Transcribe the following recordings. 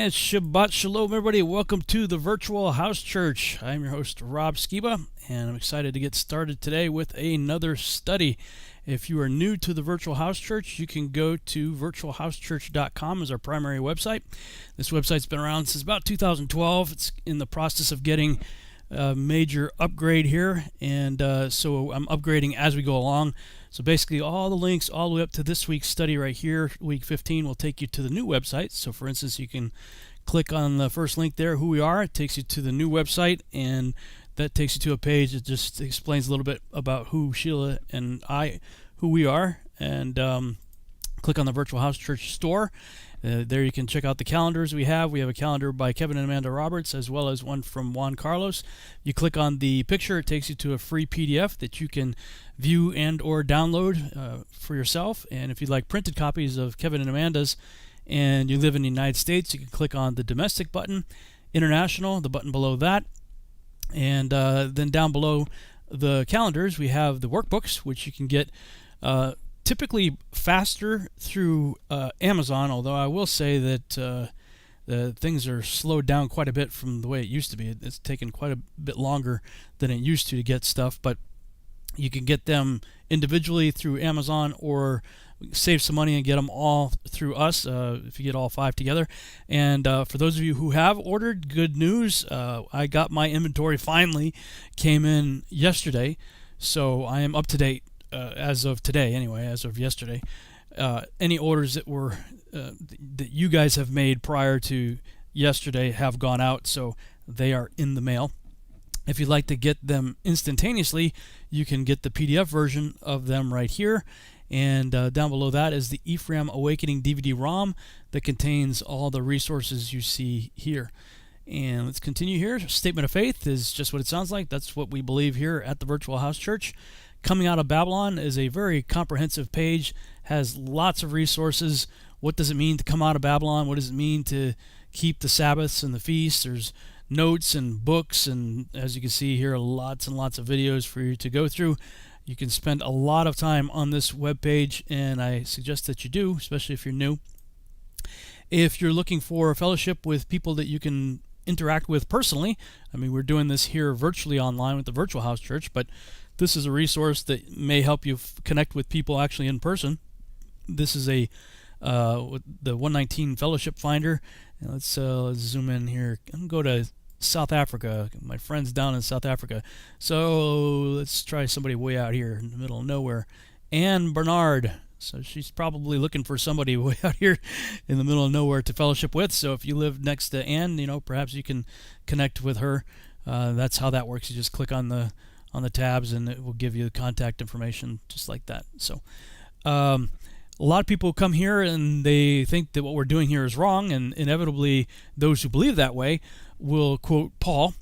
And Shabbat Shalom, everybody. Welcome to the Virtual House Church. I'm your host, Rob Skiba, and I'm excited to get started today with another study. If you are new to the Virtual House Church, you can go to virtualhousechurch.com as our primary website. This website's been around since about 2012. It's in the process of getting a major upgrade here, and so I'm upgrading as we go along. So basically all the links all the way up to this week's study right here, week 15, will take you to the new website. So for instance, you can click on the first link there, who we are. It takes you to the new website, and that takes you to a page that just explains a little bit about who Sheila and who we are. And click on the Virtual House Church store. There you can check out the calendars we have. We have a calendar by Kevin and Amanda Roberts, as well as one from Juan Carlos. You click on the picture, it takes you to a free PDF that you can view and or download for yourself. And if you'd like printed copies of Kevin and Amanda's and you live in the United States, you can click on the domestic button, international, the button below that. And then down below the calendars, we have the workbooks, which you can get typically faster through Amazon, although I will say that the things are slowed down quite a bit from the way it used to be. It's taken quite a bit longer than it used to get stuff, but you can get them individually through Amazon or save some money and get them all through us if you get all 5 together. And for those of you who have ordered, good news. I got my inventory finally, came in yesterday, so I am up to date. As of today, anyway, as of yesterday, any orders that were that you guys have made prior to yesterday have gone out, so they are in the mail. If you'd like to get them instantaneously, you can get the PDF version of them right here. And down below that is the Ephraim Awakening DVD-ROM that contains all the resources you see here. And let's continue here. Statement of Faith is just what it sounds like. That's what we believe here at the Virtual House Church. Coming Out of Babylon is a very comprehensive page, has lots of resources. What does it mean to come out of Babylon? What does it mean to keep the Sabbaths and the feasts? There's notes and books, and as you can see here, lots and lots of videos for you to go through. You can spend a lot of time on this web page, and I suggest that you do, especially if you're new. If you're looking for a fellowship with people that you can interact with personally, I mean, we're doing this here virtually online with the Virtual House Church, but this is a resource that may help you connect with people actually in person. This is the 119 Fellowship Finder. And let's zoom in here. I'm going to go to South Africa. My friend's down in South Africa. So let's try somebody way out here in the middle of nowhere. Anne Bernard. So she's probably looking for somebody way out here in the middle of nowhere to fellowship with. So if you live next to Anne, perhaps you can connect with her. That's how that works. You just click on the tabs and it will give you the contact information just like that. So a lot of people come here and they think that what we're doing here is wrong, and inevitably those who believe that way will quote Paul.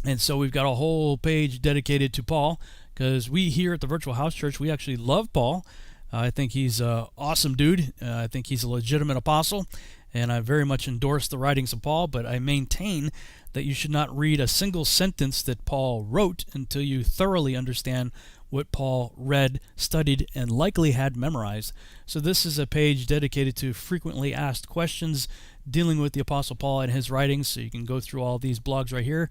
And so we've got a whole page dedicated to Paul, because we here at the Virtual House Church, we actually love Paul. I think he's an awesome dude. I think he's a legitimate apostle, and I very much endorse the writings of Paul, but I maintain that you should not read a single sentence that Paul wrote until you thoroughly understand what Paul read, studied, and likely had memorized. So this is a page dedicated to frequently asked questions dealing with the Apostle Paul and his writings, so you can go through all these blogs right here.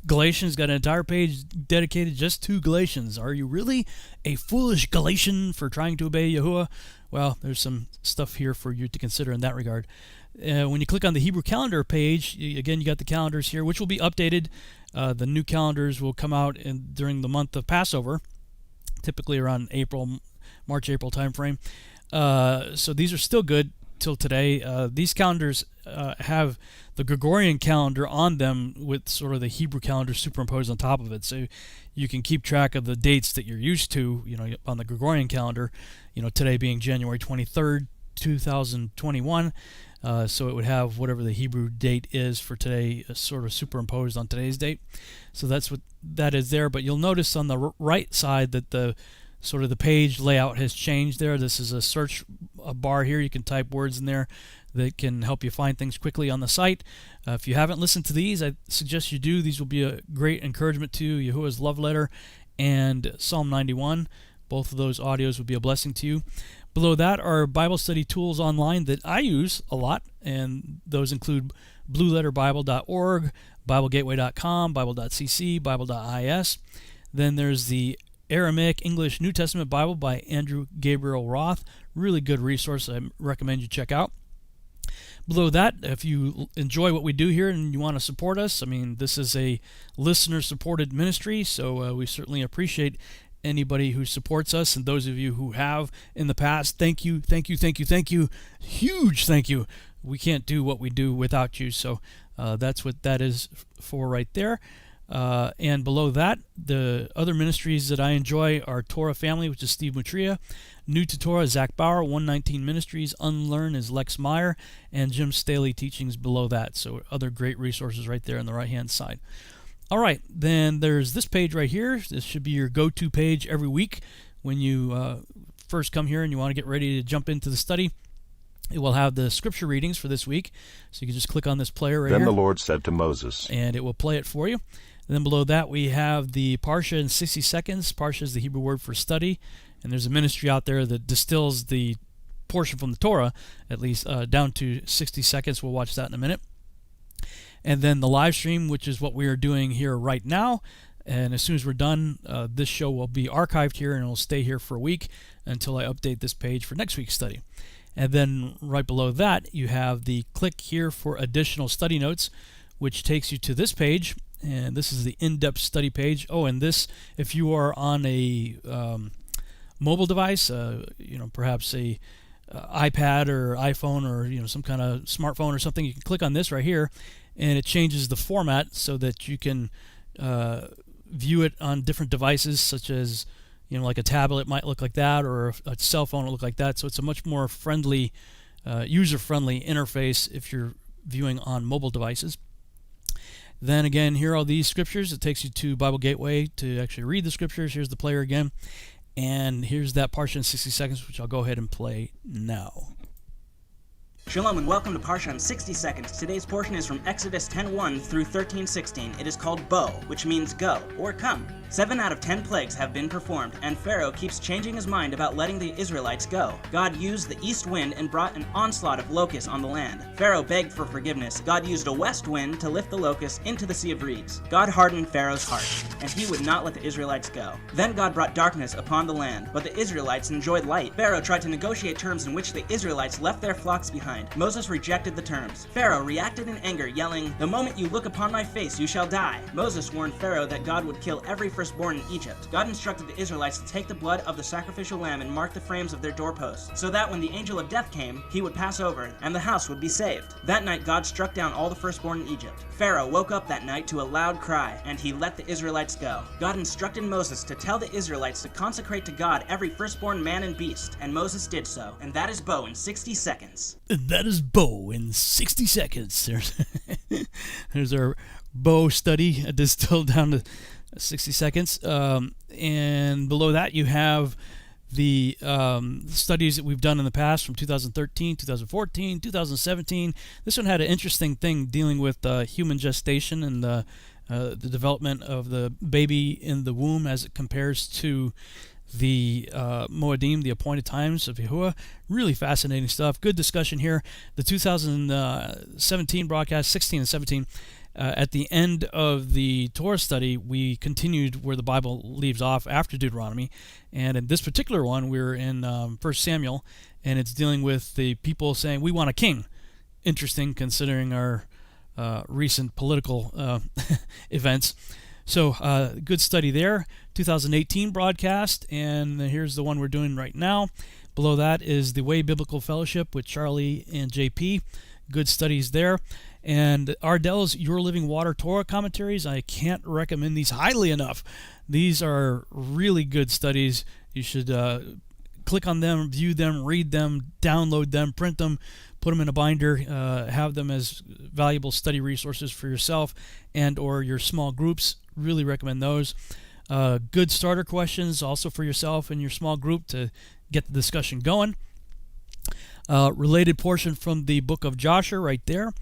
Galatians got an entire page dedicated just to Galatians. Are you really a foolish Galatian for trying to obey Yahuwah? Well, there's some stuff here for you to consider in that regard. When you click on the Hebrew calendar page, again, you got the calendars here, which will be updated. The new calendars will come out during the month of Passover, typically around March-April timeframe. So these are still good till today. These calendars have the Gregorian calendar on them with sort of the Hebrew calendar superimposed on top of it. So you can keep track of the dates that you're used to, on the Gregorian calendar, today being January 23rd, 2021. So it would have whatever the Hebrew date is for today sort of superimposed on today's date. So that's what that is there. But you'll notice on the right side that the sort of the page layout has changed there. This is a search bar here. You can type words in there that can help you find things quickly on the site. If you haven't listened to these, I suggest you do. These will be a great encouragement to you. Yahuwah's Love Letter and Psalm 91. Both of those audios would be a blessing to you. Below that are Bible study tools online that I use a lot, and those include blueletterbible.org, BibleGateway.com, Bible.cc, Bible.is. Then there's the Aramaic English New Testament Bible by Andrew Gabriel Roth. Really good resource I recommend you check out. Below that, if you enjoy what we do here and you want to support us, I mean, this is a listener-supported ministry, so we certainly appreciate anybody who supports us, and those of you who have in the past, thank you, thank you, thank you, thank you, huge thank you. We can't do what we do without you, so that's what that is for right there. And below that, the other ministries that I enjoy are Torah Family, which is Steve Mutria, New to Torah, Zach Bauer, 119 Ministries, Unlearn is Lex Meyer, and Jim Staley Teachings below that. So other great resources right there on the right-hand side. All right, then there's this page right here. This should be your go-to page every week when you first come here and you want to get ready to jump into the study. It will have the scripture readings for this week. So you can just click on this player right here. Then the Lord said to Moses. And it will play it for you. And then below that we have the Parsha in 60 seconds. Parsha is the Hebrew word for study. And there's a ministry out there that distills the portion from the Torah, at least down to 60 seconds. We'll watch that in a minute. And then the live stream, which is what we are doing here right now. And as soon as we're done, this show will be archived here and it will stay here for a week until I update this page for next week's study. And then right below that, you have the click here for additional study notes, which takes you to this page. And this is the in-depth study page. Oh, and this, if you are on a mobile device, perhaps a iPad or iPhone or some kind of smartphone or something, you can click on this right here, and it changes the format so that you can view it on different devices, such as like a tablet might look like that, or a cell phone will look like that. So it's a much more friendly, user-friendly interface if you're viewing on mobile devices. Then again, here are all these scriptures. It takes you to Bible Gateway to actually read the scriptures. Here's the player again. And here's that Parsha in 60 seconds, which I'll go ahead and play now. Shalom and welcome to Parsha in 60 seconds. Today's portion is from Exodus 10:1 through 13:16. It is called Bo, which means go or come. 7 out of 10 plagues have been performed, and Pharaoh keeps changing his mind about letting the Israelites go. God used the east wind and brought an onslaught of locusts on the land. Pharaoh begged for forgiveness. God used a west wind to lift the locusts into the Sea of Reeds. God hardened Pharaoh's heart, and he would not let the Israelites go. Then God brought darkness upon the land, but the Israelites enjoyed light. Pharaoh tried to negotiate terms in which the Israelites left their flocks behind. Moses rejected the terms. Pharaoh reacted in anger, yelling, "The moment you look upon my face, you shall die." Moses warned Pharaoh that God would kill every firstborn in Egypt. God instructed the Israelites to take the blood of the sacrificial lamb and mark the frames of their doorposts, so that when the angel of death came, he would pass over, and the house would be saved. That night God struck down all the firstborn in Egypt. Pharaoh woke up that night to a loud cry, and he let the Israelites go. God instructed Moses to tell the Israelites to consecrate to God every firstborn man and beast, and Moses did so. And that is Bo in 60 seconds. That is Bo in 60 seconds. There's our Bo study distilled down to 60 seconds. And below that you have the studies that we've done in the past from 2013, 2014, 2017. This one had an interesting thing dealing with human gestation and the development of the baby in the womb as it compares to the Moedim, the appointed times of Yahuwah. Really fascinating stuff. Good discussion here. The 2017 broadcast, 16 and 17, at the end of the Torah study, we continued where the Bible leaves off after Deuteronomy. And in this particular one, we're in 1 Samuel, and it's dealing with the people saying, "We want a king." Interesting, considering our recent political events. So good study there. 2018 broadcast, and here's the one we're doing right now. Below that is the Way Biblical Fellowship with Charlie and JP. Good studies there. And Ardell's Your Living Water Torah commentaries. I can't recommend these highly enough. These are really good studies. You should click on them, view them, read them, download them, print them, put them in a binder, have them as valuable study resources for yourself and or your small groups. Really recommend those. Good starter questions also for yourself and your small group to get the discussion going. Related portion from the book of Joshua right there.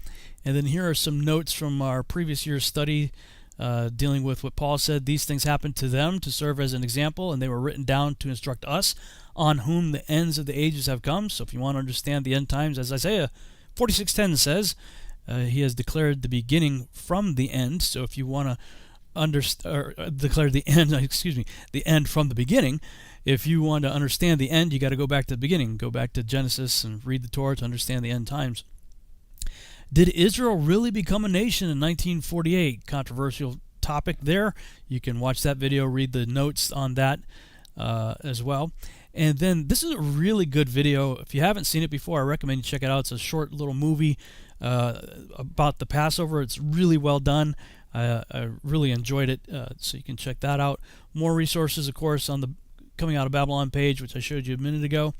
And then here are some notes from our previous year's study dealing with what Paul said. These things happened to them to serve as an example, and they were written down to instruct us, on whom the ends of the ages have come. So if you want to understand the end times, as Isaiah 46:10 says, he has declared the beginning from the end. So if you want to declare the end, the end from the beginning. If you want to understand the end, you got to go back to the beginning. Go back to Genesis and read the Torah to understand the end times. Did Israel really become a nation in 1948? Controversial topic there. You can watch that video, read the notes on that as well. And then this is a really good video. If you haven't seen it before, I recommend you check it out. It's a short little movie about the Passover. It's really well done. I really enjoyed it, so you can check that out. More resources, of course, on the Coming Out of Babylon page, which I showed you a minute ago.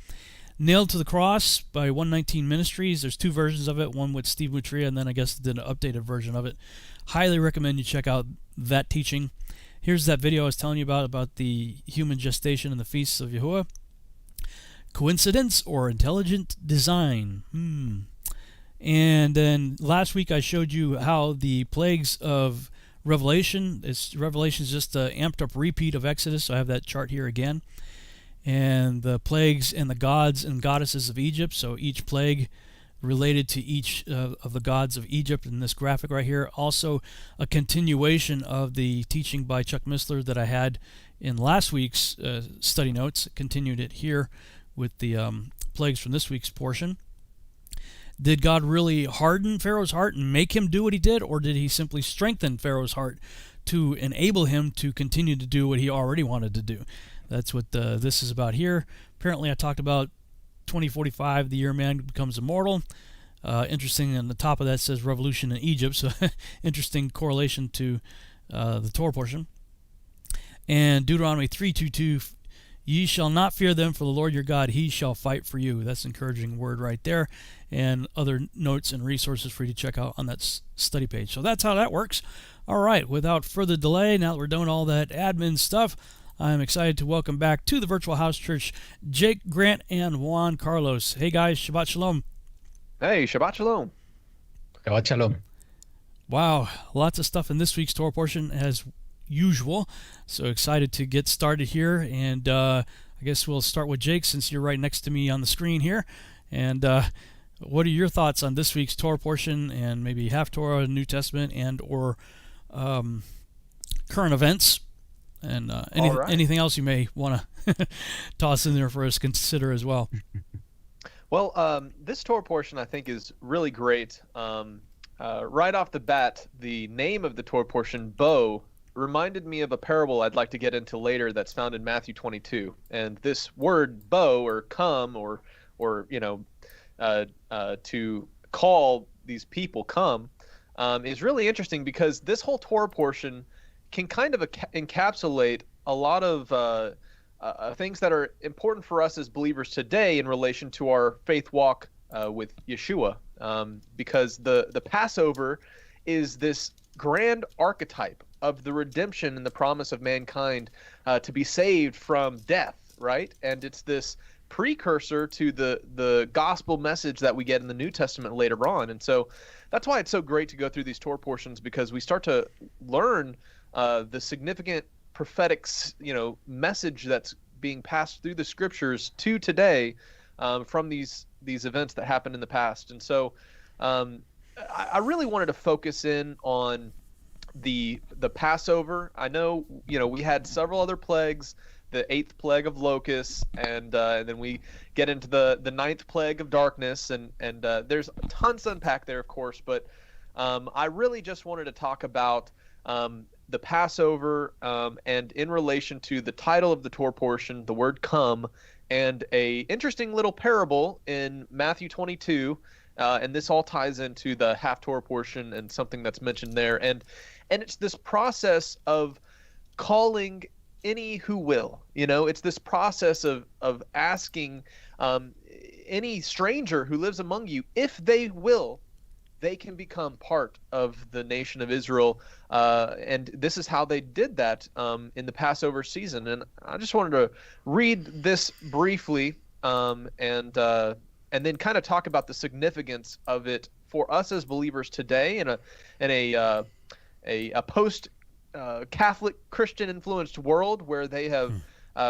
Nailed to the Cross by 119 Ministries. There's two versions of it, one with Steve Mutria, and then I guess did an updated version of it. Highly recommend you check out that teaching. Here's that video I was telling you about the human gestation and the feasts of Yahuwah. Coincidence or intelligent design? And then last week I showed you how the plagues of Revelation is just an amped up repeat of Exodus. So I have that chart here again. And the plagues and the gods and goddesses of Egypt. So each plague related to each of the gods of Egypt in this graphic right here. Also a continuation of the teaching by Chuck Missler that I had in last week's study notes. Continued it here with the plagues from this week's portion. Did God really harden Pharaoh's heart and make him do what he did, or did he simply strengthen Pharaoh's heart to enable him to continue to do what he already wanted to do? That's what this is about here. Apparently I talked about 2045, the year man becomes immortal. Interesting, on the top of that says revolution in Egypt, so interesting correlation to the Torah portion. And Deuteronomy 3:22, ye shall not fear them, for the Lord your God, he shall fight for you. That's an encouraging word right there. And other notes and resources for you to check out on that study page. So that's how that works. All right, without further delay, now that we're doing all that admin stuff, I'm excited to welcome back to the Virtual House Church Jake, Grant, and Juan Carlos. Hey guys, Shabbat Shalom. Hey, Shabbat Shalom. Shabbat Shalom. Wow, lots of stuff in this week's Torah portion as usual. So excited to get started here. And I guess we'll start with Jake since you're right next to me on the screen here. And what are your thoughts on this week's Torah portion and maybe Haftorah, New Testament, and or current events? And anything else you may want to toss in there for us to consider as well. Well, this Torah portion I think is really great. Right off the bat, the name of the Torah portion, Bo, reminded me of a parable I'd like to get into later that's found in Matthew 22. And this word Bo, or come, or to call these people come, is really interesting because this whole Torah portion can kind of encapsulate a lot of things that are important for us as believers today in relation to our faith walk with Yeshua, because the Passover is this grand archetype of the redemption and the promise of mankind to be saved from death, right? And it's this precursor to the gospel message that we get in the New Testament later on. And so that's why it's so great to go through these Torah portions, because we start to learn the significant prophetic, message that's being passed through the scriptures to today from these events that happened in the past. And so I really wanted to focus in on the Passover. I know, we had several other plagues, the 8th plague of locusts, and then we get into the 9th plague of darkness, and there's tons to unpack there, of course, but I really just wanted to talk about the Passover, and in relation to the title of the Torah portion, the word come, and a interesting little parable in Matthew 22, and this all ties into the Haftorah portion and something that's mentioned there, and it's this process of calling any who will. It's this process of asking any stranger who lives among you, if they will, they can become part of the nation of Israel, and this is how they did that in the Passover season. And I just wanted to read this briefly, and then kind of talk about the significance of it for us as believers today in a post Catholic Christian influenced world where they have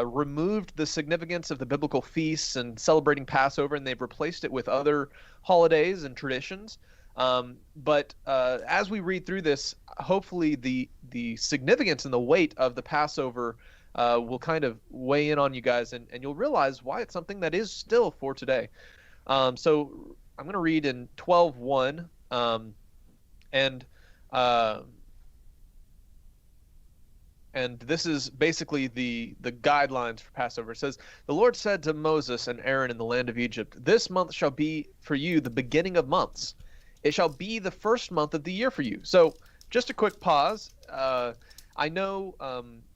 removed the significance of the biblical feasts and celebrating Passover, and they've replaced it with other holidays and traditions. But as we read through this, hopefully the significance and the weight of the Passover will kind of weigh in on you guys, and you'll realize why it's something that is still for today. So I'm going to read in 12:1, and this is basically the guidelines for Passover. It says, "The Lord said to Moses and Aaron in the land of Egypt, 'This month shall be for you the beginning of months. It shall be the first month of the year for you.'" So just a quick pause. I know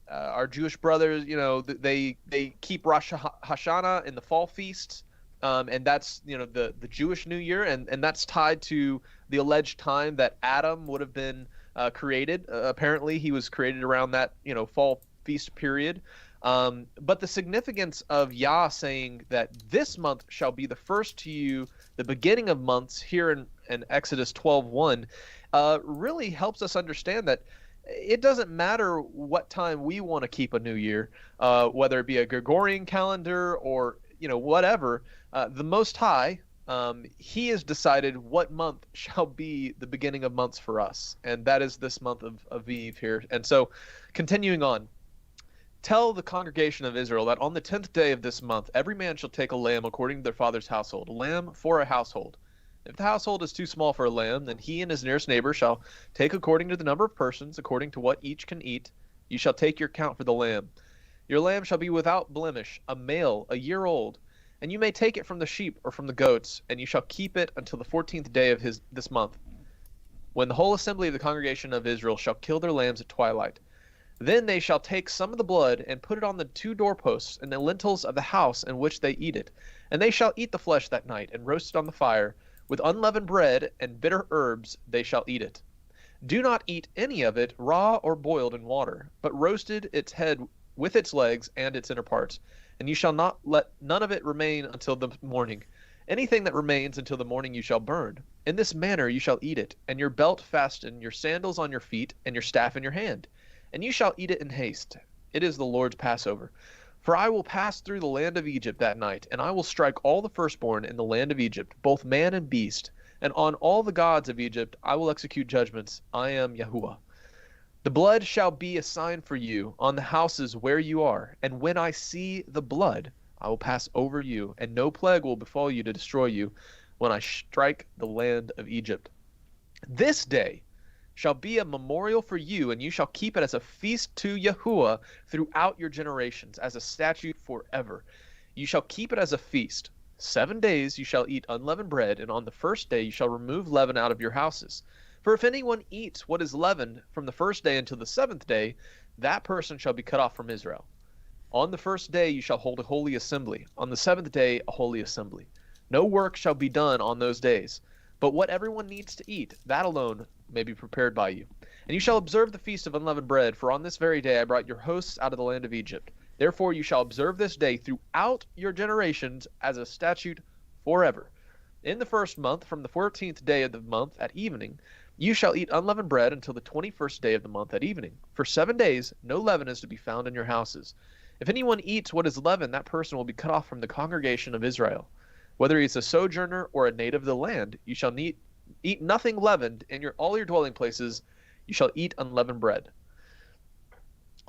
our Jewish brothers, they keep Rosh Hashanah in the fall feasts, and that's the Jewish New Year, and that's tied to the alleged time that Adam would have been created. Apparently, he was created around that fall feast period. But the significance of Yah saying that this month shall be the first to you, the beginning of months, here in Exodus 12:1, really helps us understand that it doesn't matter what time we want to keep a new year, whether it be a Gregorian calendar or whatever. The Most High, he has decided what month shall be the beginning of months for us, and that is this month of Aviv here. And so, continuing on, "Tell the congregation of Israel that on the 10th day of this month, every man shall take a lamb according to their father's household, a lamb for a household. If the household is too small for a lamb, then he and his nearest neighbor shall take according to the number of persons, according to what each can eat. You shall take your count for the lamb. Your lamb shall be without blemish, a male, a year old. And you may take it from the sheep or from the goats, and you shall keep it until the 14th day of this month, when the whole assembly of the congregation of Israel shall kill their lambs at twilight. Then they shall take some of the blood and put it on the 2 doorposts and the lintels of the house in which they eat it. And they shall eat the flesh that night and roast it on the fire. With unleavened bread and bitter herbs they shall eat it. Do not eat any of it raw or boiled in water, but roasted its head with its legs and its inner parts. And you shall not let none of it remain until the morning. Anything that remains until the morning you shall burn. In this manner you shall eat it, and your belt fasten, your sandals on your feet, and your staff in your hand. And you shall eat it in haste. It is the Lord's Passover. For I will pass through the land of Egypt that night, and I will strike all the firstborn in the land of Egypt, both man and beast. And on all the gods of Egypt I will execute judgments. I am Yahuwah. The blood shall be a sign for you on the houses where you are, and when I see the blood, I will pass over you, and no plague will befall you to destroy you when I strike the land of Egypt. This day shall be a memorial for you, and you shall keep it as a feast to Yahuwah throughout your generations, as a statute forever. You shall keep it as a feast. 7 days you shall eat unleavened bread, and on the first day you shall remove leaven out of your houses. For if anyone eats what is leavened from the first day until the 7th day, that person shall be cut off from Israel. On the first day you shall hold a holy assembly. On the 7th day a holy assembly. No work shall be done on those days, but what everyone needs to eat, that alone may be prepared by you. And you shall observe the feast of unleavened bread, for on this very day I brought your hosts out of the land of Egypt. Therefore you shall observe this day throughout your generations as a statute forever. In the first month, from the 14th day of the month at evening, you shall eat unleavened bread until the 21st day of the month at evening. For 7 days no leaven is to be found in your houses. If anyone eats what is leavened, that person will be cut off from the congregation of Israel. Whether he is a sojourner or a native of the land, you shall eat nothing leavened in all your dwelling places. You shall eat unleavened bread.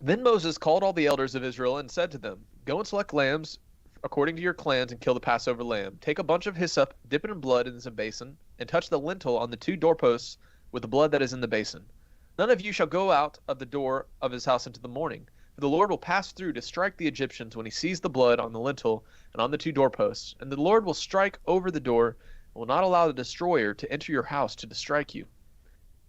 Then Moses called all the elders of Israel and said to them, Go and select lambs according to your clans and kill the Passover lamb. Take a bunch of hyssop, dip it in blood in some basin, and touch the lintel on the 2 doorposts with the blood that is in the basin. None of you shall go out of the door of his house until the morning, for the Lord will pass through to strike the Egyptians when he sees the blood on the lintel and on the 2 doorposts, and the Lord will strike over the door and will not allow the destroyer to enter your house to strike you.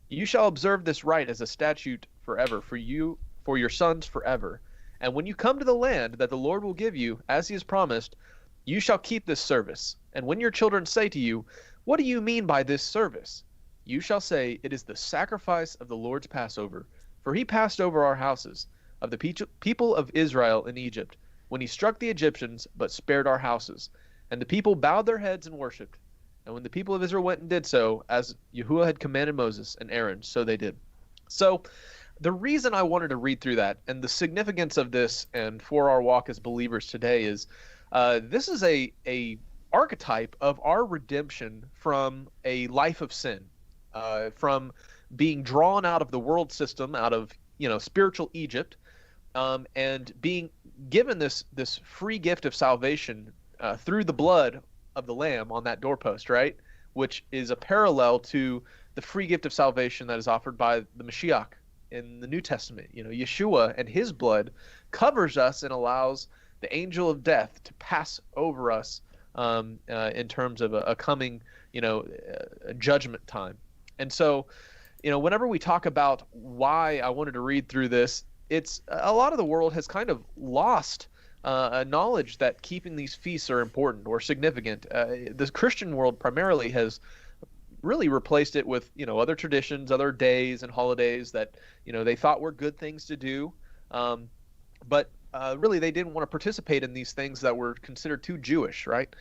You shall observe this rite as a statute forever for you, for your sons forever. And when you come to the land that the Lord will give you, as he has promised, you shall keep this service. And when your children say to you, What do you mean by this service? You shall say, It is the sacrifice of the Lord's Passover, for he passed over our houses, of the people of Israel in Egypt, when he struck the Egyptians, but spared our houses. And the people bowed their heads and worshipped. And when the people of Israel went and did so, as Yahuwah had commanded Moses and Aaron, so they did. So, The reason I wanted to read through that and the significance of this and for our walk as believers today is this is a archetype of our redemption from a life of sin, from being drawn out of the world system, out of spiritual Egypt, and being given this free gift of salvation through the blood of the Lamb on that doorpost, right? Which is a parallel to the free gift of salvation that is offered by the Mashiach in the New Testament. Yeshua and his blood covers us and allows the angel of death to pass over us in terms of a coming, a judgment time. And so, whenever we talk about why I wanted to read through this, it's a lot of the world has kind of lost a knowledge that keeping these feasts are important or significant. The Christian world primarily has really replaced it with other traditions, other days and holidays that they thought were good things to do, but really they didn't want to participate in these things that were considered too Jewish, right?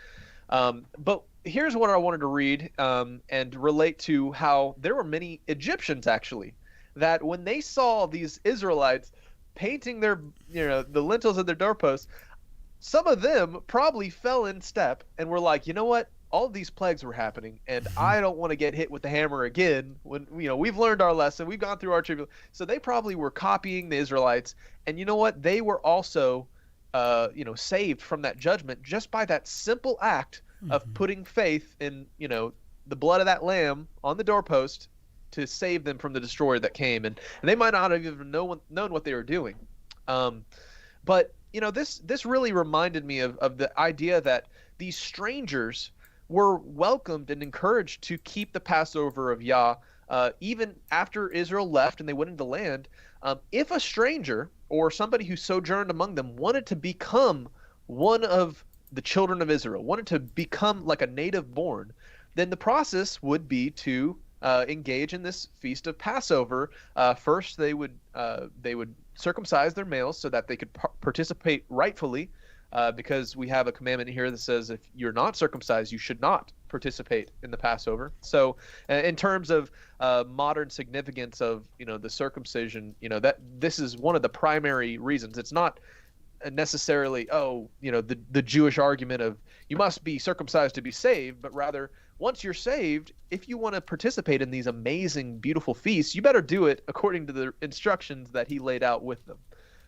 But here's what I wanted to read and relate to how there were many Egyptians actually that when they saw these Israelites painting their the lintels of their doorposts, some of them probably fell in step and were like, you know what? All of these plagues were happening, and I don't want to get hit with the hammer again. When we've learned our lesson, we've gone through our tribulation. So they probably were copying the Israelites, and you know what? They were also, saved from that judgment just by that simple act of putting faith in, the blood of that lamb on the doorpost to save them from the destroyer that came, and they might not have even known what they were doing. But this really reminded me of the idea that these strangers were welcomed and encouraged to keep the Passover of Yah, even after Israel left and they went into the land. If a stranger or somebody who sojourned among them wanted to become one of the children of Israel, wanted to become like a native born, then the process would be to engage in this feast of Passover. First, they would circumcise their males so that they could participate rightfully. Because we have a commandment here that says if you're not circumcised, you should not participate in the Passover. So in terms of modern significance of, the circumcision, that this is one of the primary reasons. It's not necessarily, the Jewish argument of you must be circumcised to be saved, but rather once you're saved, if you want to participate in these amazing, beautiful feasts, you better do it according to the instructions that he laid out with them.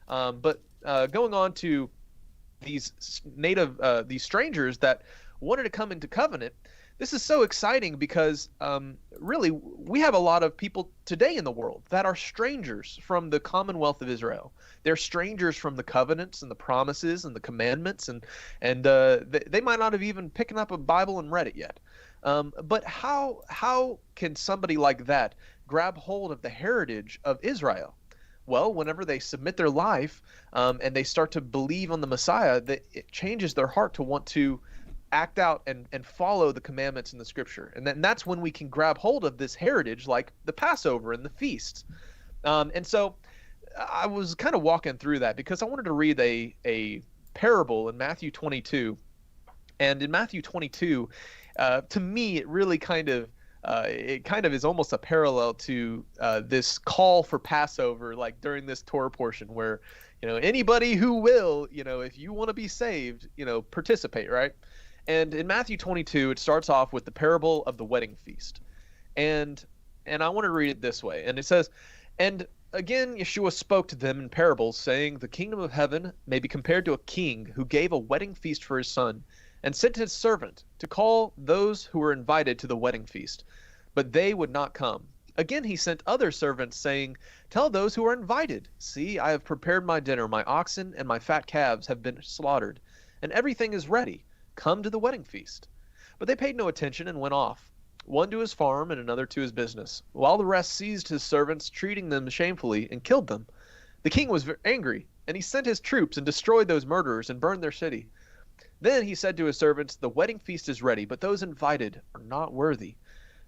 But going on to these these strangers that wanted to come into covenant, this is so exciting because really we have a lot of people today in the world that are strangers from the commonwealth of Israel. They're strangers from the covenants and the promises and the commandments, and they might not have even picked up a Bible and read it yet. But how can somebody like that grab hold of the heritage of Israel? Well, whenever they submit their life and they start to believe on the Messiah, it changes their heart to want to act out and follow the commandments in the Scripture. And that's when we can grab hold of this heritage like the Passover and the feasts. And so I was kind of walking through that because I wanted to read a parable in Matthew 22. And in Matthew 22, to me, it really kind of is almost a parallel to this call for Passover, like during this Torah portion where, anybody who will, if you want to be saved, participate, right? And in Matthew 22, it starts off with the parable of the wedding feast. And I want to read it this way. And it says, "And again, Yeshua spoke to them in parables, saying, the kingdom of heaven may be compared to a king who gave a wedding feast for his son, and sent his servant to call those who were invited to the wedding feast. But they would not come. Again he sent other servants, saying, tell those who are invited, see, I have prepared my dinner, my oxen and my fat calves have been slaughtered, and everything is ready. Come to the wedding feast. But they paid no attention and went off, one to his farm and another to his business, while the rest seized his servants, treating them shamefully, and killed them. The king was very angry, and he sent his troops and destroyed those murderers and burned their city. Then he said to his servants, the wedding feast is ready, but those invited are not worthy.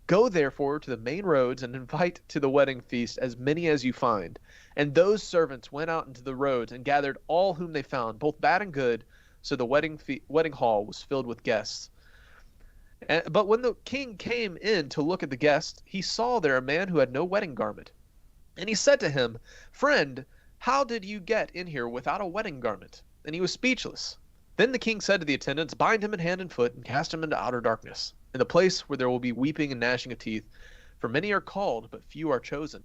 Go therefore to the main roads and invite to the wedding feast as many as you find. And those servants went out into the roads and gathered all whom they found, both bad and good, so the wedding hall was filled with guests. But when the king came in to look at the guests, he saw there a man who had no wedding garment. And he said to him, Friend, how did you get in here without a wedding garment? And he was speechless. Then the king said to the attendants, Bind him in hand and foot, and cast him into outer darkness, in the place where there will be weeping and gnashing of teeth. For many are called, but few are chosen.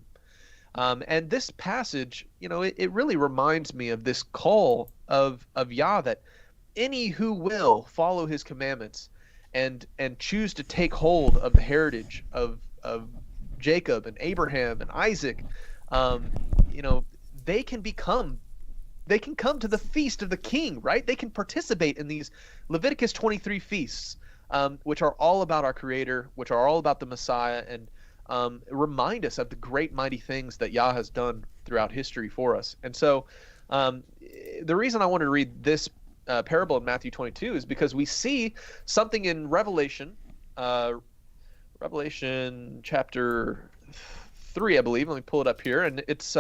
And this passage, it really reminds me of this call of Yah, that any who will follow his commandments and choose to take hold of the heritage of Jacob and Abraham and Isaac, they can come to the feast of the king, right? They can participate in these Leviticus 23 feasts, which are all about our Creator, which are all about the Messiah, and remind us of the great mighty things that Yah has done throughout history for us. And so the reason I wanted to read this parable in Matthew 22 is because we see something in Revelation chapter 3, I believe. Let me pull it up here, and it's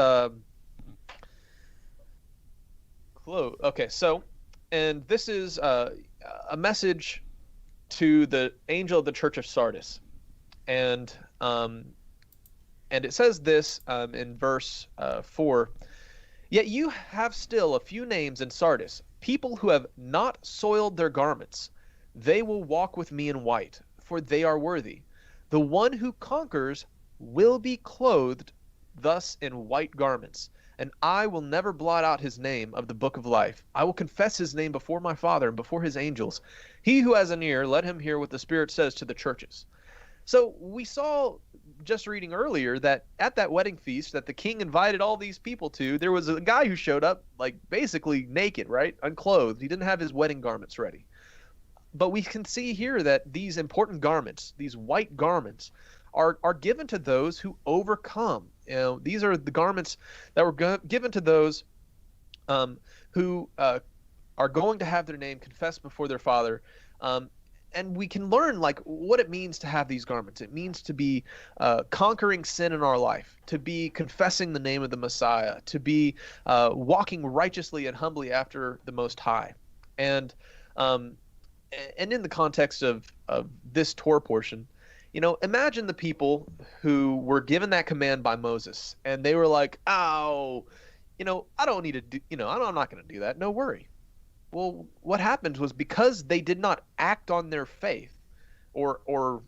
okay. So, and this is a message to the angel of the church of Sardis, and it says this in verse 4. Yet you have still a few names in Sardis, people who have not soiled their garments. They will walk with me in white, for they are worthy. The one who conquers will be clothed thus in white garments, and I will never blot out his name of the book of life. I will confess his name before my Father and before his angels. He who has an ear, let him hear what the Spirit says to the churches. So we saw just reading earlier that at that wedding feast that the king invited all these people to, there was a guy who showed up like basically naked, right? Unclothed. He didn't have his wedding garments ready. But we can see here that these important garments, these white garments, are given to those who overcome. These are the garments that were given to those who are going to have their name confessed before their Father. And we can learn like what it means to have these garments. It means to be conquering sin in our life, to be confessing the name of the Messiah, to be walking righteously and humbly after the Most High. And in the context of this Torah portion, imagine the people who were given that command by Moses, and they were like, "Oh, I don't need to do, I'm not going to do that. No worry." Well, what happened was because they did not act on their faith or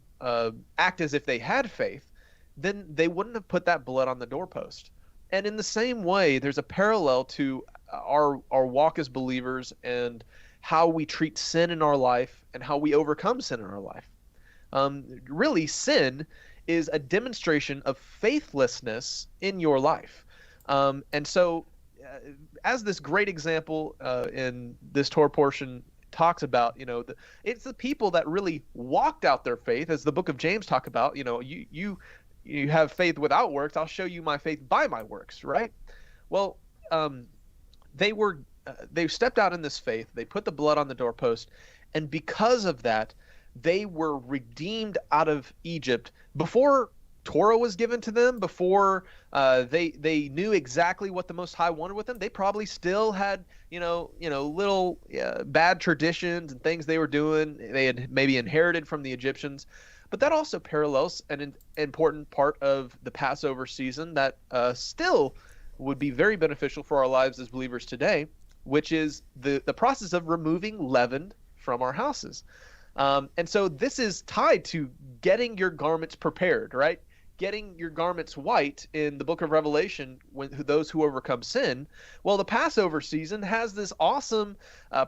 act as if they had faith, then they wouldn't have put that blood on the doorpost. And in the same way, there's a parallel to our walk as believers and how we treat sin in our life and how we overcome sin in our life. Really, sin is a demonstration of faithlessness in your life. And so as this great example in this Torah portion talks about, it's the people that really walked out their faith, as the book of James talk about. You have faith without works. I'll show you my faith by my works, right? Well, they stepped out in this faith. They put the blood on the doorpost, and because of that, they were redeemed out of Egypt before Torah was given to them, before they knew exactly what the Most High wanted with them. They probably still had little bad traditions and things they were doing. They had maybe inherited from the Egyptians, but that also parallels an important part of the Passover season that still would be very beneficial for our lives as believers today, which is the process of removing leaven from our houses. And so this is tied to getting your garments prepared, right? Getting your garments white in the book of Revelation, those who overcome sin. Well, the Passover season has this awesome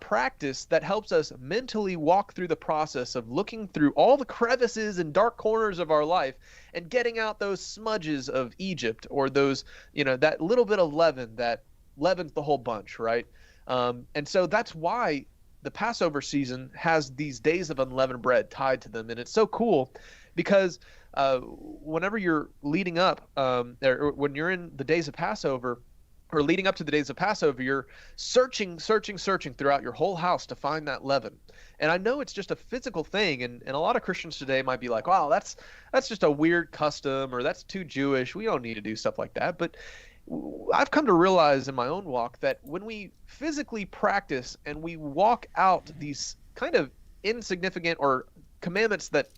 practice that helps us mentally walk through the process of looking through all the crevices and dark corners of our life and getting out those smudges of Egypt, or those, that little bit of leaven that leavens the whole bunch, right? And so that's why the Passover season has these days of unleavened bread tied to them. And it's so cool because whenever you're leading up, or when you're in the days of Passover, or leading up to the days of Passover, you're searching throughout your whole house to find that leaven. And I know it's just a physical thing, and a lot of Christians today might be like, wow, that's just a weird custom, or that's too Jewish. We don't need to do stuff like that. But I've come to realize in my own walk that when we physically practice and we walk out these kind of insignificant or commandments that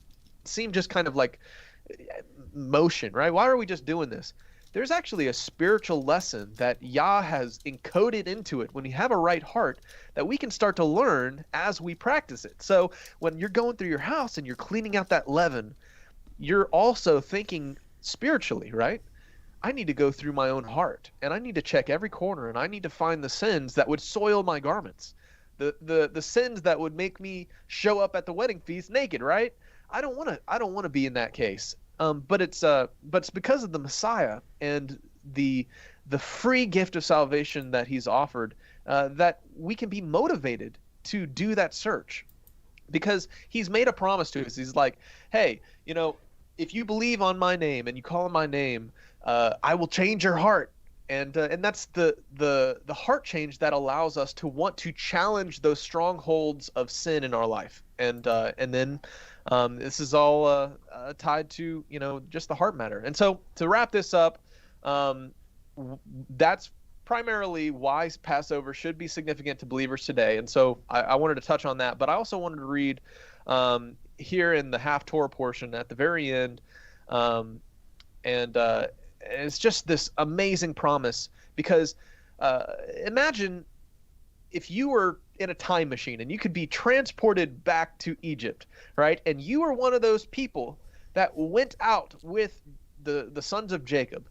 seem just kind of like motion, right? Why are we just doing this? there's actually a spiritual lesson that Yah has encoded into it when you have a right heart that we can start to learn as we practice it. So when you're going through your house and you're cleaning out that leaven, you're also thinking spiritually, right? I need to go through my own heart, and I need to check every corner, and I need to find the sins that would soil my garments, the sins that would make me show up at the wedding feast naked, right? I don't want to be in that case. But it's because of the Messiah and the free gift of salvation that He's offered that we can be motivated to do that search, because He's made a promise to us. He's like, hey, if you believe on my name and you call on my name, I will change your heart. And that's the heart change that allows us to want to challenge those strongholds of sin in our life. And then this is all tied to just the heart matter. And so to wrap this up, that's primarily why Passover should be significant to believers today. And so I wanted to touch on that, but I also wanted to read here in the half Torah portion at the very end, and it's just this amazing promise, because imagine if you were in a time machine and you could be transported back to Egypt, right? And you were one of those people that went out with the sons of Jacob.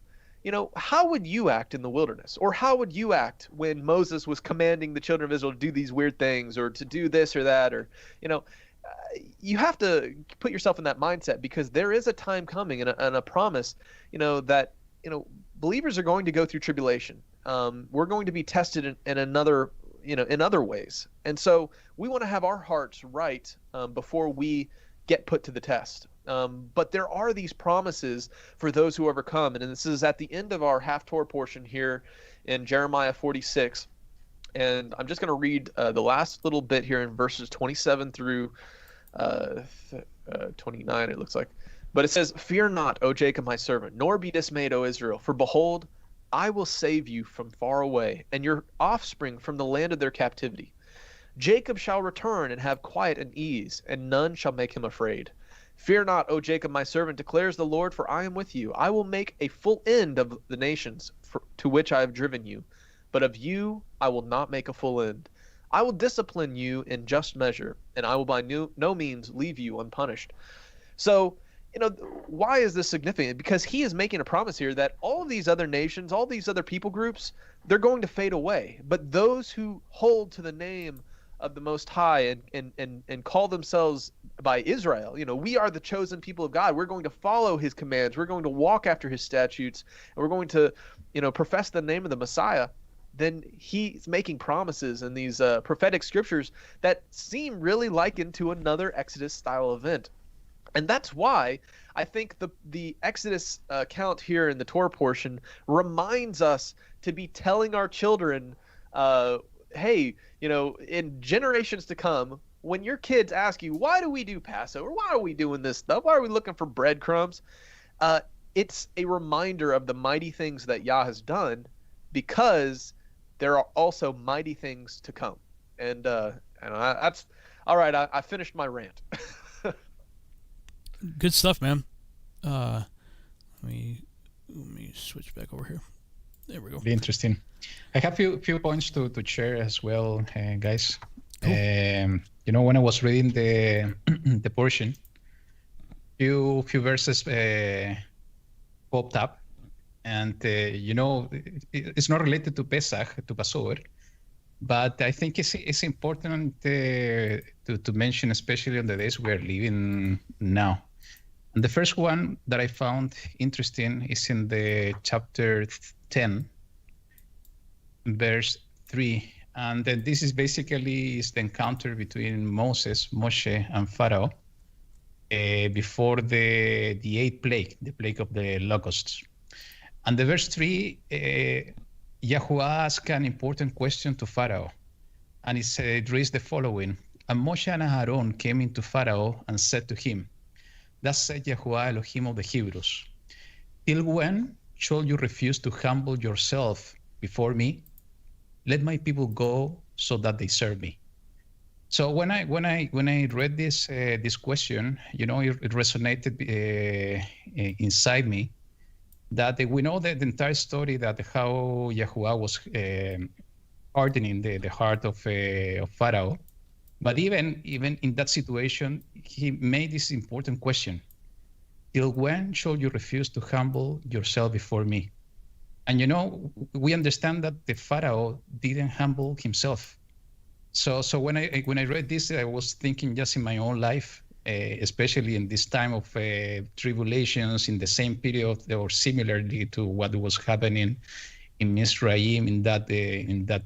How would you act in the wilderness? Or how would you act when Moses was commanding the children of Israel to do these weird things, or to do this or that? Or, you have to put yourself in that mindset, because there is a time coming and a promise, that, believers are going to go through tribulation. We're going to be tested in another, in other ways. And so we want to have our hearts right before we get put to the test. But there are these promises for those who overcome. And this is at the end of our half Torah portion here in Jeremiah 46. And I'm just going to read the last little bit here in verses 27 through 29, it looks like. But it says, "Fear not, O Jacob my servant, nor be dismayed, O Israel. For behold, I will save you from far away, and your offspring from the land of their captivity. Jacob shall return and have quiet and ease, and none shall make him afraid. Fear not, O Jacob my servant, declares the Lord, for I am with you. I will make a full end of the nations to which I have driven you. But of you I will not make a full end. I will discipline you in just measure, and I will by no means leave you unpunished." So, why is this significant? Because He is making a promise here that all of these other nations, all these other people groups, they're going to fade away. But those who hold to the name of the Most High and call themselves by Israel, we are the chosen people of God. We're going to follow His commands. We're going to walk after His statutes, and we're going to, profess the name of the Messiah. Then He's making promises in these prophetic scriptures that seem really likened to another Exodus style event. And that's why I think the Exodus account here in the Torah portion reminds us to be telling our children, hey, in generations to come, when your kids ask you, why do we do Passover? Why are we doing this stuff? Why are we looking for breadcrumbs? It's a reminder of the mighty things that Yah has done, because there are also mighty things to come. And that's all right. I finished my rant. Good stuff, man. Let me switch back over here. There we go. Be interesting. I have few points to share as well, guys. Cool. When I was reading the the portion, few verses popped up, and it's not related to Pesach, to Passover, but I think it's important to mention, especially on the days we are living now. And the first one that I found interesting is in the chapter 10, verse 3. And then this is basically the encounter between Moshe, and Pharaoh before the eighth plague, the plague of the locusts. And the verse 3, Yahuwah asked an important question to Pharaoh. And it reads the following: "And Moshe and Aaron came into Pharaoh and said to him, Thus said Yahuwah Elohim of the Hebrews, Till when shall you refuse to humble yourself before me? Let my people go so that they serve me." So when I read this question, it resonated inside me, that we know the entire story, that how Yahuwah was hardening the heart of Pharaoh. But even in that situation, he made this important question: till when shall you refuse to humble yourself before me? And we understand that the Pharaoh didn't humble himself. So when I read this, I was thinking just in my own life, especially in this time of tribulations, in the same period or similarly to what was happening in Mizraim in that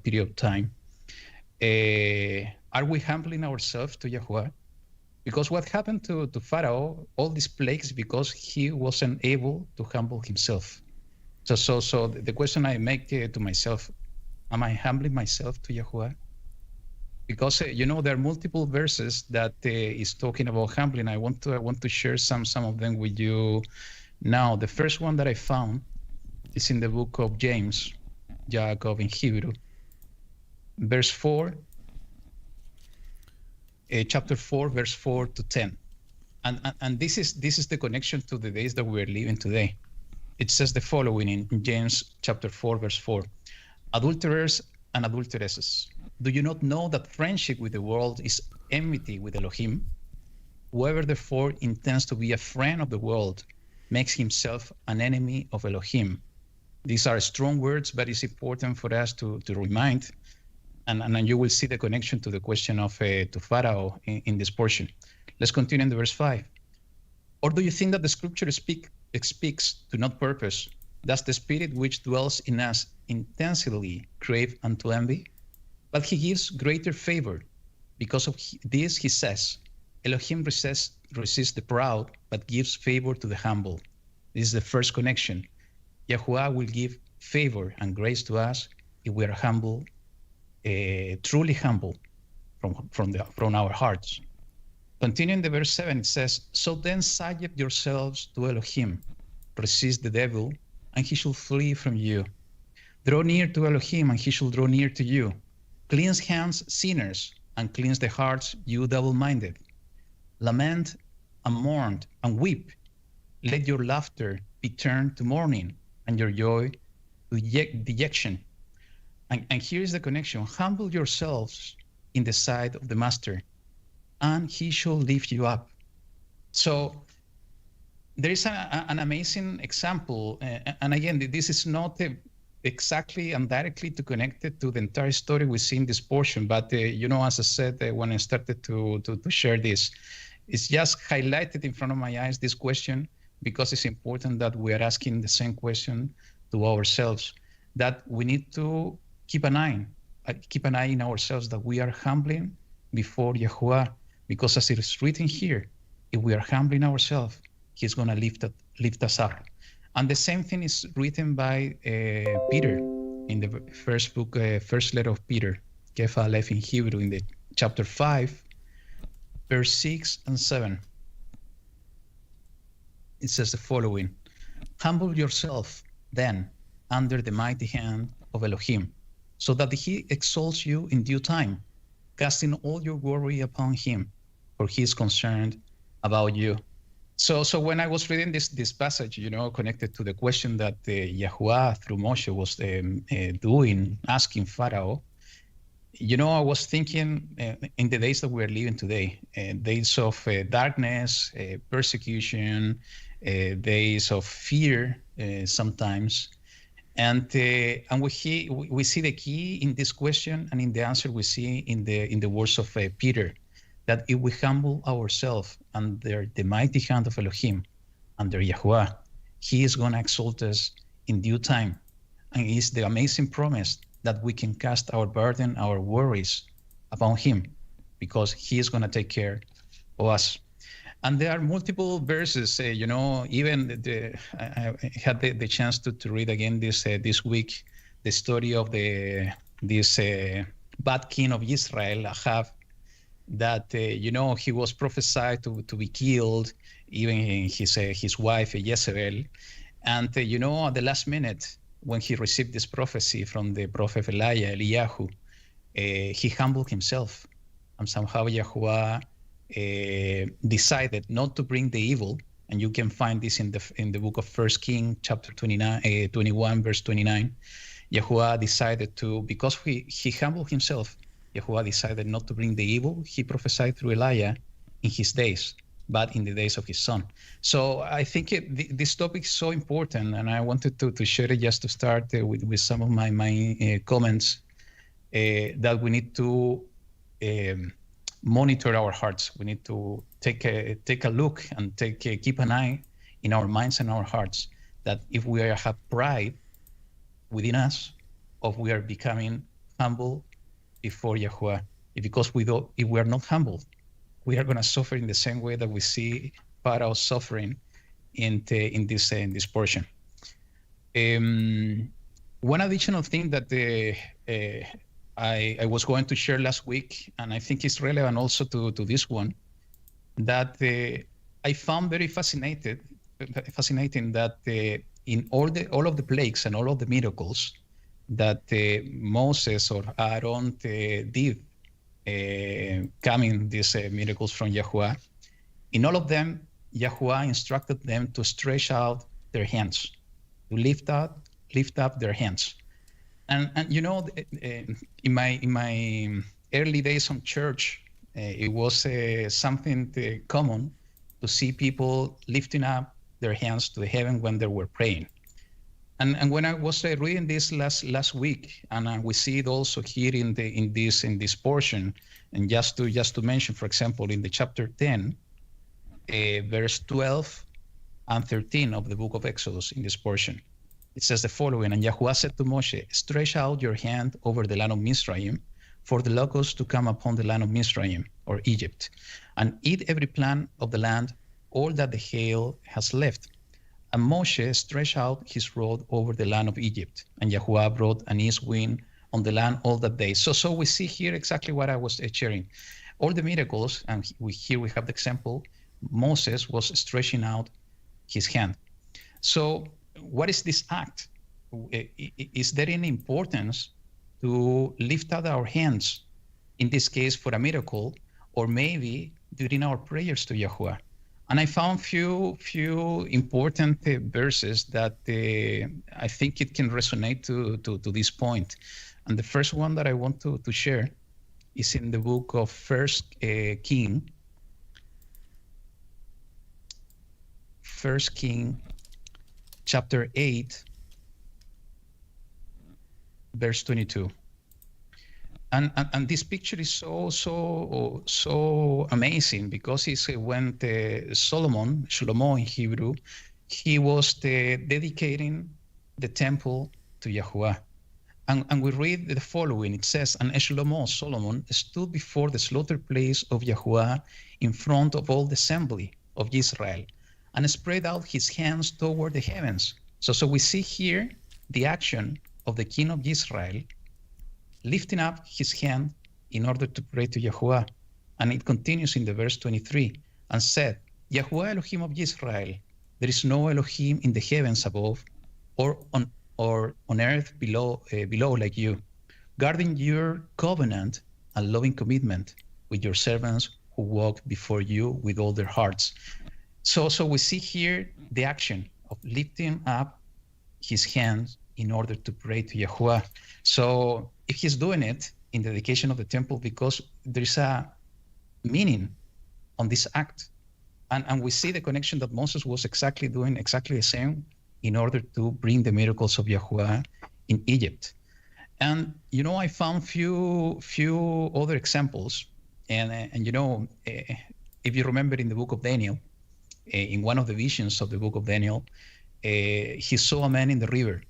period of time. Are we humbling ourselves to Yahuwah? Because what happened to Pharaoh, all these plagues, because he wasn't able to humble himself. So the question I make to myself, am I humbling myself to Yahuwah? Because there are multiple verses that is talking about humbling. I want to share some of them with you now. The first one that I found is in the book of James, Jacob in Hebrew, verse 4. Chapter 4, verse 4 to 10, and this is the connection to the days that we're living today. It says the following in James chapter 4, verse 4: adulterers and adulteresses, do you not know that friendship with the world is enmity with Elohim? Whoever therefore intends to be a friend of the world makes himself an enemy of Elohim. These are strong words, but it's important for us to remind. And you will see the connection to the question of to Pharaoh in this portion. Let's continue in the verse 5. Or do you think that the scripture speaks to not purpose? Does the spirit which dwells in us intensely crave unto envy? But he gives greater favor. Because of this, he says, Elohim resists the proud, but gives favor to the humble. This is the first connection. Yahuwah will give favor and grace to us if we are humble, truly humble from our hearts. Continuing the verse 7, it says, so then subject yourselves to Elohim, resist the devil, and he shall flee from you. Draw near to Elohim, and he shall draw near to you. Cleanse hands, sinners, and cleanse the hearts, you double-minded. Lament and mourn and weep. Let your laughter be turned to mourning, and your joy to dejection. And here is the connection. Humble yourselves in the sight of the Master, and he shall lift you up. So there is an amazing example. And again, this is not exactly and directly to connect it to the entire story we see in this portion. But, as I said, when I started to share this, it's just highlighted in front of my eyes, this question, because it's important that we are asking the same question to ourselves, that we need to keep an eye in ourselves, that we are humbling before Yahuwah, because as it is written here, if we are humbling ourselves, he's going to lift us up. And the same thing is written by Peter in the first letter of Peter, Kepha Aleph in Hebrew, in the chapter 5, verse 6 and 7. It says the following: humble yourself then under the mighty hand of Elohim, so that he exalts you in due time, casting all your worry upon him, for he is concerned about you. So when I was reading this passage, connected to the question that Yahuwah through Moshe was doing, asking Pharaoh, I was thinking in the days that we're living today, days of darkness, persecution, days of fear sometimes. And we see the key in this question, and in the answer we see in the words of Peter, that if we humble ourselves under the mighty hand of Elohim, under Yahuwah, he is going to exalt us in due time. And it's the amazing promise that we can cast our burden, our worries upon him, because he is going to take care of us. And there are multiple verses, even I had the chance to read again this week, the story of this bad king of Israel, Ahab, that, he was prophesied to be killed, even his wife, Jezebel. And, at the last minute, when he received this prophecy from the prophet Eliyahu, he humbled himself. And somehow Yahuwah decided not to bring the evil, and you can find this in the book of 1 King, chapter 21, verse 29. Yahuwah decided to, because he humbled himself, Yahuwah decided not to bring the evil he prophesied through Elijah in his days, but in the days of his son. So I think this topic is so important, and I wanted to share it just to start with some of my comments, that we need to monitor our hearts. We need to take a look and keep an eye in our minds and our hearts, that if we have pride within us, or we are becoming humble before Yahuwah. Because if we are not humble, we are going to suffer in the same way that we see Pharaoh suffering in this portion. One additional thing that I was going to share last week, and I think it's relevant also to this one, that I found very fascinating that in all of the plagues and all of the miracles that Moses or Aaron did, coming these miracles from Yahuwah, in all of them, Yahuwah instructed them to stretch out their hands, to lift up their hands. And you know, in my early days on church, it was something common to see people lifting up their hands to heaven when they were praying. And when I was reading this last week, and we see it also here in this portion, and just to mention, for example, in the chapter 10, verse 12 and 13 of the book of Exodus, in this portion, it says the following: "And Yahuwah said to Moshe, stretch out your hand over the land of Mizraim, for the locusts to come upon the land of Mizraim, or Egypt, and eat every plant of the land, all that the hail has left. And Moshe stretched out his rod over the land of Egypt, and Yahuwah brought an east wind on the land all that day." So we see here exactly what I was sharing. All the miracles, and here we have the example, Moses was stretching out his hand. So what is this act? Is there any importance to lift up our hands, in this case for a miracle, or maybe during our prayers to Yahuwah? And I found few important verses that I think it can resonate to this point. And the first one that I want to share is in the book of 1 King, chapter 8, verse 22. And this picture is so amazing, because it's when Shlomo in Hebrew, he was dedicating the temple to Yahuwah. And we read the following. It says, "And Solomon, stood before the slaughter place of Yahuwah in front of all the assembly of Israel, and spread out his hands toward the heavens." So we see here the action of the king of Israel, lifting up his hand in order to pray to Yahuwah. And it continues in the verse 23, "And said, Yahuwah Elohim of Israel, there is no Elohim in the heavens above, or on earth below like you, guarding your covenant and loving commitment with your servants who walk before you with all their hearts." So we see here the action of lifting up his hands in order to pray to Yahuwah. So if he's doing it in the dedication of the temple, because there's a meaning on this act. And we see the connection that Moses was doing exactly the same in order to bring the miracles of Yahuwah in Egypt. And, you know, I found few other examples. And you know, if you remember in the book of Daniel, in one of the visions of the book of Daniel, he saw a man in the river.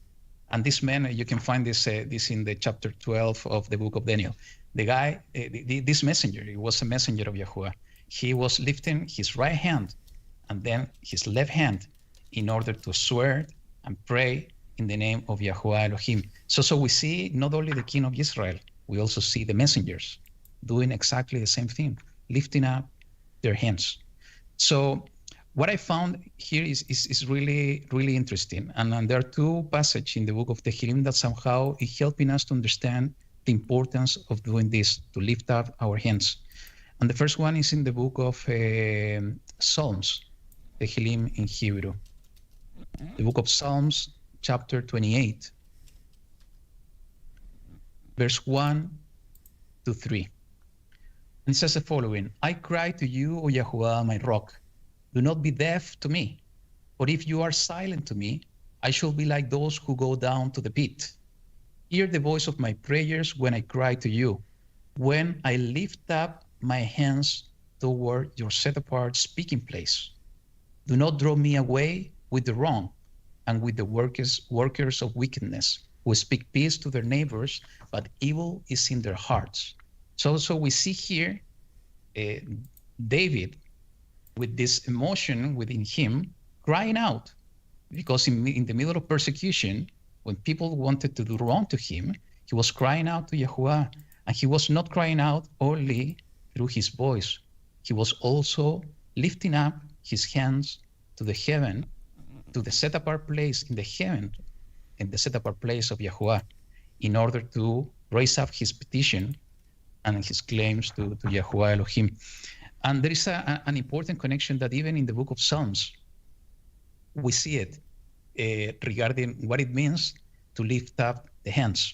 And this man, you can find this in the chapter 12 of the book of Daniel. The guy, this messenger, he was a messenger of Yahuwah. He was lifting his right hand and then his left hand in order to swear and pray in the name of Yahuwah Elohim. So we see not only the king of Israel, we also see the messengers doing exactly the same thing, lifting up their hands. So what I found here is really, really interesting. And there are two passages in the book of Tehillim that somehow is helping us to understand the importance of doing this, to lift up our hands. And the first one is in the book of Psalms, Tehillim in Hebrew. The book of Psalms, chapter 28, verse 1 to 3. And it says the following: I cry to you, O Yahuwah, my rock. Do not be deaf to me, for if you are silent to me, I shall be like those who go down to the pit. Hear the voice of my prayers when I cry to you, when I lift up my hands toward your set-apart speaking place. Do not draw me away with the wrong and with the workers of wickedness, who speak peace to their neighbors, but evil is in their hearts. So we see here David with this emotion within him crying out, because in the middle of persecution, when people wanted to do wrong to him, he was crying out to Yahuwah, and he was not crying out only through his voice. He was also lifting up his hands to the heaven, to the set-apart place in the heaven, in the set-apart place of Yahuwah, in order to raise up his petition and his claims to Yahuwah Elohim. And there is an important connection that even in the book of Psalms, we see it regarding what it means to lift up the hands.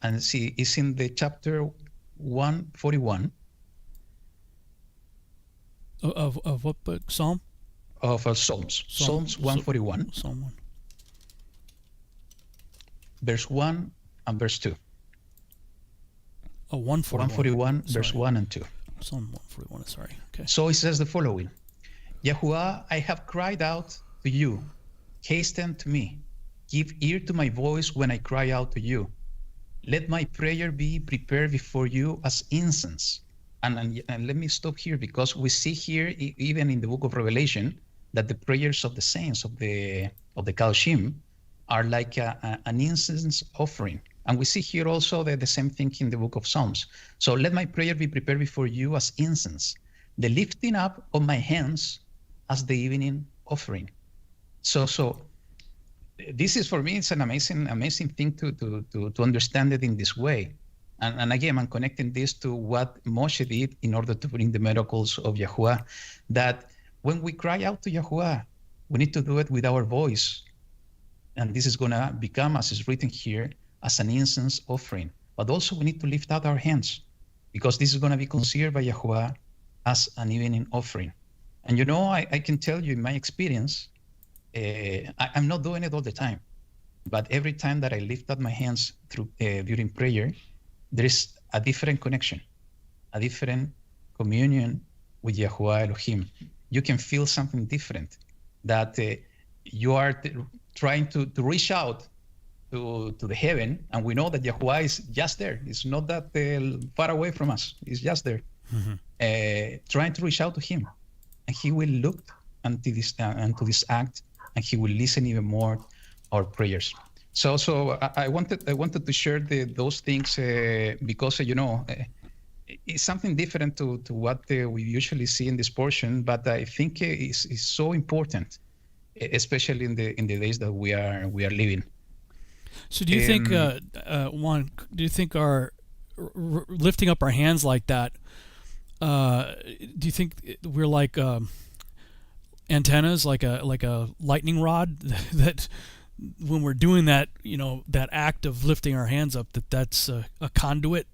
And see, it's in the chapter 141. Of what book? Psalm? Of Psalms. Psalms 141. Psalm 1. Verse 1 and verse 2. Oh, 141. 141, verse 1 and 2. Psalm 141, sorry. Okay. So it says the following: Yahuwah, I have cried out to you. Hasten to me. Give ear to my voice when I cry out to you. Let my prayer be prepared before you as incense. And let me stop here, because we see here, even in the book of Revelation, that the prayers of the saints of the Kalshim are like an incense offering. And we see here also the same thing in the book of Psalms. So let my prayer be prepared before you as incense, the lifting up of my hands as the evening offering. So this is, for me, it's an amazing thing to understand it in this way. And again, I'm connecting this to what Moshe did in order to bring the miracles of Yahuwah, that when we cry out to Yahuwah, we need to do it with our voice. And this is going to become, as is written here, as an incense offering. But also we need to lift out our hands, because this is going to be considered by Yahuwah as an evening offering. And I can tell you in my experience, I'm not doing it all the time, but every time that I lift up my hands through during prayer, there is a different connection, a different communion with Yahuwah Elohim. You can feel something different, that you are trying to reach out to the heaven, and we know that Yahuwah is just there. It's not that far away from us. It's just there, trying to reach out to him, and he will look into this act, and he will listen even more our prayers. So I wanted to share those things because it's something different to what we usually see in this portion, but I think it's so important, especially in the days that we are living. So do you think, Juan, do you think our lifting up our hands like that, do you think we're like antennas, like a lightning rod that when we're doing that, that act of lifting our hands up, that's a conduit,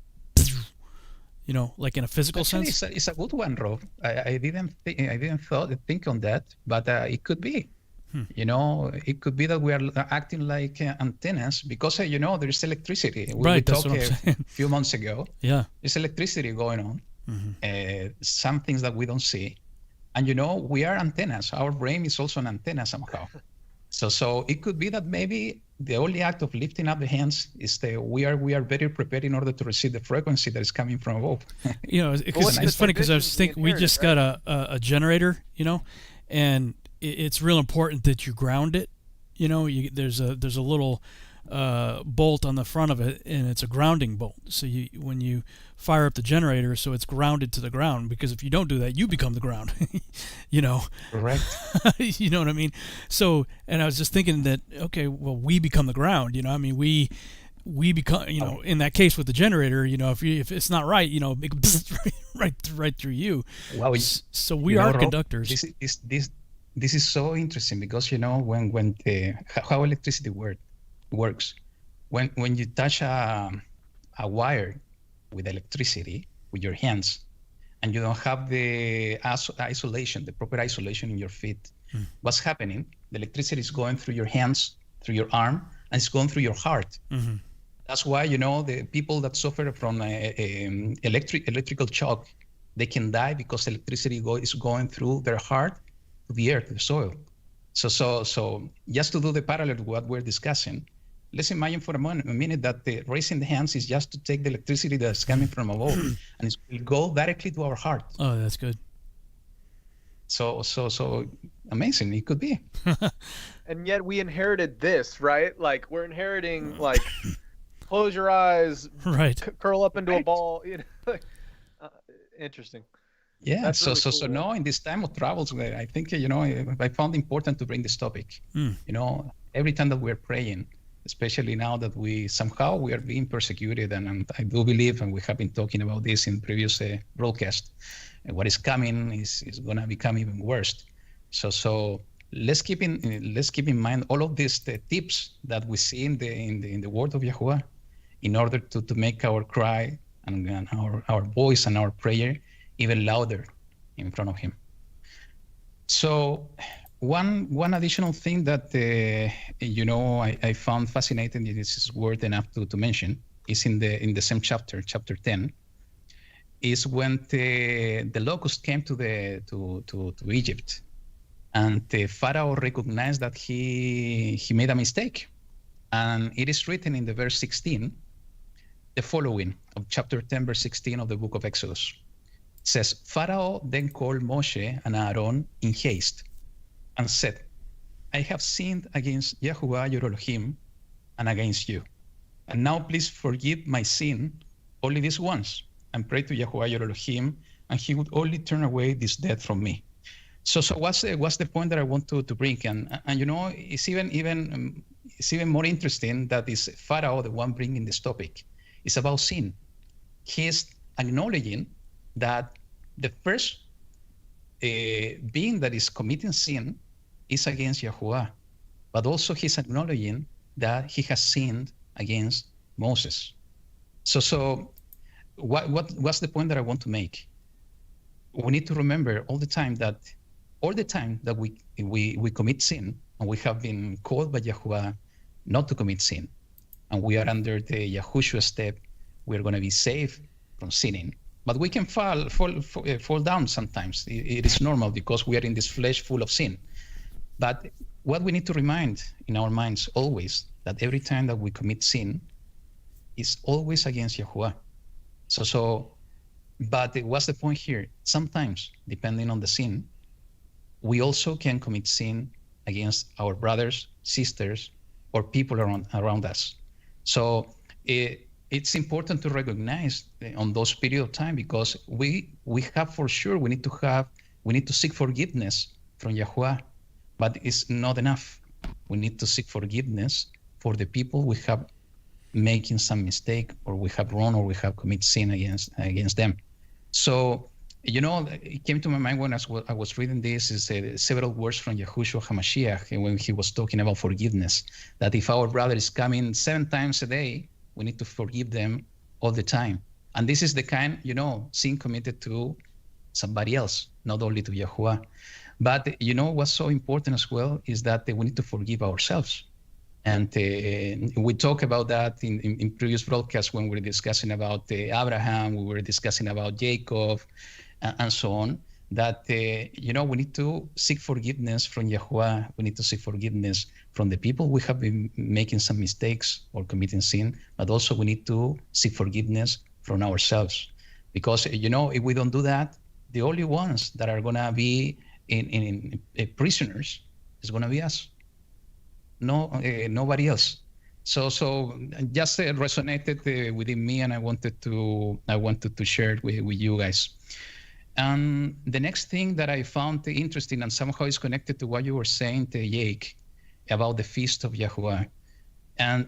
like in a physical Actually, sense? It's a good one, Rob. I didn't think on that, but it could be. It could be that we are acting like antennas, because there is electricity. We talked a few months ago. Yeah, there's electricity going on. Some things that we don't see, and we are antennas. Our brain is also an antenna somehow. So it could be that maybe the only act of lifting up the hands is we are better prepared in order to receive the frequency that is coming from above. It's funny because I was thinking we just got a generator, and it's real important that you ground it. There's a little bolt on the front of it, and it's a grounding bolt. So when you fire up the generator, so it's grounded to the ground, because if you don't do that, you become the ground. Correct. You know what I mean? So, and I was just thinking that, okay, well, we become the ground. We become, in that case with the generator, if it's not right, it goes right through you. Wow. So we are conductors. this is so interesting because, when how electricity works, when you touch a wire with electricity with your hands, and you don't have the isolation, the proper isolation in your feet, what's happening? The electricity is going through your hands, through your arm, and it's going through your heart. Mm-hmm. That's why, the people that suffer from electrical shock, they can die because electricity is going through their heart to the earth, the soil. So just to do the parallel to what we're discussing, let's imagine for a minute that the raising the hands is just to take the electricity that's coming from above, and it will go directly to our heart. Oh, that's good. So amazing it could be. And yet we inherited this, right? Like we're inheriting like close your eyes, right, curl up into a ball. Interesting. Yeah. That's really So cool. now in this time of travels, I think I found important to bring this topic. Every time that we're praying, especially now that we are being persecuted, and I do believe, and we have been talking about this in previous broadcast, what is coming is going to become even worse. So let's keep in mind all of these tips that we see in the word of Yahuwah, in order to make our cry and our voice and our prayer even louder in front of Him. So one additional thing that I found fascinating, this is worth enough to mention, is in the same chapter 10, is when the locust came to Egypt, and the Pharaoh recognized that he made a mistake, and it is written in the verse 16, the following of chapter 10, verse 16 of the book of Exodus. It says, Pharaoh then called Moshe and Aaron in haste and said, I have sinned against Yahuwah your Elohim and against you. And now please forgive my sin only this once, and pray to Yahuwah your Elohim, and He would only turn away this death from me. So what's the point that I want to bring? And it's even more interesting that is Pharaoh, the one bringing this topic. It's about sin. He is acknowledging that the first being that is committing sin is against Yahuwah, but also he's acknowledging that he has sinned against Moses. So what's the point that I want to make? We need to remember all the time that we commit sin, and we have been called by Yahuwah not to commit sin, and we are under the Yahushua step, we're going to be saved from sinning. But we can fall down sometimes. It is normal because we are in this flesh full of sin. But what we need to remind in our minds always, that every time that we commit sin, is always against Yahuwah. But what's the point here? Sometimes, depending on the sin, we also can commit sin against our brothers, sisters, or people around us. So it's important to recognize on those period of time, because we have for sure, we need to seek forgiveness from Yahuwah, but it's not enough. We need to seek forgiveness for the people we have making some mistake, or we have wrong, or we have committed sin against them. So, it came to my mind when I was reading this is several words from Yahushua HaMashiach when he was talking about forgiveness, that if our brother is coming 7 times a day, we need to forgive them all the time. And this is the kind, sin committed to somebody else, not only to Yahuwah. But, what's so important as well is that we need to forgive ourselves. And we talk about that in previous broadcasts when we were discussing about Abraham, we were discussing about Jacob, and so on, that, we need to seek forgiveness from Yahuwah. We need to seek forgiveness from the people we have been making some mistakes or committing sin, but also we need to seek forgiveness from ourselves. Because, if we don't do that, the only ones that are going to be in prisoners is going to be us. No, nobody else. So just resonated within me, and I wanted to share it with you guys. And the next thing that I found interesting, and somehow is connected to what you were saying, Jake, about the feast of Yahuwah. And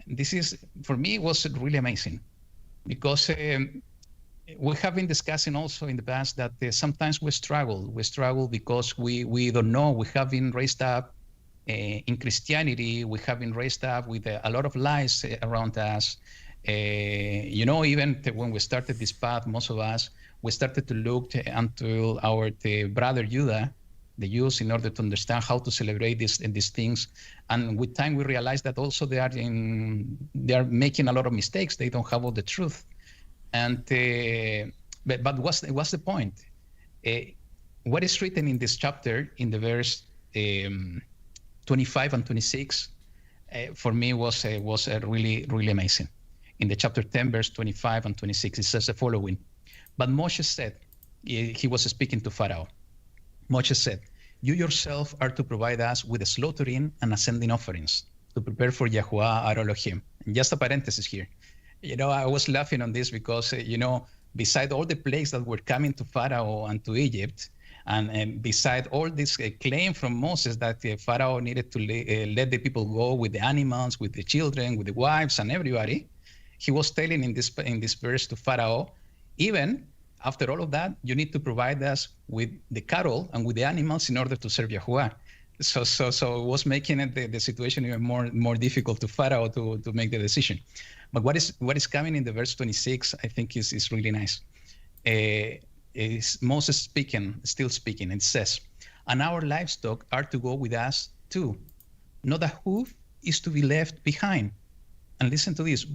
this is, for me, was really amazing, because we have been discussing also in the past that sometimes we struggle. We struggle because we don't know. We have been raised up in Christianity. We have been raised up with a lot of lies around us. Even when we started this path, most of us, we started to look unto our brother Judah, the Jews, in order to understand how to celebrate these things. And with time, we realized that also they are making a lot of mistakes. They don't have all the truth. And but what's the point? What is written in this chapter, in the verse 25 and 26, for me was really, really amazing. In the chapter 10, verse 25 and 26, it says the following: But Moshe said, he was speaking to Pharaoh. Moshe said, "You yourself are to provide us with the slaughtering and ascending offerings to prepare for Yahuwah our Elohim." And just a parenthesis here. I was laughing on this because, beside all the plagues that were coming to Pharaoh and to Egypt, and beside all this claim from Moses that Pharaoh needed to let the people go with the animals, with the children, with the wives and everybody, he was telling in this verse to Pharaoh, even after all of that, you need to provide us with the cattle and with the animals in order to serve Yahuwah. So it was making the situation even more difficult to Pharaoh to make the decision. But what is coming in the verse 26, I think is really nice. Is Moses still speaking. It says, "And our livestock are to go with us too. Not a hoof is to be left behind." And listen to this: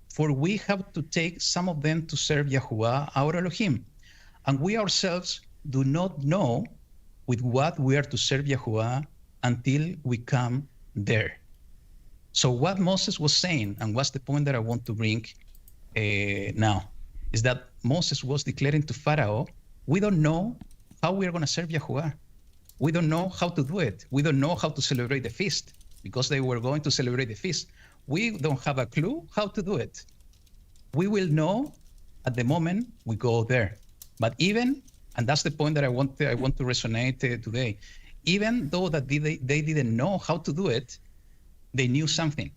"For we have to take some of them to serve Yahuwah our Elohim, and we ourselves do not know with what we are to serve Yahuwah until we come there." So what Moses was saying, and what's the point that I want to bring now, is that Moses was declaring to Pharaoh, we don't know how we are going to serve Yahuwah. We don't know how to do it. We don't know how to celebrate the feast, because they were going to celebrate the feast. We don't have a clue how to do it. We will know at the moment we go there. But even, and that's the point that I want to resonate today, even though that they didn't know how to do it, they knew something,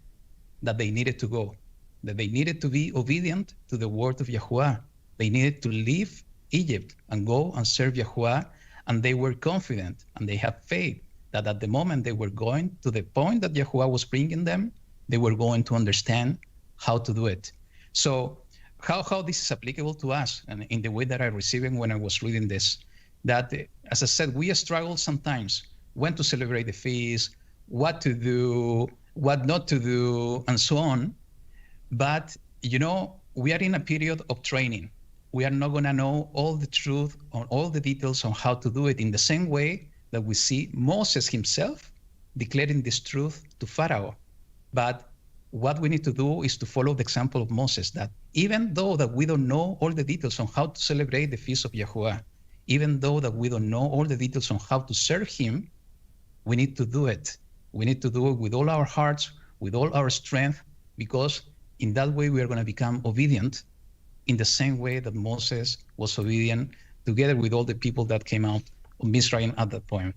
that they needed to go, that they needed to be obedient to the word of Yahuwah. They needed to leave Egypt and go and serve Yahuwah, and they were confident and they had faith that at the moment they were going to the point that Yahuwah was bringing them, they were going to understand how to do it. So how this is applicable to us, and in the way that I received it when I was reading this, that, as I said, we struggle sometimes when to celebrate the feast, what to do, what not to do, and so on. But, we are in a period of training. We are not going to know all the truth or all the details on how to do it, in the same way that we see Moses himself declaring this truth to Pharaoh. But what we need to do is to follow the example of Moses, that even though that we don't know all the details on how to celebrate the feast of Yahuwah, even though that we don't know all the details on how to serve him, we need to do it. We need to do it with all our hearts, with all our strength, because in that way we are going to become obedient in the same way that Moses was obedient, together with all the people that came out of Mizraim at that point.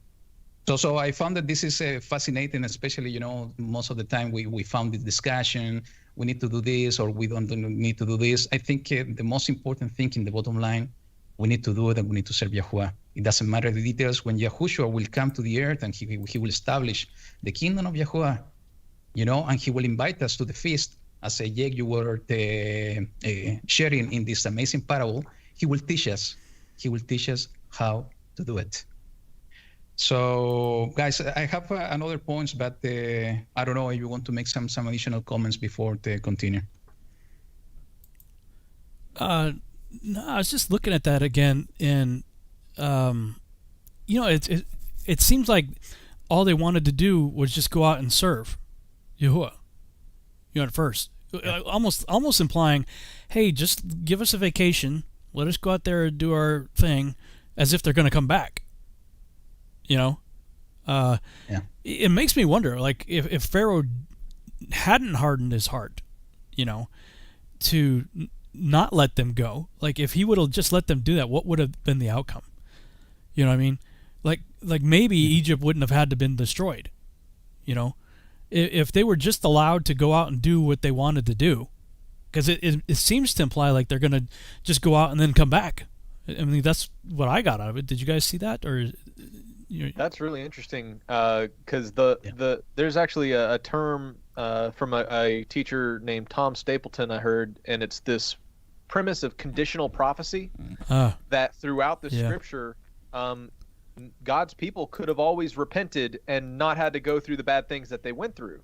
So I found that this is fascinating, especially, most of the time we found the discussion, we need to do this or we don't need to do this. I think the most important thing in the bottom line, we need to do it and we need to serve Yahuwah. It doesn't matter the details. When Yahushua will come to the earth and he will establish the kingdom of Yahuwah, and he will invite us to the feast, as you were sharing in this amazing parable, he will teach us. He will teach us how to do it. So, guys, I have another points, but I don't know if you want to make some additional comments before to continue. No, I was just looking at that again, and it seems like all they wanted to do was just go out and serve Yahuwah. At first, almost implying, hey, just give us a vacation, let us go out there and do our thing, as if they're going to come back. It makes me wonder, like, if Pharaoh hadn't hardened his heart, to not let them go, like, if he would have just let them do that, what would have been the outcome? You know what I mean? Like maybe Egypt wouldn't have had to been destroyed. If they were just allowed to go out and do what they wanted to do, Because it seems to imply like they're going to just go out and then come back. I mean, that's what I got out of it. Did you guys see that? Or That's really interesting, because there's actually a term from a teacher named Tom Stapleton I heard, and it's this premise of conditional prophecy, that throughout the scripture, God's people could have always repented and not had to go through the bad things that they went through.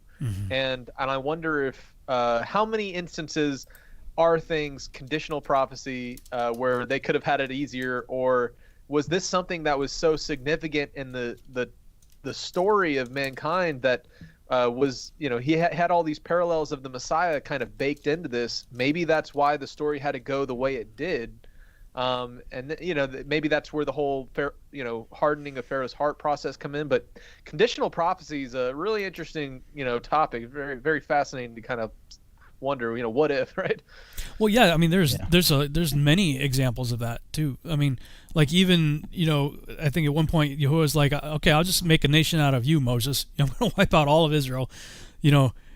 And I wonder if how many instances are things conditional prophecy where they could have had it easier, or was this something that was so significant in the story of mankind that was, he had all these parallels of the Messiah kind of baked into this. Maybe that's why the story had to go the way it did. And maybe that's where the whole hardening of Pharaoh's heart process come in. But conditional prophecy is a really interesting topic, very, very fascinating to kind of wonder what if, right? Well, yeah, I mean there's many examples of that too. I mean, like, even I think at one point Yahuwah was like, okay, I'll just make a nation out of you, Moses. I'm going to wipe out all of Israel.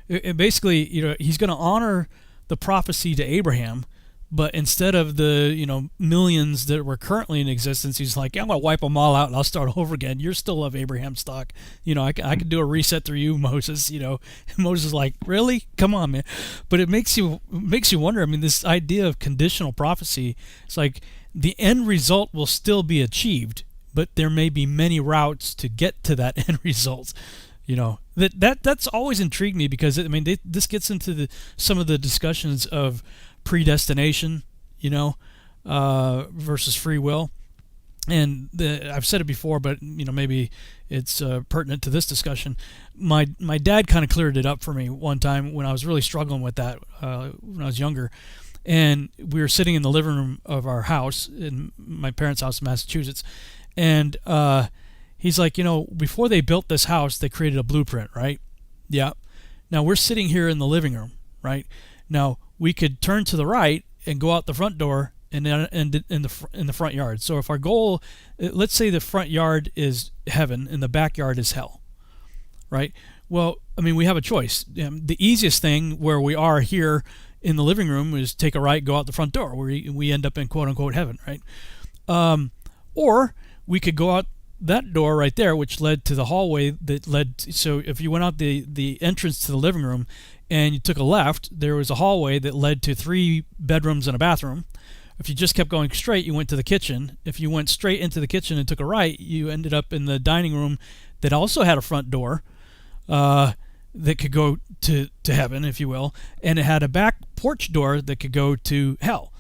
Basically he's going to honor the prophecy to Abraham. But instead of the millions that were currently in existence, he's like, I'm going to wipe them all out and I'll start over again. You're still of Abraham's stock. I could do a reset through you, Moses. And Moses is like, really? Come on, man. But it makes you wonder. I mean, this idea of conditional prophecy, it's like the end result will still be achieved, but there may be many routes to get to that end result. That's always intrigued me, because this gets into some of the discussions of predestination, versus free will. And I've said it before, but maybe it's pertinent to this discussion. My dad kind of cleared it up for me one time when I was really struggling with that when I was younger. And we were sitting in the living room of our house, in my parents' house in Massachusetts, and he's like, before they built this house, they created a blueprint, right? Yeah. Now we're sitting here in the living room, right? Now we could turn to the right and go out the front door and in the front yard. So if our goal, let's say the front yard is heaven and the backyard is hell, right? Well, we have a choice. The easiest thing where we are here in the living room is take a right, go out the front door, where we end up in quote unquote heaven, right? Or we could go out that door right there, which led to the hallway so if you went out the entrance to the living room and you took a left, there was a hallway that led to 3 bedrooms and a bathroom. If you just kept going straight, you went to the kitchen. If you went straight into the kitchen and took a right, you ended up in the dining room that also had a front door that could go to heaven, if you will, and it had a back porch door that could go to hell.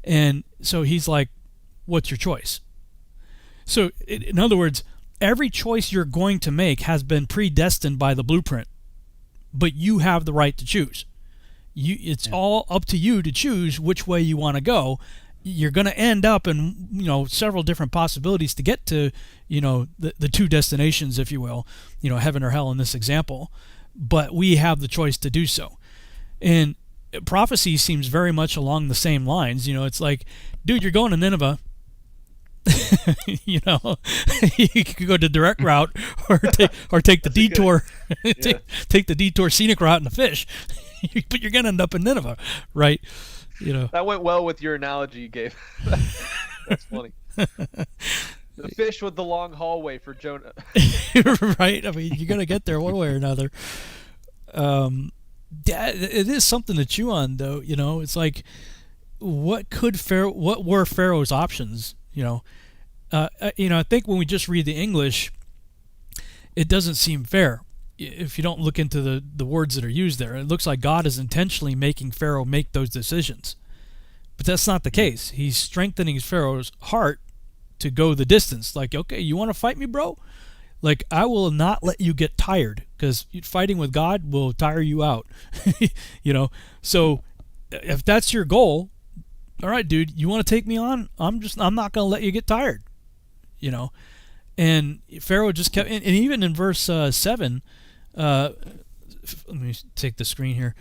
And so he's like, what's your choice? So in other words, every choice you're going to make has been predestined by the blueprint, but you have the right to choose. It's all up to you to choose which way you want to go. You're going to end up in several different possibilities to get to the 2 destinations, if you will, heaven or hell in this example, but we have the choice to do so. And prophecy seems very much along the same lines. It's like, dude, you're going to Nineveh. You could go the direct route or take the detour, take the detour scenic route and the fish, but you're gonna end up in Nineveh, right? That went well with your analogy you gave. That's funny. The fish with the long hallway for Jonah. Right? You're gonna get there one way or another. It is something to chew on, though. It's like, what were Pharaoh's options? I think when we just read the English, it doesn't seem fair if you don't look into the words that are used there. It looks like God is intentionally making Pharaoh make those decisions. But that's not the case. He's strengthening Pharaoh's heart to go the distance. Like, okay, you want to fight me, bro? Like, I will not let you get tired, because fighting with God will tire you out. So if that's your goal, all right, dude, you want to take me on? I'm not going to let you get tired, And Pharaoh just kept, and even in verse 7, let me take the screen here.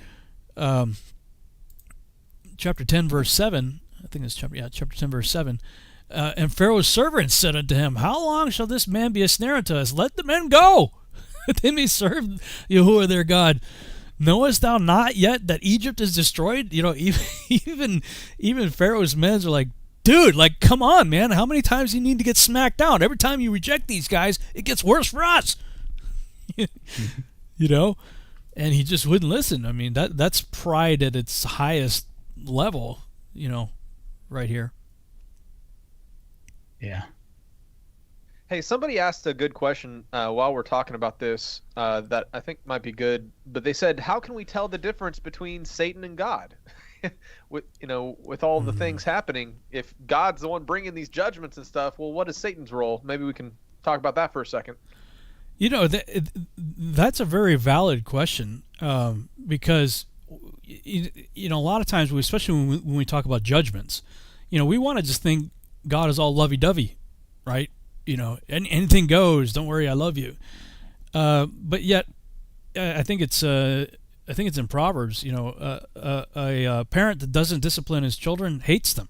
Chapter 10, verse 7, I think it's chapter 10, verse 7. And Pharaoh's servants said unto him, how long shall this man be a snare unto us? Let the men go, that they may serve Yahuwah their God. knowest thou not yet that Egypt is destroyed? You know, even Pharaoh's men are like, dude, like, come on, man. How many times do you need to get smacked down? Every time you reject these guys, it gets worse for us. You know? And he just wouldn't listen. I mean, that's pride at its highest level, you know, right here. Yeah. Hey, somebody asked a good question while we're talking about this that I think might be good. But they said, how can we tell the difference between Satan and God? with all the things happening, if God's the one bringing these judgments and stuff, well, what is Satan's role? Maybe we can talk about that for a second. You know, that's a very valid question, because, you know, a lot of times, especially when we talk about judgments, you know, we want to just think God is all lovey-dovey, right? You know, anything goes. Don't worry, I love you. But yet, I think it's in Proverbs. You know, a parent that doesn't discipline his children hates them.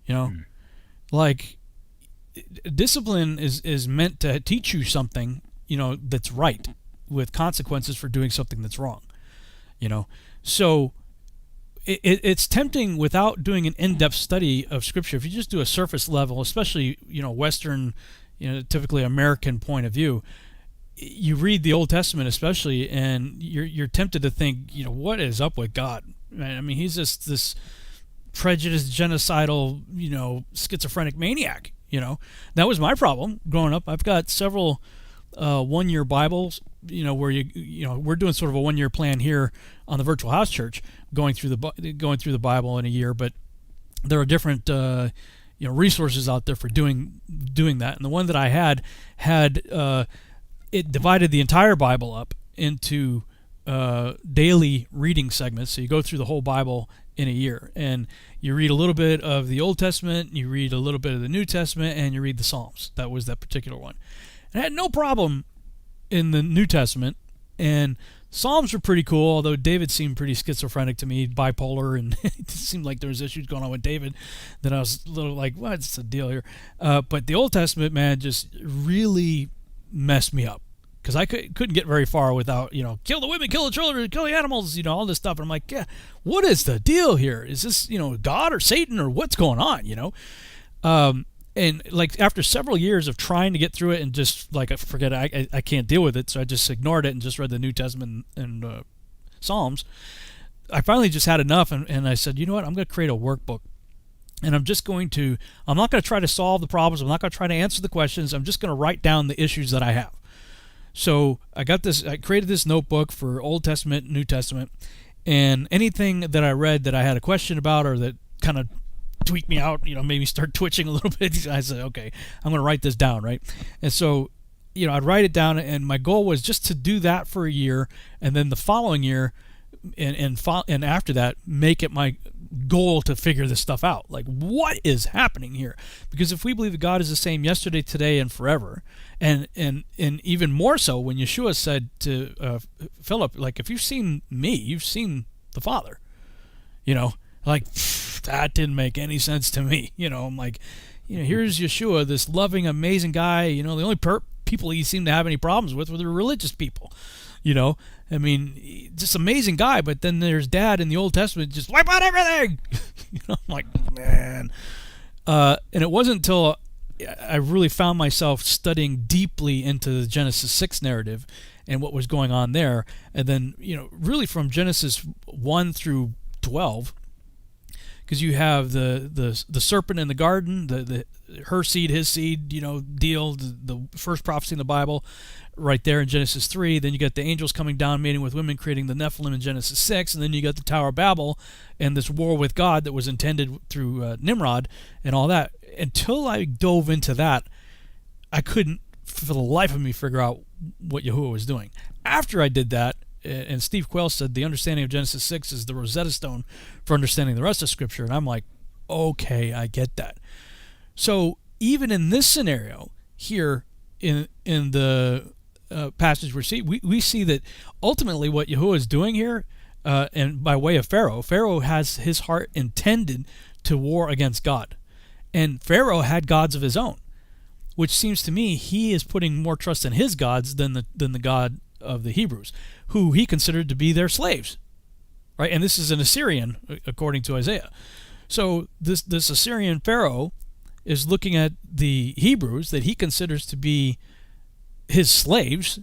You know, like, discipline is meant to teach you something, you know, that's right, with consequences for doing something that's wrong. You know, so it's tempting, without doing an in-depth study of Scripture, if you just do a surface level, especially, you know, Western, you know, typically American point of view, you read the Old Testament especially, and you're tempted to think, you know, what is up with God? I mean, he's just this prejudiced, genocidal, you know, schizophrenic maniac. You know, that was my problem growing up. I've got several one-year Bibles, you know, where you know, we're doing sort of a one-year plan here on the Virtual House Church, going through the Bible in a year. But there are different you know, resources out there for doing that. And the one that I had it divided the entire Bible up into daily reading segments. So you go through the whole Bible in a year, and you read a little bit of the Old Testament, you read a little bit of the New Testament, and you read the Psalms. That was that particular one. And I had no problem in the New Testament, and Psalms were pretty cool, although David seemed pretty schizophrenic to me, bipolar, and it seemed like there was issues going on with David that I was a little like, what's the deal here? But the Old Testament, man, just really messed me up, because I couldn't get very far without, you know, kill the women, kill the children, kill the animals, you know, all this stuff. And I'm like, yeah, what is the deal here? Is this, you know, God or Satan, or what's going on, you know? And like, after several years of trying to get through it and just like, I can't deal with it, so I just ignored it and just read the New Testament and Psalms. I finally just had enough, and I said, you know what, I'm going to create a workbook. And I'm not going to try to solve the problems. I'm not going to try to answer the questions. I'm just going to write down the issues that I have. So I created this notebook for Old Testament, New Testament, and anything that I read that I had a question about, or that kind of tweaked me out, you know, made me start twitching a little bit, I said, okay, I'm going to write this down, right? And so, you know, I'd write it down, and my goal was just to do that for a year, and then the following year, and after that, make it my goal to figure this stuff out. Like, what is happening here? Because if we believe that God is the same yesterday, today, and forever, and even more so when Yeshua said to Philip, like, if you've seen me, you've seen the Father. You know, like, that didn't make any sense to me. You know, I'm like, you know, here's Yeshua, this loving, amazing guy. You know, the only people he seemed to have any problems with were the religious people. You know, I mean, just amazing guy. But then there's Dad in the Old Testament, just wipe out everything. You know, I'm like, man. And it wasn't until I really found myself studying deeply into the Genesis 6 narrative and what was going on there, and then, you know, really from Genesis 1 through 12, because you have the serpent in the garden, the her seed, his seed, you know, deal, the first prophecy in the Bible, right there in Genesis 3. Then you got the angels coming down, mating with women, creating the Nephilim in Genesis 6. And then you got the Tower of Babel and this war with God that was intended through Nimrod and all that. Until I dove into that, I couldn't, for the life of me, figure out what Yahuwah was doing. After I did that, and Steve Quayle said the understanding of Genesis 6 is the Rosetta Stone for understanding the rest of Scripture. And I'm like, okay, I get that. So even in this scenario here in the passage we see that ultimately what Yahuwah is doing here, and by way of Pharaoh has his heart intended to war against God. And Pharaoh had gods of his own, which seems to me he is putting more trust in his gods than the God of the Hebrews, who he considered to be their slaves, right? And this is an Assyrian, according to Isaiah. So this Assyrian Pharaoh is looking at the Hebrews that he considers to be his slaves,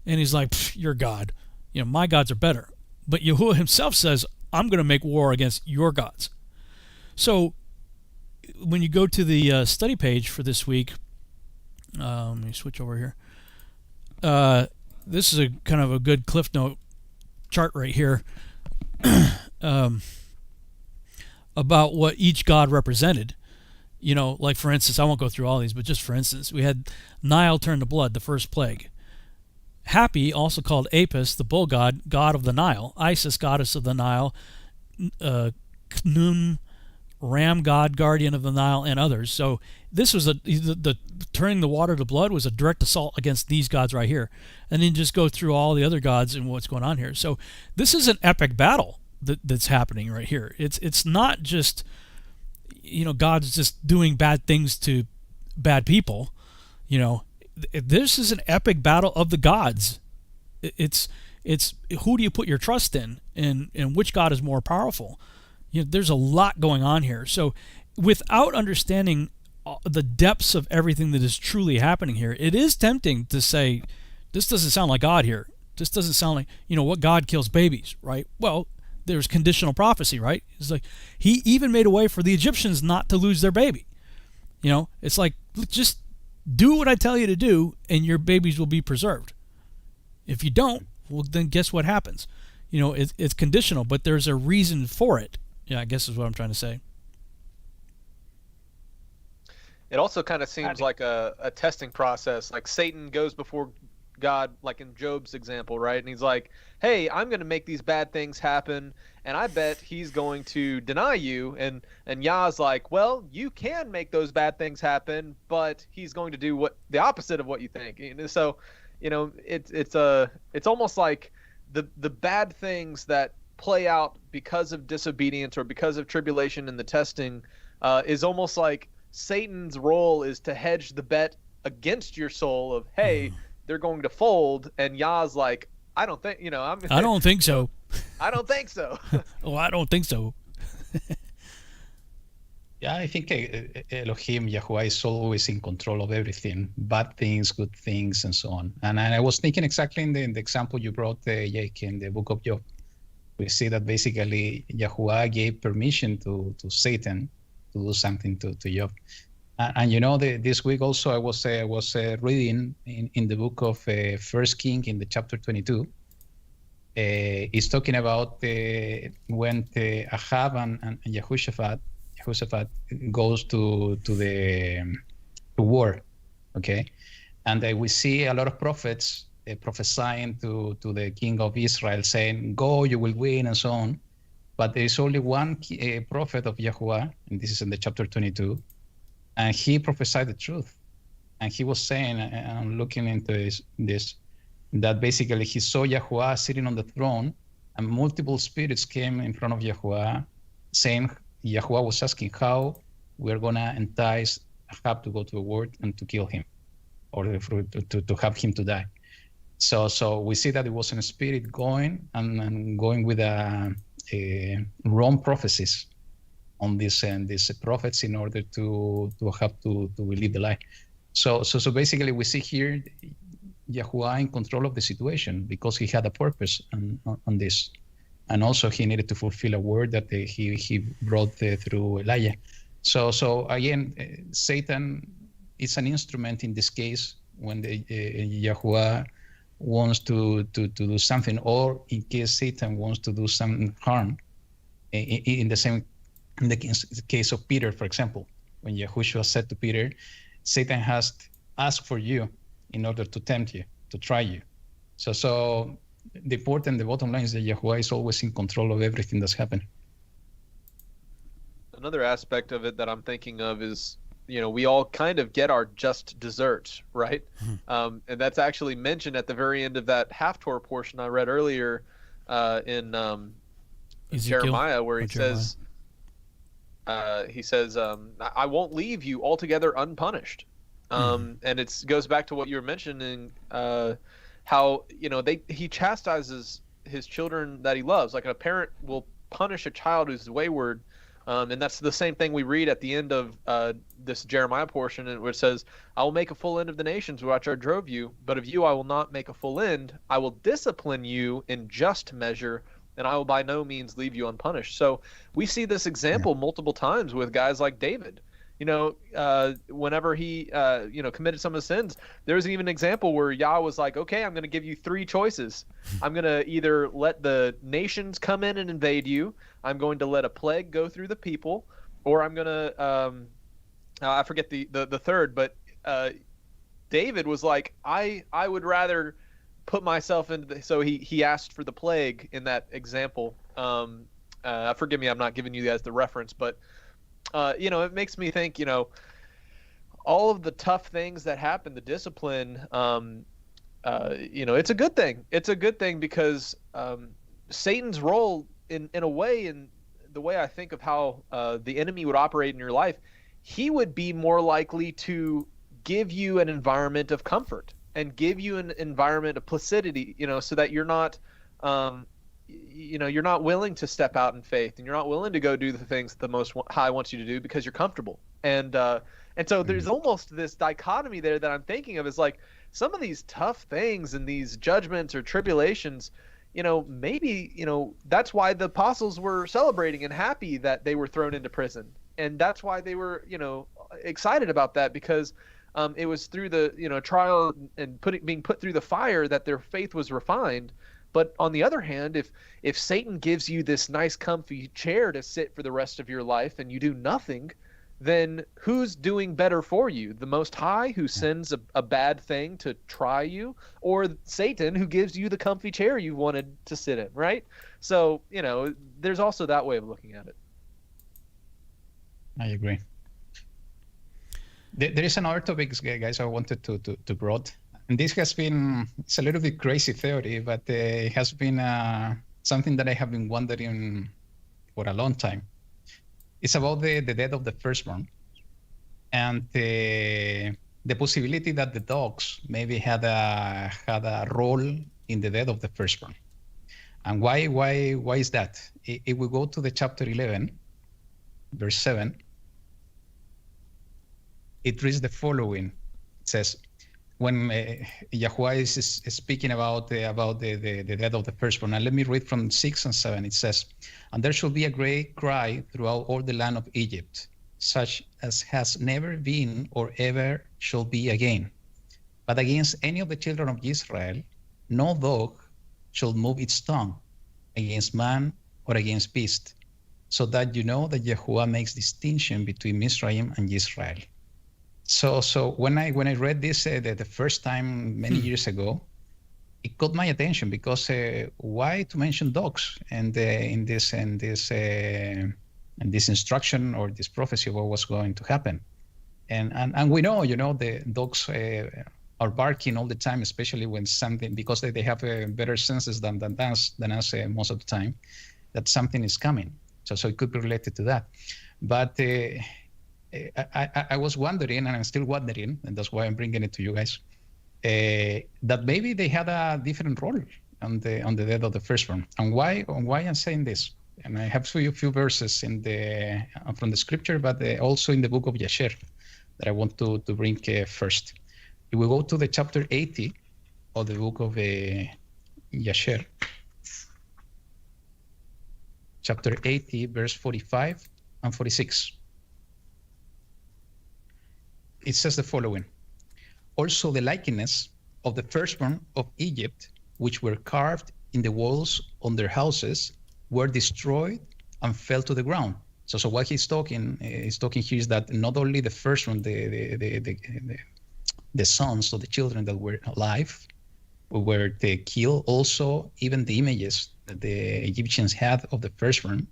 and he's like, "You're God. My gods are better." But Yahuwah himself says, "I'm going to make war against your gods." So when you go to the study page for this week, let me switch over here. This is a kind of a good Cliff Note chart right here about what each god represented. Like for instance, I won't go through all these, but just for instance, we had Nile turn to blood, the first plague. Happy, also called Apis, the bull god, god of the Nile. Isis, goddess of the Nile. Khnum, ram god, guardian of the Nile, and others. So this was the turning the water to blood was a direct assault against these gods right here. And then just go through all the other gods and what's going on here. So this is an epic battle that's happening right here. It's not just God's just doing bad things to bad people. This is an epic battle of the gods. It's who do you put your trust in, and which god is more powerful? There's a lot going on here. So without understanding the depths of everything that is truly happening here, it is tempting to say, this doesn't sound like God here. This doesn't sound like, what God kills babies, right? Well, there's conditional prophecy, right? It's like he even made a way for the Egyptians not to lose their baby. It's like, just do what I tell you to do and your babies will be preserved. If you don't, well, then guess what happens? It's conditional, but there's a reason for it. Yeah, I guess is what I'm trying to say. It also kind of seems like a testing process. Like Satan goes before God, like in Job's example, right? And he's like, hey, I'm going to make these bad things happen, and I bet he's going to deny you. And Yah's like, well, you can make those bad things happen, but he's going to do the opposite of what you think. So, it's almost like the bad things that play out because of disobedience or because of tribulation in the testing is almost like Satan's role is to hedge the bet against your soul of, hey, they're going to fold, and Yah's like, I don't think, I don't think so. I don't think so. Oh, I don't think so. Yeah, I think Elohim, Yahuwah, is always in control of everything, bad things, good things, and so on. And I was thinking exactly in the example you brought, Jake, in the book of Job. We see that basically Yahuwah gave permission to Satan to do something to Job. And this week also I was reading in the book of First King in the chapter 22. It's talking about when Ahab and Jehoshaphat goes to war, okay, and we see a lot of prophets prophesying to the king of Israel, saying, "Go, you will win," and so on. But there is only one prophet of Yahuwah, and this is in the chapter 22. And he prophesied the truth. And he was saying, and I'm looking into this, that basically he saw Yahuwah sitting on the throne, and multiple spirits came in front of Yahuwah, saying, Yahuwah was asking how we're going to entice Ahab to go to a war and to kill him, or to have him to die. So we see that it was a spirit going and going with wrong prophecies on these prophets in order to have to believe the lie. So basically we see here Yahuwah in control of the situation because he had a purpose on this, and also he needed to fulfill a word that he brought through Elijah. So again, Satan is an instrument in this case when Yahuwah wants to do something, or in case Satan wants to do some harm. In the case of Peter, for example, when Yahushua said to Peter, Satan has asked for you in order to tempt you, to try you. So the bottom line is that Yahuwah is always in control of everything that's happening. Another aspect of it that I'm thinking of is, we all kind of get our just desserts, right? And that's actually mentioned at the very end of that half-Torah portion I read earlier in Jeremiah, where he says, I won't leave you altogether unpunished. And it goes back to what you were mentioning, how he chastises his children that he loves. Like a parent will punish a child who's wayward, and that's the same thing we read at the end of this Jeremiah portion, where it says, "I will make a full end of the nations which I drove you, but of you I will not make a full end. I will discipline you in just measure, and I will by no means leave you unpunished." So we see this example multiple times with guys like David. Whenever he, committed some of the sins, there was even an example where Yah was like, okay, I'm going to give you three choices. I'm going to either let the nations come in and invade you, I'm going to let a plague go through the people, or I'm going to, I forget the third, but David was like, I would rather put myself into so he asked for the plague in that example. Forgive me, I'm not giving you guys the reference, but it makes me think, all of the tough things that happen, the discipline, it's a good thing. It's a good thing because Satan's role in a way, in the way I think of how the enemy would operate in your life, he would be more likely to give you an environment of comfort and give you an environment of placidity, so that you're not you're not willing to step out in faith, and you're not willing to go do the things the Most High wants you to do because you're comfortable. And so there's almost this dichotomy there that I'm thinking of, is like some of these tough things and these judgments or tribulations, maybe, that's why the apostles were celebrating and happy that they were thrown into prison. And that's why they were, excited about that, because it was through the, trial and being put through the fire that their faith was refined. But on the other hand, if Satan gives you this nice comfy chair to sit for the rest of your life and you do nothing, then who's doing better for you? The Most High, who sends a bad thing to try you, or Satan, who gives you the comfy chair you wanted to sit in, right? So, there's also that way of looking at it. I agree. There is another topic, guys, I wanted to broad. And this has been, it's a little bit crazy theory, but it has been something that I have been wondering for a long time. It's about the death of the firstborn, and the possibility that the dogs maybe had a role in the death of the firstborn. And why is that? If we go to the chapter 11, verse 7, it reads the following. It says, when Yahweh is speaking about the death of the firstborn. And let me read from 6 and 7. It says, "And there shall be a great cry throughout all the land of Egypt, such as has never been or ever shall be again. But against any of the children of Israel, no dog shall move its tongue against man or against beast, so that you know that Yahweh makes distinction between Mizraim and Israel." So when I read this the first time many years ago, it caught my attention, because why to mention dogs and in this instruction or this prophecy of what was going to happen, and we know the dogs are barking all the time, especially when something, because they have better senses than us most of the time, that something is coming. So it could be related to that, but. I was wondering, and I'm still wondering, and that's why I'm bringing it to you guys, that maybe they had a different role on the death of the firstborn. And why I'm saying this? And I have a few verses from the scripture, but also in the book of Yasher that I want to bring first. If we go to the chapter 80 of the book of Yasher, chapter 80, verse 45 and 46. It says the following: "Also the likeness of the firstborn of Egypt, which were carved in the walls on their houses, were destroyed and fell to the ground." So what he's talking here is that not only the firstborn, the sons or the children that were alive were killed, also even the images that the Egyptians had of the firstborn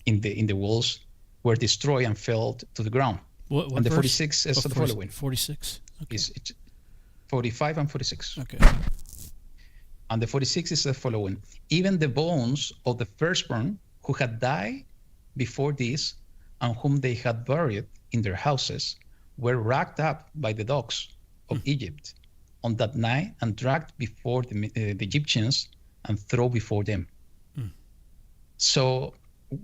in the walls were destroyed and fell to the ground. What and the verse? 46 is the following. 46? Okay. It's 45 and 46. Okay. And the 46 is the following: "Even the bones of the firstborn who had died before this, and whom they had buried in their houses, were racked up by the dogs of Egypt, on that night and dragged before the Egyptians and throw before them. So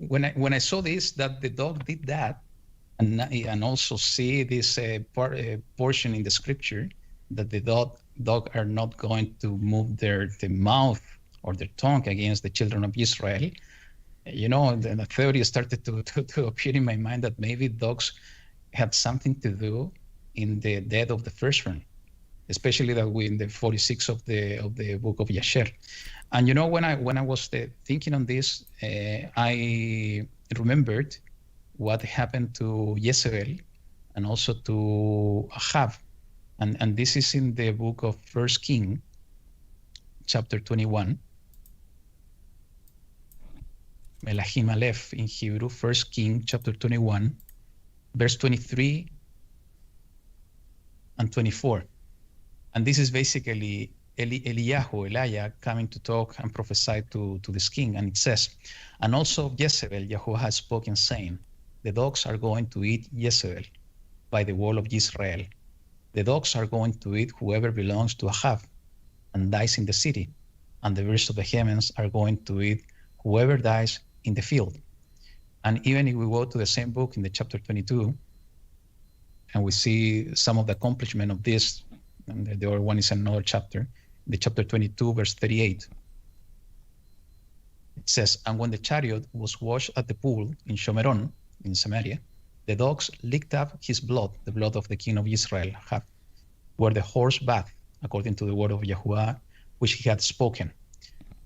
when I saw this, that the dog did that, and also see this portion in the scripture that the dog are not going to move their mouth or their tongue against the children of Israel, the theory started to appear in my mind that maybe dogs had something to do in the death of the firstborn, especially that we in the 46 of the book of Yasher. And when I was thinking on this, I remembered what happened to Jezebel and also to Ahab, and this is in the book of First King, chapter 21. Melachim Aleph in Hebrew, First King, chapter 21, verse 23 and 24. And this is basically Elijah coming to talk and prophesy to this king. And it says, and also Jezebel, Yahuwah has spoken, saying, the dogs are going to eat Jezebel by the wall of Israel. The dogs are going to eat whoever belongs to Ahab and dies in the city. And the birds of the heavens are going to eat whoever dies in the field. And even if we go to the same book in the chapter 22, and we see some of the accomplishment of this, and the other one is another chapter, the chapter 22, verse 38. It says, and when the chariot was washed at the pool in Shomeron, in Samaria, the dogs licked up his blood, the blood of the king of Israel, Ahab, where the horse bathed, according to the word of Yahuwah, which he had spoken.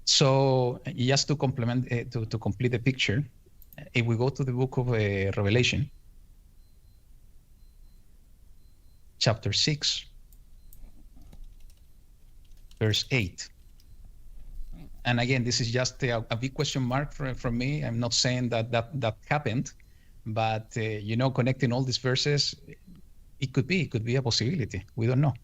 So just to complement, to complete the picture, if we go to the book of Revelation, chapter 6, verse 8. And again, this is just a big question mark from me. I'm not saying that happened, but connecting all these verses, it could be a possibility. We don't know.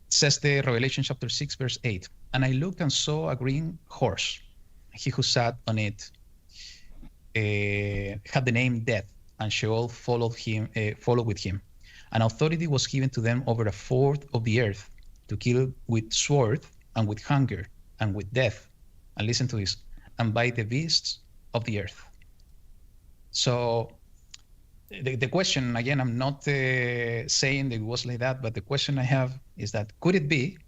It says the Revelation chapter 6, verse 8. And I looked and saw a green horse. He who sat on it had the name Death, and Sheol followed with him. And authority was given to them over a fourth of the earth to kill with sword and with hunger and with death. And listen to this, and by the beasts of the earth. So the question, again, I'm not saying that it was like that, but the question I have is that could it be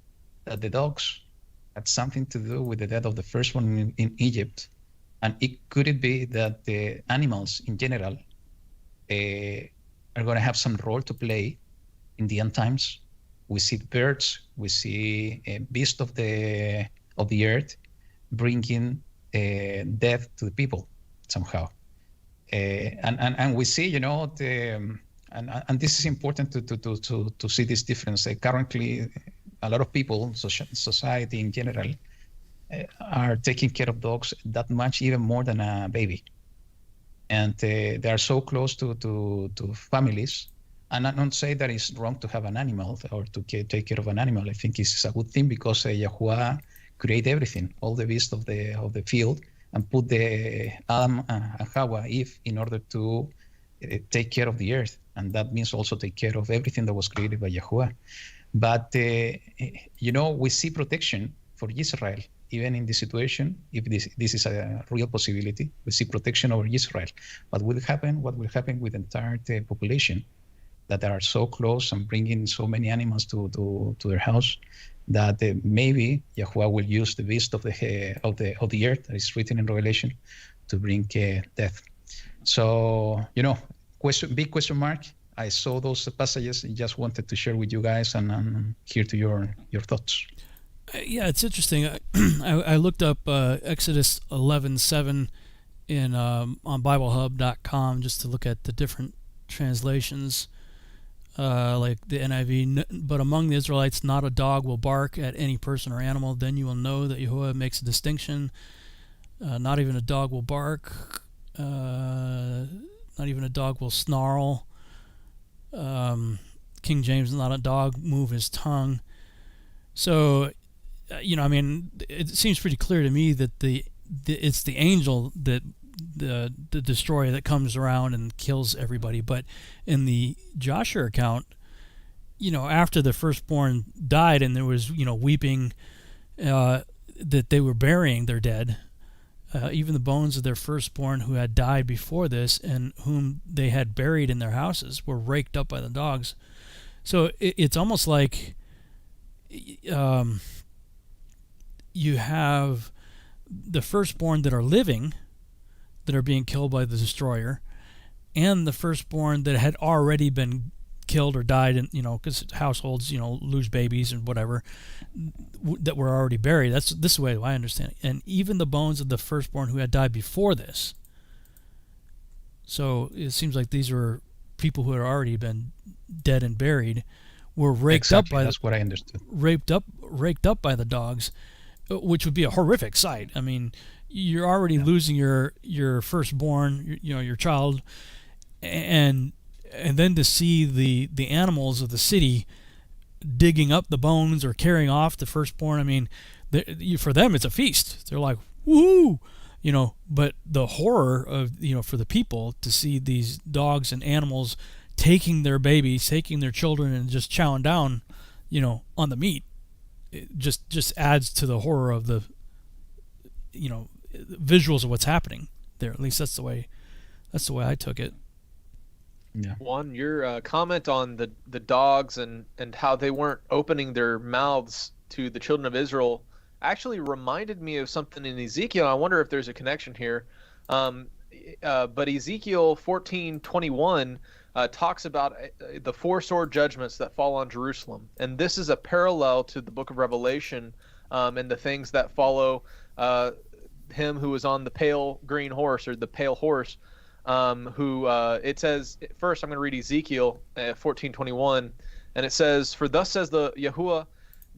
that the dogs had something to do with the death of the firstborn in Egypt? And could it be that the animals in general are going to have some role to play in the end times? We see birds, we see beasts of the earth bringing death to the people somehow. And we see, and this is important to see this difference. Currently, a lot of people, society in general, are taking care of dogs that much, even more than a baby. And they are so close to families. And I don't say that it's wrong to have an animal or to take care of an animal. I think it's a good thing because Yahuwah created everything, all the beasts of the field, and put the Adam and Hawa, Eve, in order to take care of the earth. And that means also take care of everything that was created by Yahuwah. But, we see protection for Israel, even in this situation. If this is a real possibility, we see protection over Israel. But what will happen with the entire population that are so close and bringing so many animals to their house that maybe Yahuwah will use the beast of the earth that is written in Revelation to bring death. So, big question mark. I saw those passages and just wanted to share with you guys and hear to your thoughts. Yeah, it's interesting. I looked up Exodus 11:7 on BibleHub.com just to look at the different translations. Like the NIV, but among the Israelites, not a dog will bark at any person or animal. Then you will know that Yahuwah makes a distinction. Not even a dog will bark. Not even a dog will snarl. King James, not a dog move his tongue. So, it seems pretty clear to me that it's the angel that the destroyer that comes around and kills everybody. But in the Joshua account, after the firstborn died and there was, weeping that they were burying their dead, even the bones of their firstborn who had died before this and whom they had buried in their houses were raked up by the dogs. So it's almost like you have the firstborn that are living that are being killed by the destroyer, and the firstborn that had already been killed or died, and because households lose babies and whatever that were already buried. This is the way I understand it. And even the bones of the firstborn who had died before this. So it seems like these were people who had already been dead and buried, were raked up by that's what I understood. raked up by the dogs, which would be a horrific sight. I mean, you're already losing your firstborn, your child, and then to see the animals of the city digging up the bones or carrying off the firstborn. I mean, for them it's a feast. They're like, woohoo, But the horror of for the people to see these dogs and animals taking their babies, taking their children, and just chowing down, on the meat, it just adds to the horror of the visuals of what's happening there. At least that's the way I took it. Yeah. Juan, your comment on the dogs and how they weren't opening their mouths to the children of Israel actually reminded me of something in Ezekiel. I wonder if there's a connection here. But Ezekiel 14:21 talks about the four sword judgments that fall on Jerusalem. And this is a parallel to the book of Revelation and the things that follow him who was on the pale green horse, or the pale horse, who it says, first I'm going to read Ezekiel 14:21, and it says, "For thus says the Yahuwah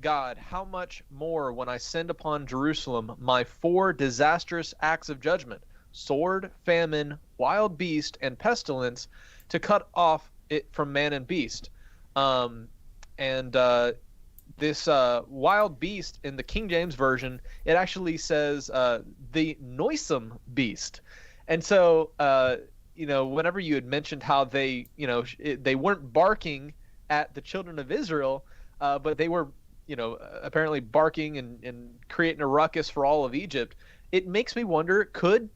God, how much more when I send upon Jerusalem my four disastrous acts of judgment, sword, famine, wild beast, and pestilence, to cut off it from man and beast." This wild beast in the King James Version, it actually says the noisome beast. And so, whenever you had mentioned how they, they weren't barking at the children of Israel, but they were, apparently barking and creating a ruckus for all of Egypt, it makes me wonder, could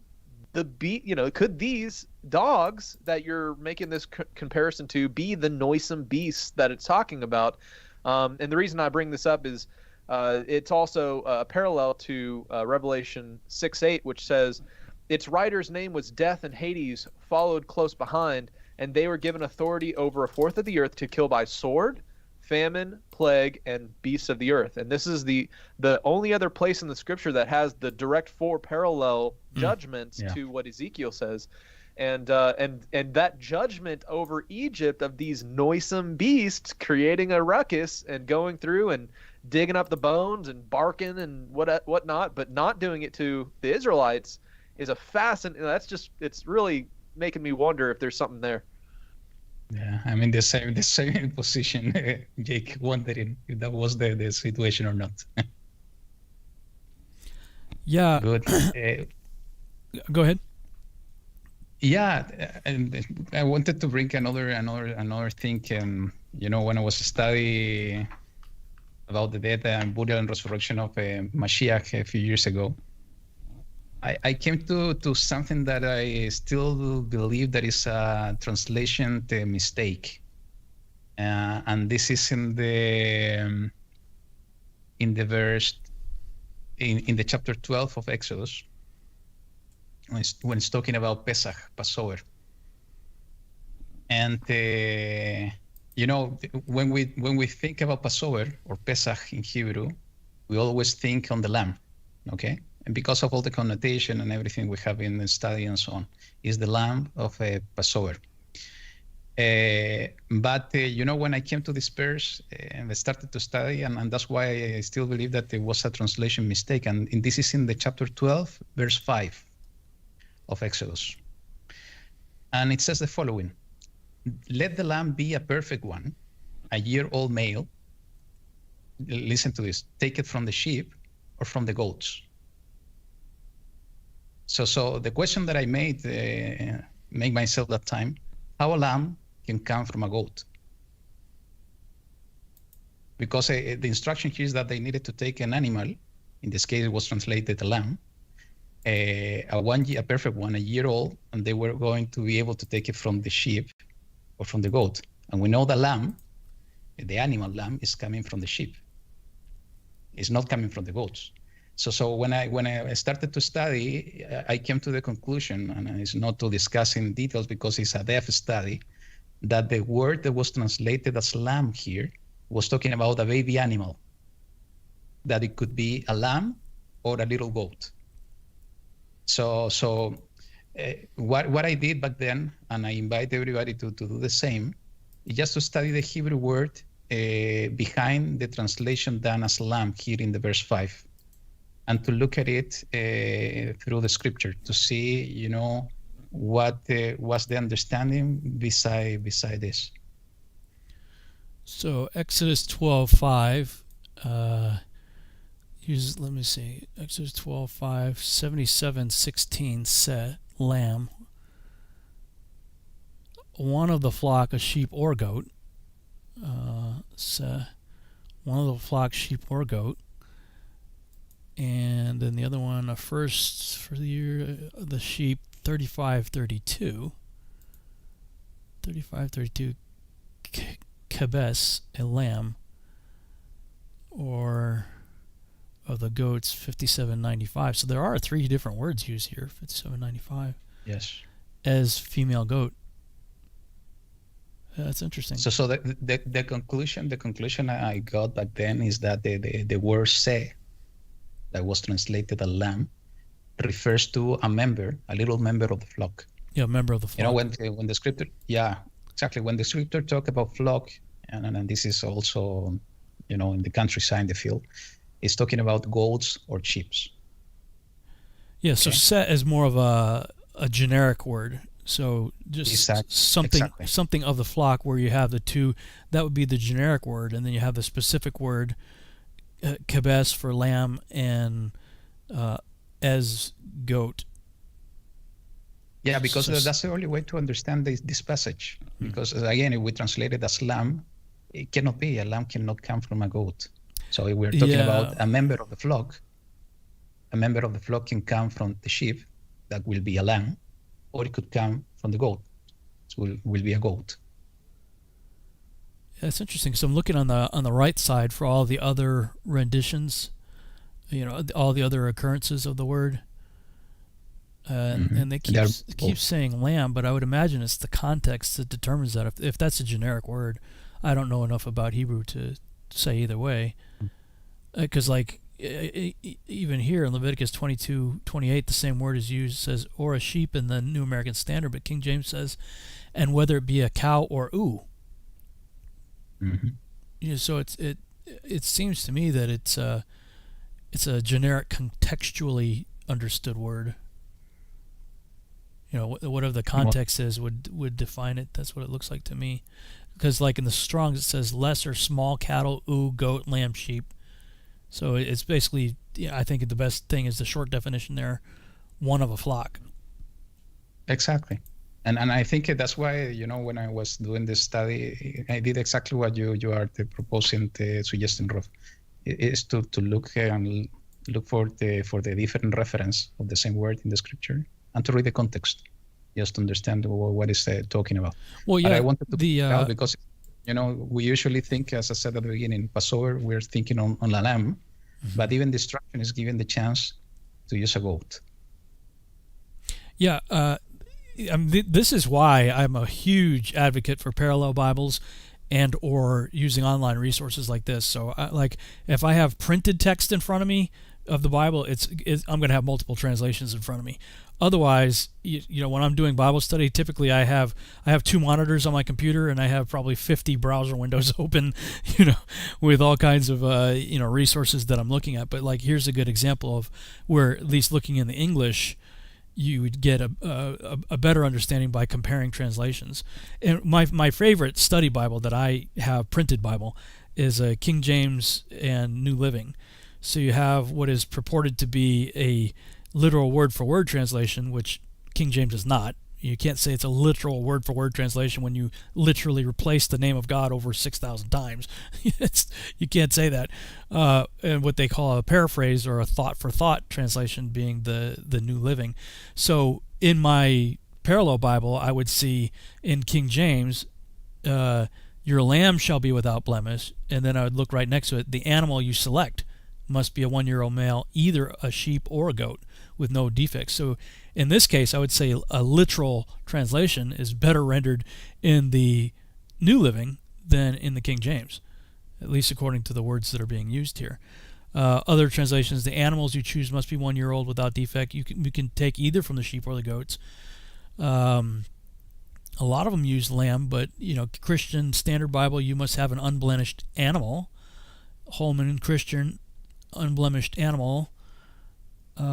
these dogs that you're making this comparison to be the noisome beasts that it's talking about? And the reason I bring this up is it's also a parallel to Revelation 6:8, which says, "Its writer's name was Death, and Hades followed close behind, and they were given authority over a fourth of the earth to kill by sword, famine, plague, and beasts of the earth." And this is the only other place in the scripture that has the direct four parallel judgments to what Ezekiel says. And that judgment over Egypt of these noisome beasts creating a ruckus and going through and digging up the bones and barking and whatnot, but not doing it to the Israelites, is a fascinating. It's really making me wonder if there's something there. Yeah, I'm in the same position, Jake, wondering if that was the situation or not. Yeah. Good. Go ahead. Yeah, and I wanted to bring another thing. When I was studying about the death and burial and resurrection of Mashiach a few years ago, I came to something that I still believe that is a translation mistake, and this is in the verse in the chapter 12 of Exodus, when it's talking about Pesach, Passover. And when we think about Passover or Pesach in Hebrew, we always think on the lamb, okay? And because of all the connotation and everything we have in the study and so on, is the lamb of Passover. But when I came to this verse and I started to study, and that's why I still believe that there was a translation mistake. And this is in the chapter 12, verse 5 of Exodus. And it says the following: "Let the lamb be a perfect one, a year-old male." Listen to this: "Take it from the sheep or from the goats." So the question that I make myself that time: how a lamb can come from a goat? because the instruction here is that they needed to take an animal. In this case, it was translated a lamb, a perfect one, a year old, and they were going to be able to take it from the sheep or from the goat. And we know the lamb, the animal lamb, is coming from the sheep. It's not coming from the goats. So when I started to study, I came to the conclusion, and it's not to discuss in details because it's a depth study, that the word that was translated as lamb here was talking about a baby animal, that it could be a lamb or a little goat. So what I did back then, and I invite everybody to do the same, is just to study the Hebrew word behind the translation done as lamb here in the verse 5, and to look at it through the scripture to see, what was the understanding beside this. So Exodus 12:5. Let me see. Exodus 12:5, 77:16 said, lamb, one of the flock, a sheep or goat. One of the flock, sheep or goat. And then the other one, a first for the year, the sheep, 35:32. 35:32, kebes, a lamb, or of the goats, 57:95. So there are 3 different words used here, 57:95. Yes. As female goat. That's interesting. So the conclusion I got back then is that the word "se," that was translated a lamb, refers to a little member of the flock. Yeah, member of the flock. When the scripture, yeah, exactly. When the scripture talk about flock, and this is also, in the countryside, in the field, it's talking about goats or sheep. Yeah, so "se" is more of a generic word. So just something of the flock, where you have the two, that would be the generic word, and then you have the specific word, kebes for lamb, and as goat. Yeah, because that's the only way to understand this passage. Because again, if we translate it as lamb, it cannot be. A lamb cannot come from a goat. So if we're talking about a member of the flock, a member of the flock can come from the sheep, that will be a lamb, or it could come from the goat, so will be a goat. That's interesting. So I'm looking on the right side for all the other renditions, all the other occurrences of the word, and they keep saying lamb, but I would imagine it's the context that determines that. If that's a generic word, I don't know enough about Hebrew to say either way, because even here in Leviticus 22:28, the same word is used, says, or a sheep in the New American Standard, but King James says, and whether it be a cow or ewe. Mm-hmm. So it seems to me that it's a generic, contextually understood word. Whatever the context is would define it. That's what it looks like to me. Because like in the Strong's, it says lesser, small cattle, ewe, goat, lamb, sheep. So it's basically, I think the best thing is the short definition there, one of a flock. Exactly. And I think that's why, when I was doing this study, I did exactly what you are proposing, suggesting, Rob, is to look and look for the different reference of the same word in the scripture, and to read the context, just to understand what is talking about. Well, yeah. But I wanted to point out because, we usually think, as I said at the beginning, Passover, we're thinking on a lamb, but even the instruction is given the chance to use a goat. Yeah, this is why I'm a huge advocate for parallel Bibles and or using online resources like this. So, if I have printed text in front of me of the Bible, I'm going to have multiple translations in front of me. Otherwise, when I'm doing Bible study, typically I have 2 monitors on my computer, and I have probably 50 browser windows open, with all kinds of resources that I'm looking at. But here's a good example of where, at least looking in the English, you would get a better understanding by comparing translations. And my favorite study Bible that I have, printed Bible, is a King James and New Living. So you have what is purported to be a literal word-for-word translation, which King James is not. You can't say it's a literal word-for-word translation when you literally replace the name of God over 6,000 times. You can't say that. And what they call a paraphrase or a thought-for-thought translation being the New Living. So in my parallel Bible, I would see in King James, your lamb shall be without blemish, and then I would look right next to it, the animal you select must be a 1-year-old male, either a sheep or a goat, with no defects. So in this case, I would say a literal translation is better rendered in the New Living than in the King James, at least according to the words that are being used here. Other translations, the animals you choose must be 1-year-old without defect. You can take either from the sheep or the goats. A lot of them use lamb, but Christian Standard Bible, you must have an unblemished animal. Holman Christian, unblemished animal. Let's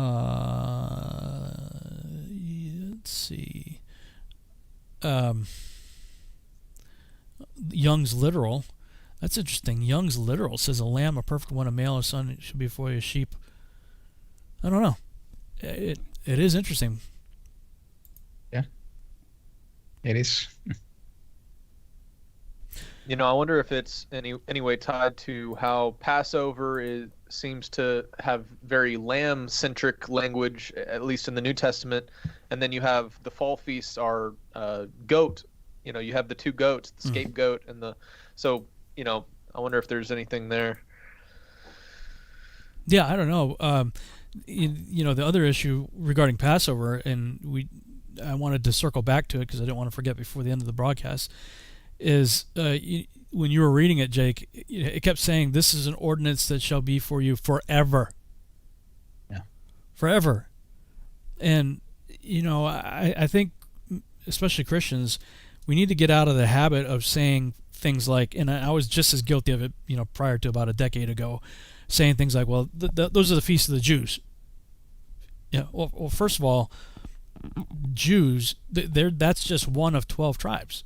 see. Young's literal. That's interesting. Young's literal says a lamb, a perfect one, a male, a son should be before you, a sheep. I don't know. It is interesting. Yeah, it is. I wonder if it's any way tied to how Passover seems to have very lamb-centric language, at least in the New Testament, and then you have the fall feasts are goat. You have the 2 goats, the scapegoat, and I wonder if there's anything there. Yeah, I don't know. The other issue regarding Passover, and I wanted to circle back to it because I didn't want to forget before the end of the broadcast, is when you were reading it, Jake, it kept saying, this is an ordinance that shall be for you forever. Yeah. Forever. And, I think, especially Christians, we need to get out of the habit of saying things like, and I was just as guilty of it, prior to about a decade ago, saying things like, well, those are the feasts of the Jews. Yeah. Well, first of all, Jews, that's just one of 12 tribes.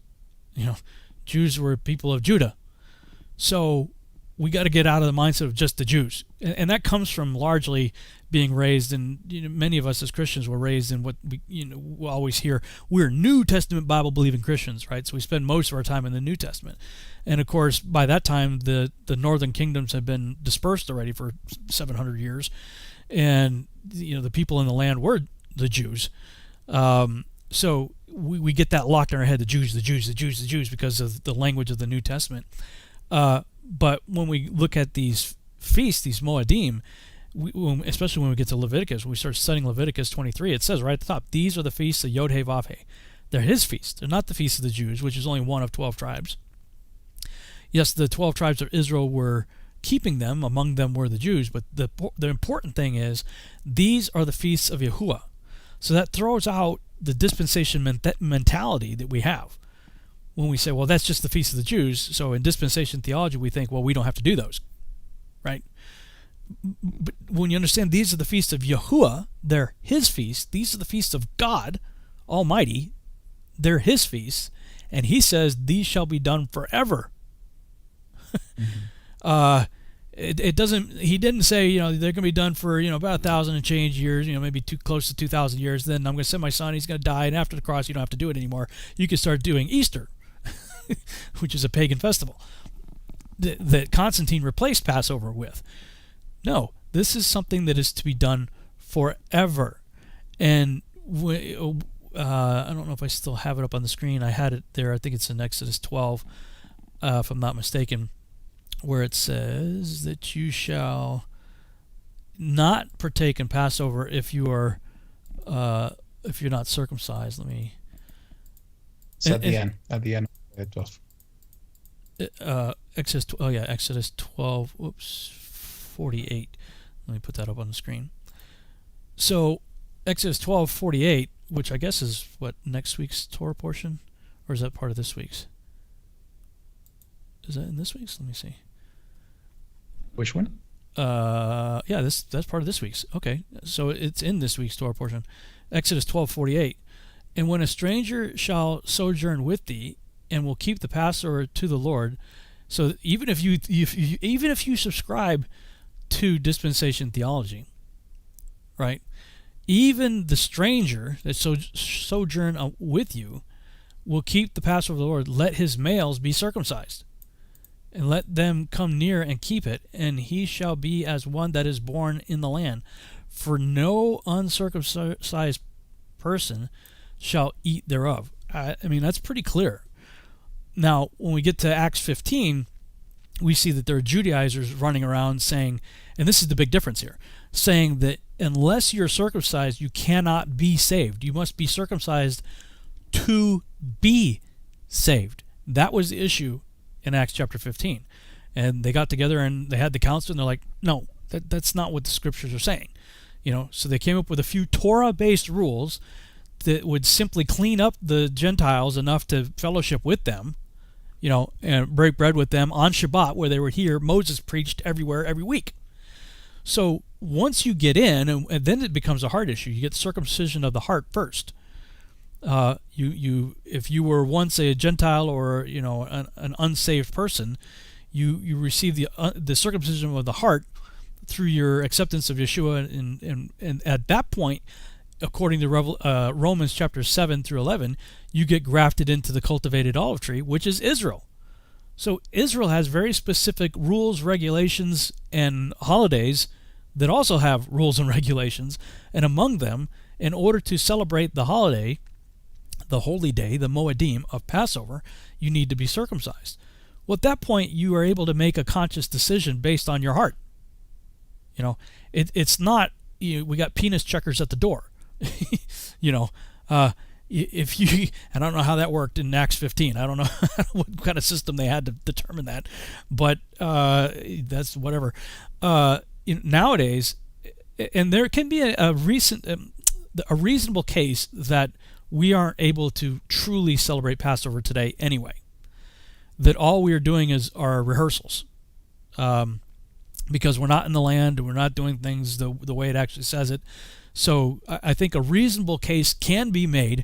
Jews were people of Judah. So we got to get out of the mindset of just the Jews. And that comes from largely being raised in, many of us as Christians were raised in what we always hear, we're New Testament Bible believing Christians, right? So we spend most of our time in the New Testament. And of course, by that time, the northern kingdoms had been dispersed already for 700 years. And, the people in the land were the Jews. So we get that locked in our head, the Jews, because of the language of the New Testament. But when we look at these feasts, these Moedim, especially when we get to Leviticus, when we start studying Leviticus 23, it says right at the top, these are the feasts of Yod He Vav He. They're his feasts. They're not the feasts of the Jews, which is only one of 12 tribes. Yes, the 12 tribes of Israel were keeping them. Among them were the Jews. But the important thing is, these are the feasts of Yahuwah. So that throws out the dispensation mentality that we have when we say, well, that's just the feast of the Jews. So in dispensation theology, we think, well, we don't have to do those, right? But when you understand these are the feasts of Yahuwah, they're his feasts. These are the feasts of God Almighty. They're his feasts. And he says, these shall be done forever. It doesn't. He didn't say, they're going to be done for about 1,000 and change years. Maybe too close to 2,000 years. Then I'm going to send my son. He's going to die, and after the cross, you don't have to do it anymore. You can start doing Easter, which is a pagan festival that Constantine replaced Passover with. No, this is something that is to be done forever. And I don't know if I still have it up on the screen. I had it there. I think it's in Exodus 12, if I'm not mistaken, where it says that you shall not partake in Passover if you are if you're not circumcised. Let me. It's at the end of 12. Exodus 12. 48. Let me put that up on the screen. So Exodus 12:48, which I guess is what, next week's Torah portion, or is that part of this week's? Is that in this week's? Let me see. Which one? That's part of this week's. Okay, so it's in this week's Torah portion. Exodus 12:48. And when a stranger shall sojourn with thee, and will keep the Passover to the Lord. So even if you subscribe to dispensation theology, right? even the stranger that sojourn with you will keep the Passover of the Lord. Let his males be circumcised, and let them come near and keep it, and he shall be as one that is born in the land. For no uncircumcised person shall eat thereof. I mean, that's pretty clear. Now, when we get to Acts 15, we see that there are Judaizers running around saying, and this is the big difference here, saying that unless you're circumcised, you cannot be saved. You must be circumcised to be saved. That was the issue in Acts chapter 15. And they got together and they had the council, and they're like, no, that's not what the scriptures are saying. So they came up with a few Torah-based rules that would simply clean up the Gentiles enough to fellowship with them, and break bread with them on Shabbat where they were here. Moses preached everywhere every week. So once you get in, and then it becomes a heart issue. You get circumcision of the heart first. If you were once a Gentile or an unsaved person, you receive the circumcision of the heart through your acceptance of Yeshua, and at that point, according to Romans chapter 7 through 11, you get grafted into the cultivated olive tree, which is Israel. So Israel has very specific rules, regulations, and holidays that also have rules and regulations. And among them, in order to celebrate the holiday, the holy day, the Moedim of Passover, you need to be circumcised. Well, at that point, you are able to make a conscious decision based on your heart. It's not, we got penis checkers at the door. If you, I don't know how that worked in Acts 15. I don't know what kind of system they had to determine that, but that's whatever. Nowadays, and there can be a reasonable case that we aren't able to truly celebrate Passover today anyway. That all we are doing is our rehearsals. Because we're not in the land and we're not doing things the way it actually says it. So I think a reasonable case can be made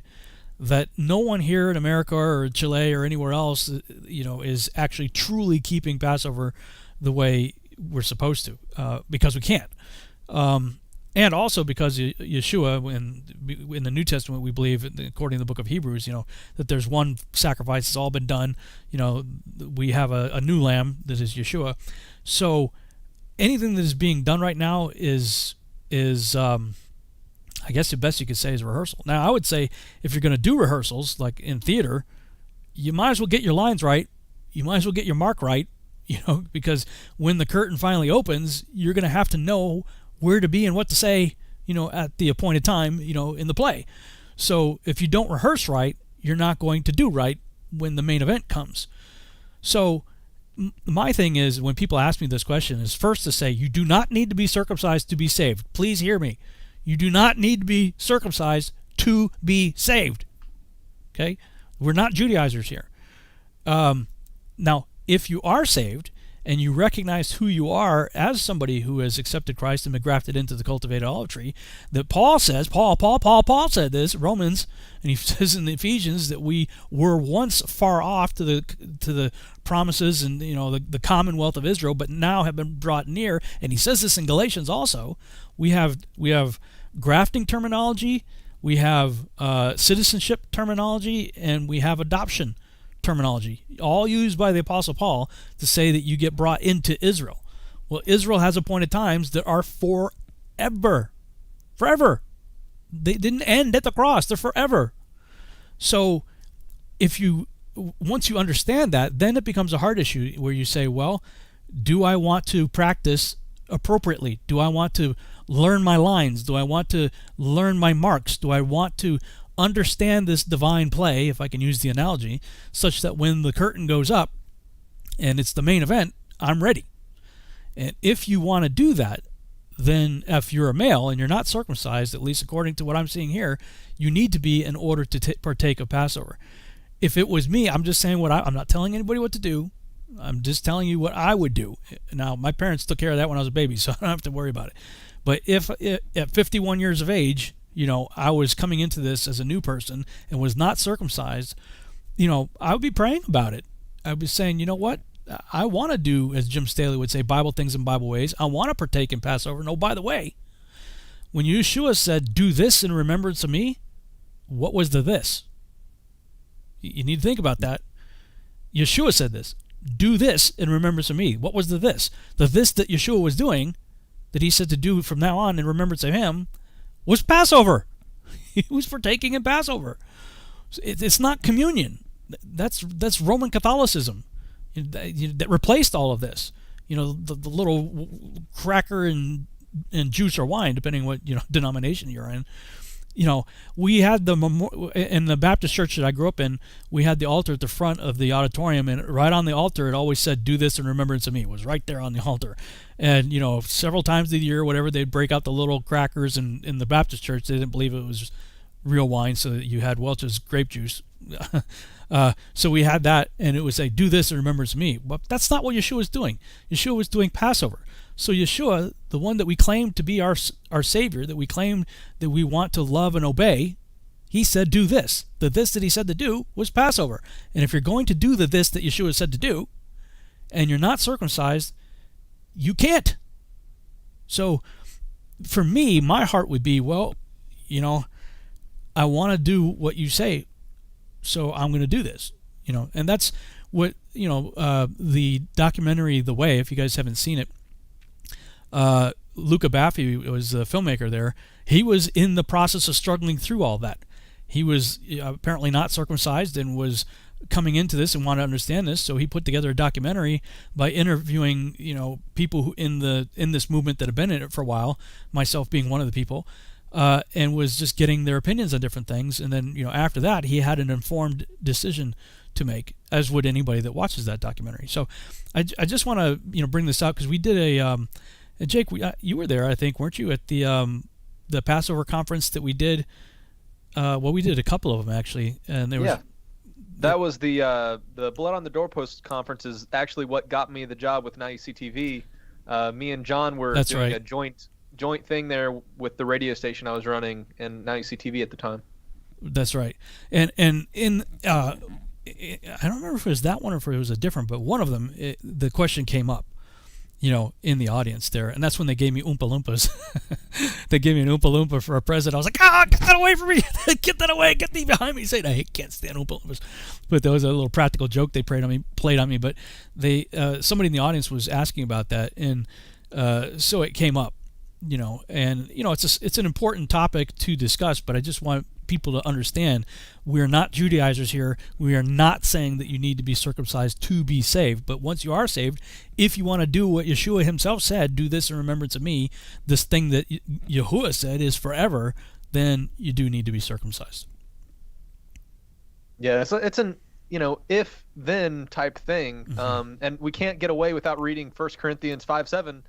that no one here in America or Chile or anywhere else, is actually truly keeping Passover the way we're supposed to, because we can't. And also because Yeshua, in the New Testament, we believe, according to the book of Hebrews, that there's one sacrifice that's all been done. We have a new lamb that is Yeshua. So anything that is being done right now is I guess the best you could say is rehearsal. Now, I would say if you're going to do rehearsals, like in theater, you might as well get your lines right. You might as well get your mark right, because when the curtain finally opens, you're going to have to know where to be and what to say, at the appointed time, in the play. So if you don't rehearse right, you're not going to do right when the main event comes. So my thing is, when people ask me this question, is first to say, you do not need to be circumcised to be saved. Please hear me. You do not need to be circumcised to be saved. Okay? We're not Judaizers here. Now, if you are saved and you recognize who you are as somebody who has accepted Christ and been grafted into the cultivated olive tree, that Paul says, Paul said this, Romans, and he says in Ephesians that we were once far off to the promises and the commonwealth of Israel, but now have been brought near. And he says this in Galatians also. We have grafting terminology, we have citizenship terminology, and we have adoption terminology, all used by the Apostle Paul to say that you get brought into Israel. Well, Israel has appointed times that are forever. They didn't end at the cross. They're forever. So once you understand that, then it becomes a hard issue where you say, well, do I want to practice appropriately? Do I want to learn my lines? Do I want to learn my marks? Do I want to understand this divine play, if I can use the analogy, such that when the curtain goes up and it's the main event, I'm ready? And if you want to do that, then if you're a male and you're not circumcised, at least according to what I'm seeing here, you need to be in order to partake of Passover. If it was me, I'm just saying I'm not telling anybody what to do. I'm just telling you what I would do. Now, my parents took care of that when I was a baby, so I don't have to worry about it. But if at 51 years of age, I was coming into this as a new person and was not circumcised, I would be praying about it. I would be saying, you know what? I want to do, as Jim Staley would say, Bible things in Bible ways. I want to partake in Passover. No, by the way, when Yeshua said, "Do this in remembrance of me," what was the this? You need to think about that. Yeshua said this, "Do this in remembrance of me." What was the this? The this that Yeshua was doing, that he said to do from now on in remembrance of him, was Passover. He was partaking in Passover. It's not communion. That's Roman Catholicism that replaced all of this. The little cracker and juice or wine, depending what denomination you're in. We had in the Baptist church that I grew up in, we had the altar at the front of the auditorium, and right on the altar it always said, "Do this in remembrance of me." It was right there on the altar. And several times a year, whatever, they'd break out the little crackers, and in the Baptist church they didn't believe it was real wine, so that you had Welch's grape juice. So we had that, and it would say, "Do this in remembrance of me." But that's not what Yeshua was doing. Yeshua was doing Passover. So Yeshua, the one that we claim to be our Savior, that we claim that we want to love and obey, he said, "Do this." The this that he said to do was Passover. And if you're going to do the this that Yeshua said to do, and you're not circumcised, you can't. So for me, my heart would be, well, I want to do what you say, so I'm going to do this. And that's what, the documentary The Way, if you guys haven't seen it, Luca Baffi was the filmmaker there. He was in the process of struggling through all that. He was apparently not circumcised and was coming into this and wanted to understand this, so he put together a documentary by interviewing people who in this movement that have been in it for a while, myself being one of the people, and was just getting their opinions on different things. And then after that, he had an informed decision to make, as would anybody that watches that documentary. So I just want to bring this out because we did and Jake, you were there, I think, weren't you, at the Passover conference that we did? We did a couple of them actually, and there was that was the Blood on the Doorpost conference is actually what got me the job with Now You See TV. Me and John were doing a joint thing there with the radio station I was running and Now You See TV at the time. That's right. And in I don't remember if it was that one or if it was a different, but one of them, the question came up, in the audience there, and that's when they gave me Oompa Loompas. They gave me an Oompa Loompa for a present. I was like, get that away from me! Get that away! Get thee behind me! Saying I can't stand Oompa Loompas, but that was a little practical joke they played on me. But they somebody in the audience was asking about that, and so it came up, and it's an important topic to discuss. But I just want people to understand we're not Judaizers here. We are not saying that you need to be circumcised to be saved. But once you are saved, if you want to do what Yeshua himself said, "Do this in remembrance of me," this thing that Yahuwah said is forever, then you do need to be circumcised. Yeah, so it's an if then type thing, and we can't get away without reading 1 Corinthians 5:7.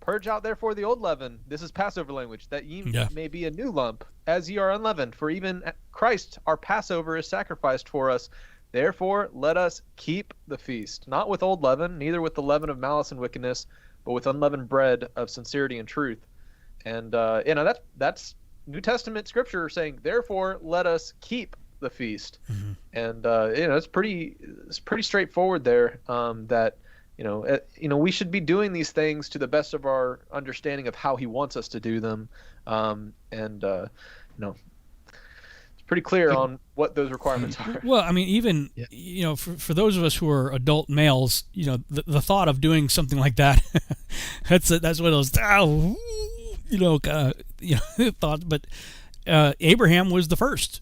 "Purge out therefore the old leaven," this is Passover language, "that ye may be a new lump, as ye are unleavened. For even Christ our Passover is sacrificed for us. Therefore let us keep the feast, not with old leaven, neither with the leaven of malice and wickedness, but with unleavened bread of sincerity and truth." And that's New Testament scripture saying, "Therefore let us keep the feast." And it's pretty straightforward there. That we should be doing these things to the best of our understanding of how he wants us to do them. It's pretty clear on what those requirements are. Well, I mean, even, for those of us who are adult males, the thought of doing something like that, that's one of those, thoughts. But Abraham was the first,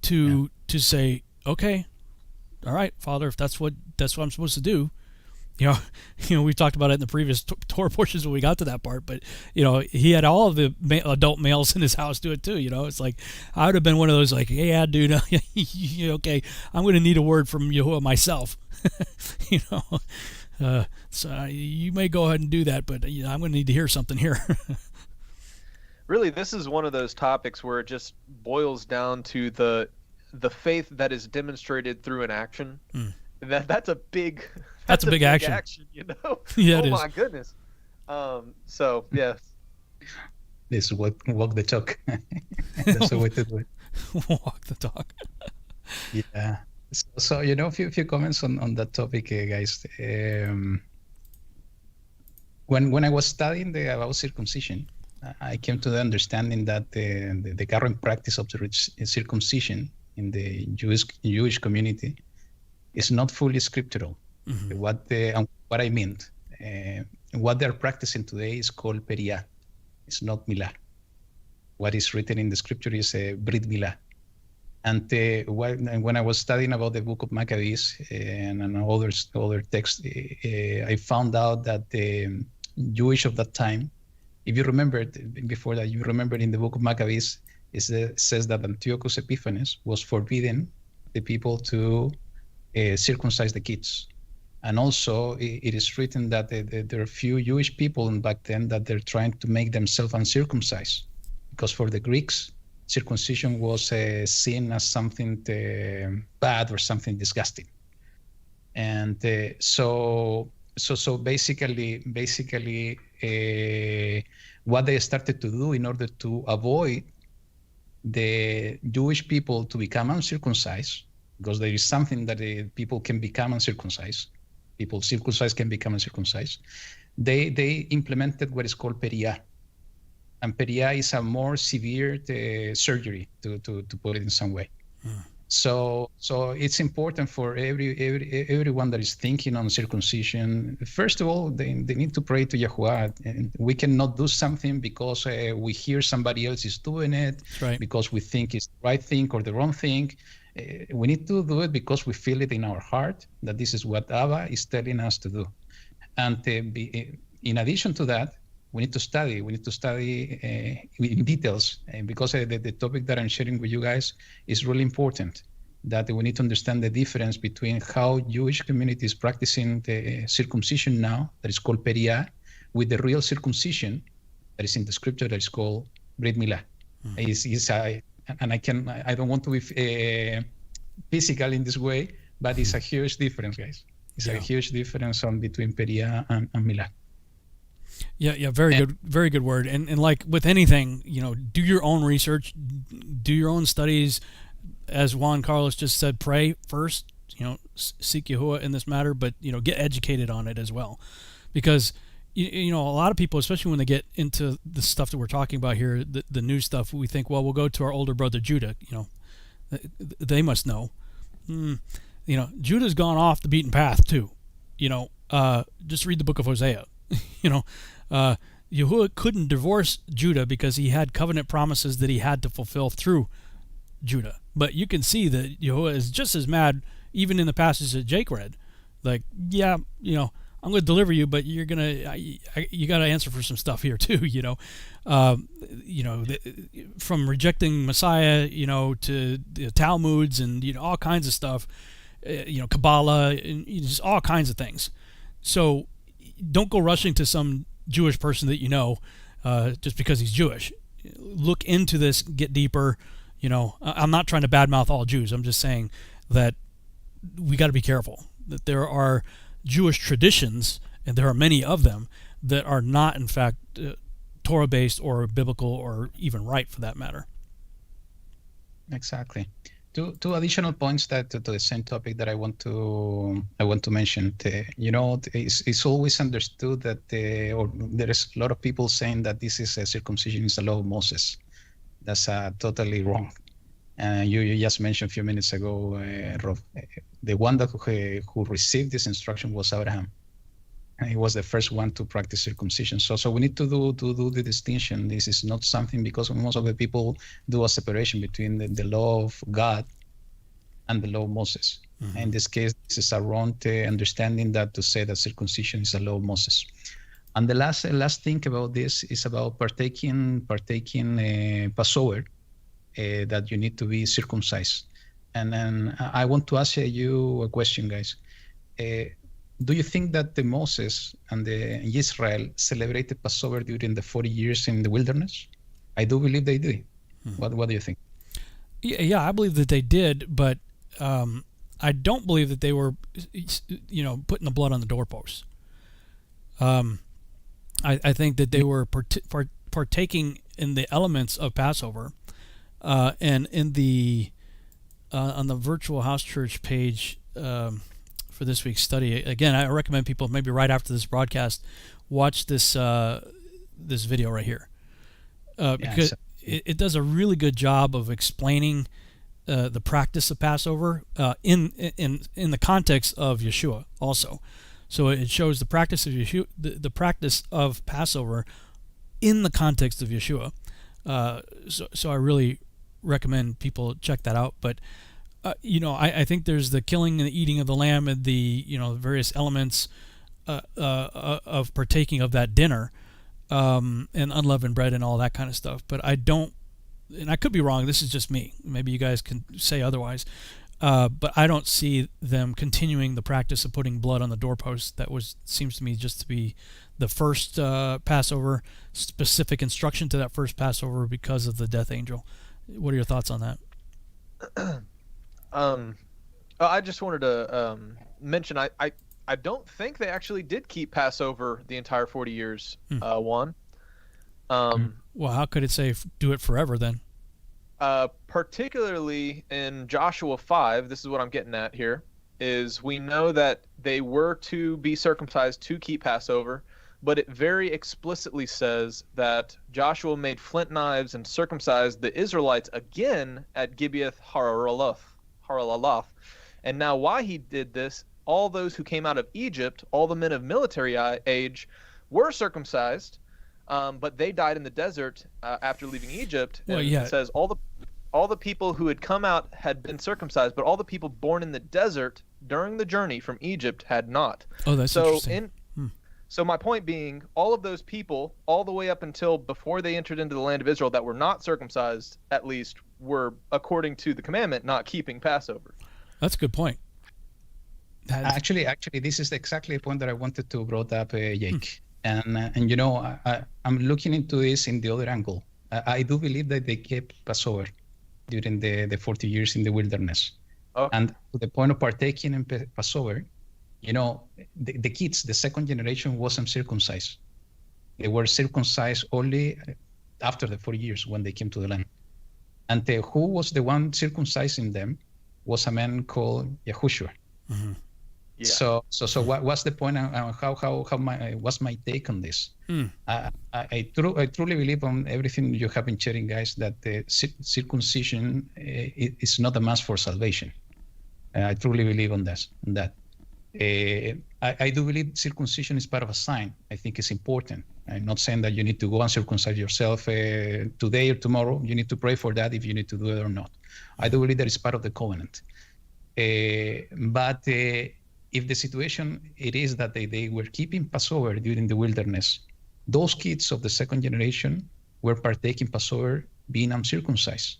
to say, okay, all right, Father, if that's what I'm supposed to do. We talked about it in the previous Torah portions when we got to that part, but he had all of the adult males in his house do it too. It's like I would have been one of those like, "Hey, yeah, dude, okay, I'm going to need a word from Yahuwah myself." So you may go ahead and do that, but I'm going to need to hear something here. Really, this is one of those topics where it just boils down to the faith that is demonstrated through an action. That's a big action. Yeah, oh my goodness. So yeah. This walk the talk. That's the way to do it. Walk the talk. Yeah. So a few comments on that topic, guys. When I was studying about circumcision, I came to the understanding that the current practice of the circumcision in the Jewish community is not fully scriptural. Mm-hmm. What I mean, what they're practicing today is called Periah. It's not Milah. What is written in the scripture is Brit Milah. And when I was studying about the book of Maccabees and other texts, I found out that the Jewish of that time, if you remember before that, you remember in the book of Maccabees, it says that Antiochus Epiphanes was forbidden the people to circumcise the kids. And also it is written that there are few Jewish people back then that they're trying to make themselves uncircumcised, because for the Greeks, circumcision was seen as something bad or something disgusting. And so basically, what they started to do in order to avoid the Jewish people to become uncircumcised, because there is something that people can become uncircumcised, people circumcised can become uncircumcised, they implemented what is called Periah. And Periah is a more severe surgery, to put it in some way. So it's important for everyone that is thinking on circumcision. First of all, they need to pray to Yahuwah. And we cannot do something because we hear somebody else is doing it, right, because we think it's the right thing or the wrong thing. We need to do it because we feel it in our heart that this is what Abba is telling us to do. And in addition to that, we need to study. We need to study in details, because the topic that I'm sharing with you guys is really important. That we need to understand the difference between how Jewish community is practicing the circumcision now, that is called Periah, with the real circumcision that is in the scripture that is called Brit Milah. I don't want to be physical in this way, but it's a huge difference, guys. It's a huge difference between Periah and Milah. Yeah, very good word. And like with anything, do your own research, do your own studies. As Juan Carlos just said, pray first, seek Yahuwah in this matter, but, get educated on it as well. Because, a lot of people, especially when they get into the stuff that we're talking about here, the new stuff, we think, well, we'll go to our older brother Judah, they must know. Judah's gone off the beaten path too. Just read the book of Hosea. Yahuwah couldn't divorce Judah because he had covenant promises that he had to fulfill through Judah. But you can see that Yahuwah is just as mad, even in the passage that Jake read. Like, I'm going to deliver you, but you got to answer for some stuff here too. From rejecting Messiah, to the Talmuds and all kinds of stuff, Kabbalah, and just all kinds of things. So don't go rushing to some Jewish person that just because he's Jewish. Look into this, get deeper. I'm not trying to badmouth all Jews. I'm just saying that we got to be careful. That there are Jewish traditions, and there are many of them, that are not, in fact, Torah-based or biblical or even right, for that matter. Exactly. Two additional points to the same topic that I want to mention. It's always understood that or there is a lot of people saying that this is circumcision is the law of Moses. That's totally wrong. You just mentioned a few minutes ago, Rob, the one that who received this instruction was Abraham. And he was the first one to practice circumcision. So we need to do the distinction. This is not something, because most of the people do a separation between the law of God and the law of Moses. Mm-hmm. In this case, this is a wrong understanding that to say that circumcision is a law of Moses. And the last thing about this is about partaking Passover, that you need to be circumcised. And then I want to ask you a question, guys. Do you think that the Moses and the Israel celebrated Passover during the 40 years in the wilderness? I do believe they did. What do you think? Yeah, I believe that they did, but I don't believe that they were, putting the blood on the doorposts. I think that they were partaking in the elements of Passover, and in the on the Virtual House Church page for this week's study. Again, I recommend people maybe right after this broadcast watch this this video right here. because it does a really good job of explaining the practice of Passover in the context of Yeshua also. So it shows the practice of Yeshua, the practice of Passover in the context of Yeshua. So I really recommend people check that out. But I think there's the killing and the eating of the lamb and the various elements of partaking of that dinner, and unleavened bread and all that kind of stuff. But I don't, and I could be wrong. This is just me. Maybe you guys can say otherwise. But I don't see them continuing the practice of putting blood on the doorposts. That seems to me just to be the first Passover, specific instruction to that first Passover because of the death angel. What are your thoughts on that? I just wanted to mention I don't think they actually did keep Passover the entire 40 years. Well, how could it say do it forever then? Particularly in Joshua 5, this is what I'm getting at here, is we know that they were to be circumcised to keep Passover, but it very explicitly says that Joshua made flint knives and circumcised the Israelites again at Gibeath Haraloth. And now why he did this, all those who came out of Egypt, all the men of military age, were circumcised, but they died in the desert after leaving Egypt. And it says all the people who had come out had been circumcised, but all the people born in the desert during the journey from Egypt had not. Oh, that's interesting. So my point being, all of those people, all the way up until before they entered into the land of Israel that were not circumcised, at least, were, according to the commandment, not keeping Passover. That's a good point. Actually, this is exactly the point that I wanted to brought up, Jake. And I'm looking into this in the other angle. I do believe that they kept Passover during the 40 years in the wilderness. Okay. And to the point of partaking in Passover, the kids, the second generation, wasn't circumcised. They were circumcised only after the 40 years when they came to the land. And who was the one circumcising them was a man called Yahushua. Mm-hmm. Yeah. So what's the point? What's my take on this? I truly believe on everything you have been sharing, guys, that the circumcision is not a must for salvation. I truly believe on that. I do believe circumcision is part of a sign. I think it's important. I'm not saying that you need to go and circumcise yourself today or tomorrow. You need to pray for that if you need to do it or not. I do believe that it's part of the covenant. But if the situation it is that they were keeping Passover during the wilderness, those kids of the second generation were partaking Passover being uncircumcised.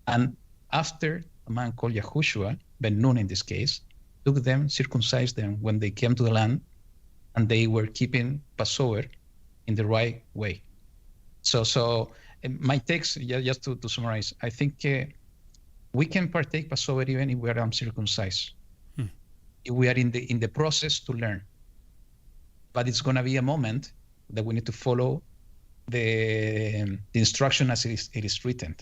And after a man called Yahushua, Ben Nun in this case, took them, circumcised them when they came to the land, and they were keeping Passover in the right way. So my takes, just to summarize, I think we can partake Passover even if we are uncircumcised. We are in the process to learn, but it's going to be a moment that we need to follow the instruction as it is written.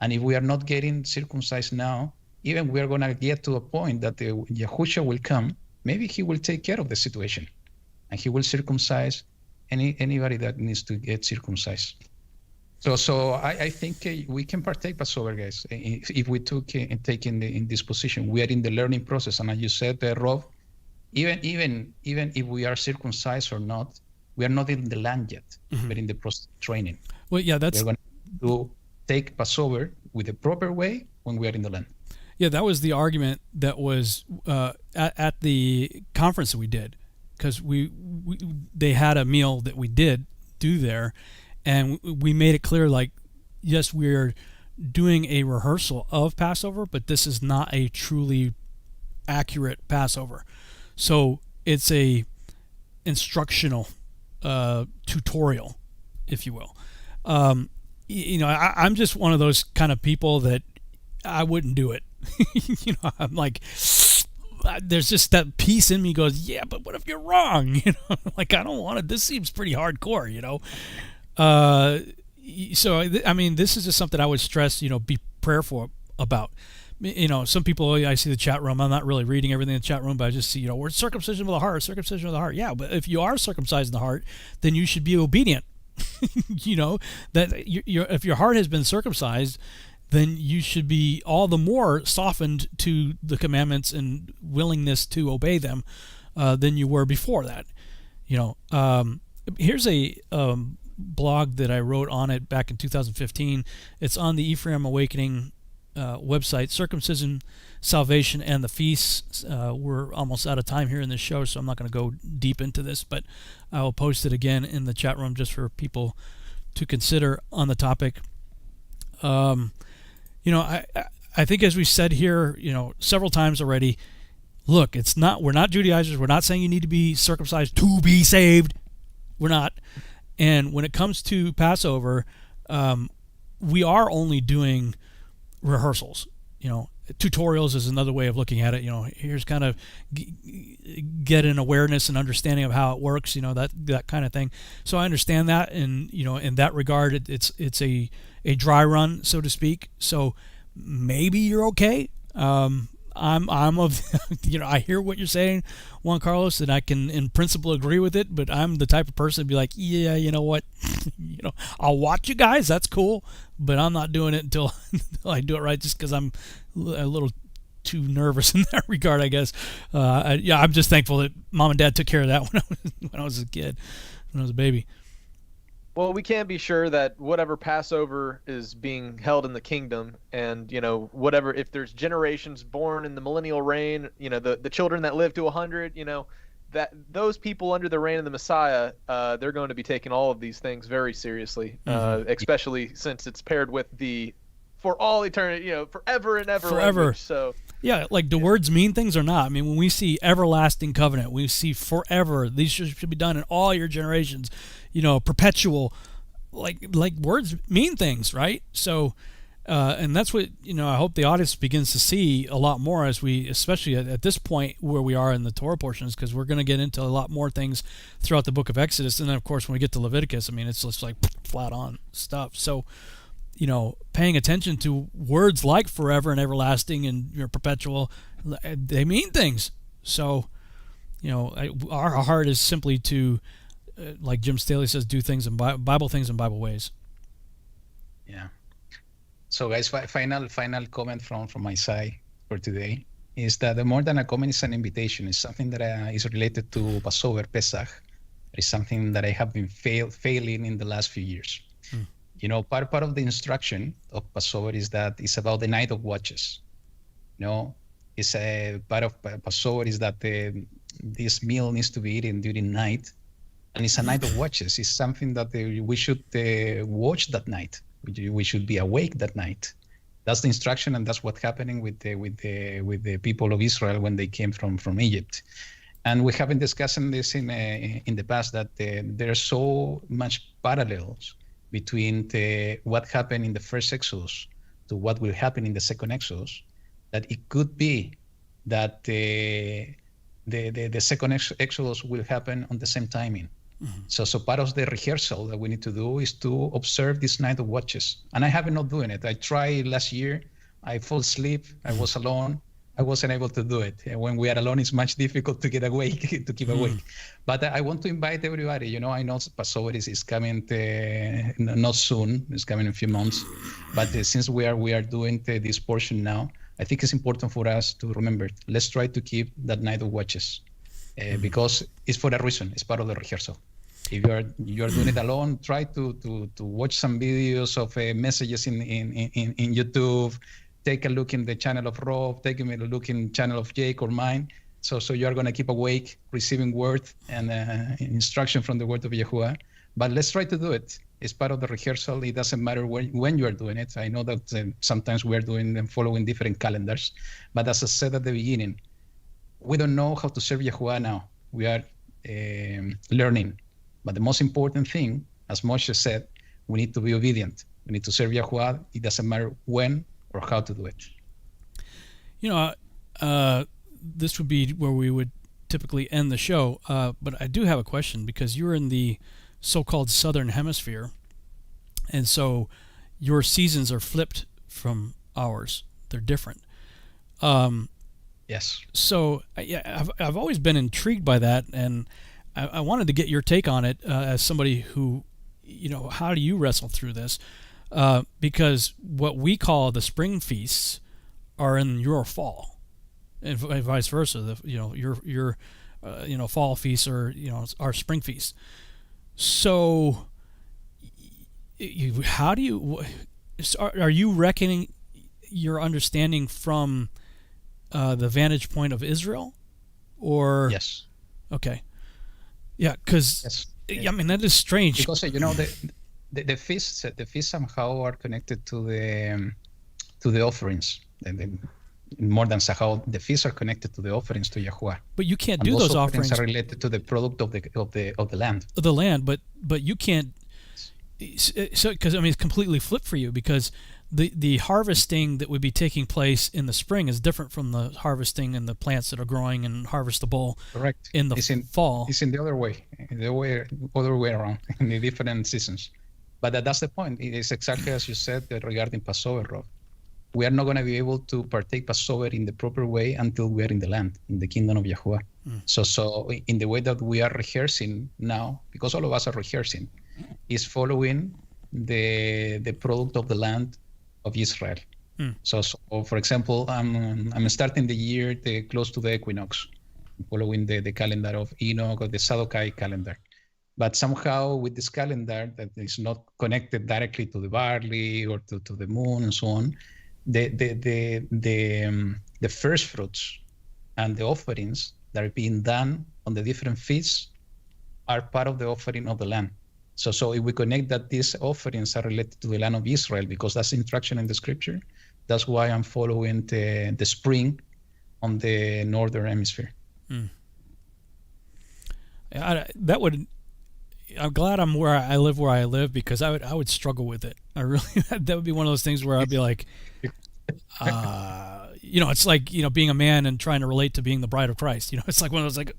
And if we are not getting circumcised now, even we are going to get to a point that Yahushua will come. Maybe he will take care of the situation, and he will circumcise anybody that needs to get circumcised. So I think we can partake Passover, guys, if we take in this position. We are in the learning process, and as you said, Rob, even if we are circumcised or not, we are not in the land yet. Mm-hmm. We're in the process of training. Well, yeah, we're going to take Passover with the proper way when we are in the land. Yeah, that was the argument that was at the conference that we did, because they had a meal that we did do there. And we made it clear, like, yes, we're doing a rehearsal of Passover, but this is not a truly accurate Passover. So it's a instructional tutorial, if you will. I'm just one of those kind of people that I wouldn't do it. I'm like, there's just that piece in me goes, yeah, but what if you're wrong? Like, I don't want it. This seems pretty hardcore, So, I mean, this is just something I would stress, be prayerful about. Some people, I see the chat room. I'm not really reading everything in the chat room, but I just see, we're circumcision of the heart. Yeah, but if you are circumcised in the heart, then you should be obedient that if your heart has been circumcised, then you should be all the more softened to the commandments and willingness to obey them than you were before that. Here's a blog that I wrote on it back in 2015. It's on the Ephraim Awakening website, Circumcision, Salvation, and the Feasts. We're almost out of time here in this show, so I'm not going to go deep into this, but I will post it again in the chat room just for people to consider on the topic. I think, as we said here, several times already, look, we're not Judaizers. We're not saying you need to be circumcised to be saved. We're not. And when it comes to Passover, we are only doing rehearsals. Tutorials is another way of looking at it. Here's kind of get an awareness and understanding of how it works. That kind of thing. So I understand that, and in that regard, it's a dry run, so to speak. So maybe you're okay. I'm of I hear what you're saying, Juan Carlos, and I can in principle agree with it, but I'm the type of person to be like, yeah, you know what, I'll watch you guys, that's cool, but I'm not doing it until I do it right, just because I'm a little too nervous in that regard, I guess. I'm just thankful that Mom and Dad took care of that when I was a kid, when I was a baby. Well, we can be sure that whatever Passover is being held in the kingdom, and whatever, if there's generations born in the millennial reign, the children that live to 100, that those people under the reign of the Messiah, they're going to be taking all of these things very seriously, especially since it's paired with the for all eternity, forever and ever. Forever. Language, so. Yeah, like the words mean things or not. I mean, when we see everlasting covenant, we see forever. These should be done in all your generations. Perpetual, like words mean things, right? So, and that's what I hope the audience begins to see a lot more as we, especially at this point where we are in the Torah portions, because we're going to get into a lot more things throughout the book of Exodus, and then of course when we get to Leviticus, I mean, it's just like flat on stuff. So, paying attention to words like forever and everlasting and perpetual, they mean things. So, our heart is simply to, like Jim Staley says, do things in Bible things in Bible ways. Yeah. So, guys, final comment from my side for today is that more than a comment is an invitation. It's something that is related to Passover, Pesach. It's something that I have been failing in the last few years. Part of the instruction of Passover is that it's about the night of watches. It's a part of Passover is that this meal needs to be eaten during night, and it's a night of watches. It's something that we should watch that night. We should be awake that night. That's the instruction, and that's what's happening with the people of Israel when they came from Egypt. And we have been discussing this in the past, that there are so much parallels between what happened in the first Exodus to what will happen in the second Exodus, that it could be that the second Exodus will happen on the same timing. Mm-hmm. So part of the rehearsal that we need to do is to observe this night of watches. And I have been not doing it. I tried last year. I fall asleep. I was alone. I wasn't able to do it. When we are alone, it's much difficult to get awake, to keep awake. But I want to invite everybody. I know Passover is coming not soon. It's coming in a few months. But since we are doing this portion now, I think it's important for us to remember. Let's try to keep that night of watches, because it's for a reason. It's part of the rehearsal. If you are doing it alone, try to watch some videos of messages in YouTube. Take a look in the channel of Rob, take a look in the channel of Jake or mine. So you are going to keep awake, receiving word and instruction from the word of Yahuwah. But let's try to do it. It's part of the rehearsal. It doesn't matter when you are doing it. I know that sometimes we are doing and following different calendars. But as I said at the beginning, we don't know how to serve Yahuwah now. We are learning. But the most important thing, as Moshe said, we need to be obedient. We need to serve Yahuwah. It doesn't matter when or how to do it. This would be where we would typically end the show, but I do have a question, because you're in the so-called Southern Hemisphere, and so your seasons are flipped from ours. They're different. Yes. So I've always been intrigued by that, and I wanted to get your take on it as somebody who how do you wrestle through this? Because what we call the spring feasts are in your fall, and vice versa. Your fall feasts are our spring feasts. So, how do you? Are you reckoning your understanding from the vantage point of Israel, or Yes. Okay, yeah, because Yes. I mean that is strange. Because the feasts somehow are connected to the offerings. More than somehow, the feasts are connected to the offerings to Yahuwah. But you can't And do those offerings are related to the product of the land. of the land. But you can't. So because I mean it's completely flipped for you, because the harvesting that would be taking place in the spring is different from the harvesting in the plants that are growing and harvestable. Correct. In the fall. It's in the other way, other way around, in the different seasons. But that's the point. It is exactly as you said regarding Passover, Rob. We are not going to be able to partake Passover in the proper way until we are in the land, in the kingdom of Yahuwah. So in the way that we are rehearsing now, because all of us are rehearsing, is following the product of the land of Israel. So for example, I'm starting the year close to the equinox, following the calendar of Enoch or the Sadokai calendar. But somehow with this calendar that is not connected directly to the barley or to the moon and so on, the first fruits and the offerings that are being done on the different feasts are part of the offering of the land. So if we connect that these offerings are related to the land of Israel, because that's the instruction in the scripture, that's why I'm following the spring on the northern hemisphere. I'm glad I'm where I live, because I would struggle with it. I really that would be one of those things where I'd be like, it's like being a man and trying to relate to being the bride of Christ. It's like one of those like,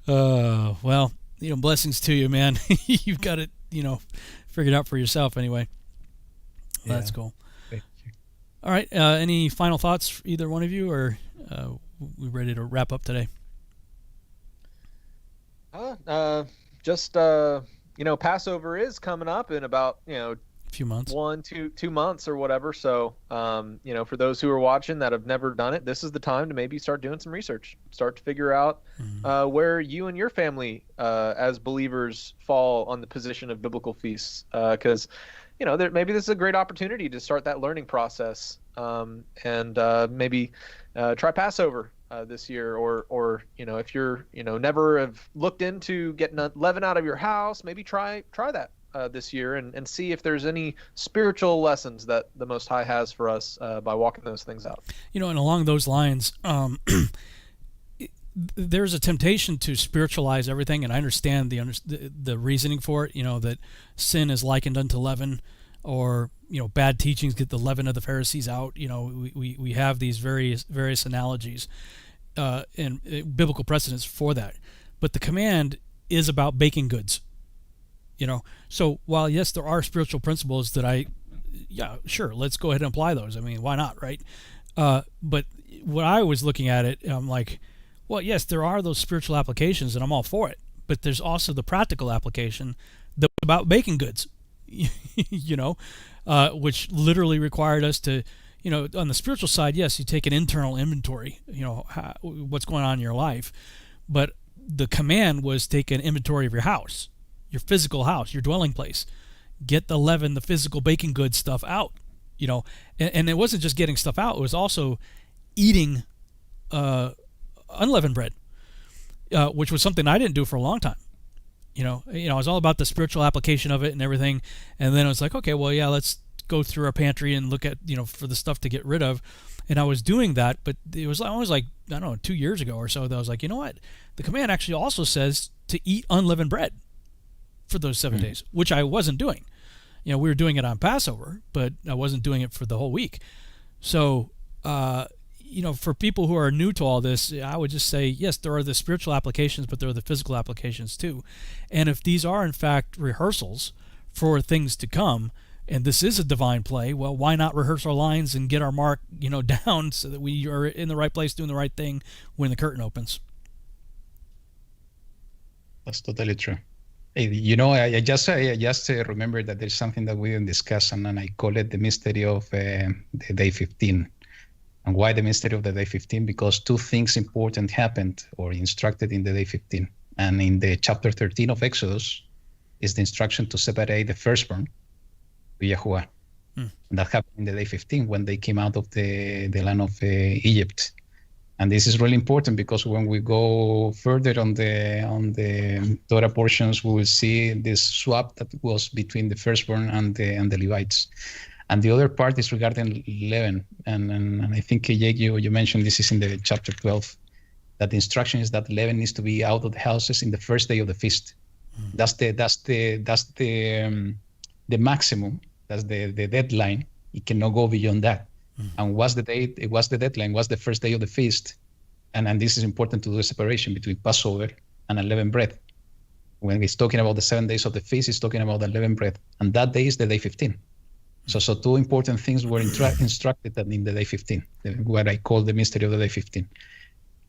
well, blessings to you, man. You've got it, figured out for yourself anyway. Yeah. That's cool. Thank you. All right. Any final thoughts, either one of you, or we ready to wrap up today? Passover is coming up in about a few months, 2 months or whatever. So, for those who are watching that have never done it, this is the time to maybe start doing some research, start to figure out where you and your family as believers fall on the position of biblical feasts. Because, maybe this is a great opportunity to start that learning process, and maybe try Passover this year, or if you're never have looked into getting leaven out of your house, maybe try that this year and see if there's any spiritual lessons that the Most High has for us by walking those things out. And along those lines, there's a temptation to spiritualize everything, and I understand the reasoning for it. That sin is likened unto leaven, or bad teachings get the leaven of the Pharisees out. We have these various analogies and biblical precedents for that, but the command is about baking goods. So while yes, there are spiritual principles that sure, let's go ahead and apply those. I mean, why not, right? But when I was looking at it, I'm like, well, yes, there are those spiritual applications, and I'm all for it. But there's also the practical application that's about baking goods, which literally required us to, on the spiritual side, yes, you take an internal inventory, what's going on in your life. But the command was take an inventory of your house, your physical house, your dwelling place. Get the leaven, the physical baking goods stuff out, and it wasn't just getting stuff out. It was also eating unleavened bread, which was something I didn't do for a long time. I was all about the spiritual application of it and everything. And then I was like, okay, well, yeah, let's go through our pantry and look at, for the stuff to get rid of. And I was doing that, but it was almost like, I don't know, 2 years ago or so that I was like, you know what? The command actually also says to eat unleavened bread for those 7 days, which I wasn't doing. We were doing it on Passover, but I wasn't doing it for the whole week. So, for people who are new to all this, I would just say, yes, there are the spiritual applications, but there are the physical applications too. And if these are in fact rehearsals for things to come, and this is a divine play, well, why not rehearse our lines and get our mark, down so that we are in the right place doing the right thing when the curtain opens? That's totally true. Hey, I just remember that there's something that we didn't discuss, and I call it the mystery of the day 15. And why the mystery of the day 15? Because two things important happened or instructed in the day 15. And in the chapter 13 of Exodus is the instruction to separate the firstborn to Yahuwah. And that happened in the day 15 when they came out of the land of Egypt. And this is really important because when we go further on the Torah portions, we will see this swap that was between the firstborn and the Levites. And the other part is regarding leaven. And I think, Jake, you mentioned this is in the chapter 12, that the instruction is that leaven needs to be out of the houses in the first day of the feast. That's the maximum. That's the deadline. It cannot go beyond that. And what's the date? It was the deadline. What's the first day of the feast? And this is important to do a separation between Passover and unleavened bread. When it's talking about the 7 days of the feast, it's talking about unleavened bread. And that day is the day 15. So two important things were instructed in the day 15, what I call the mystery of the day 15.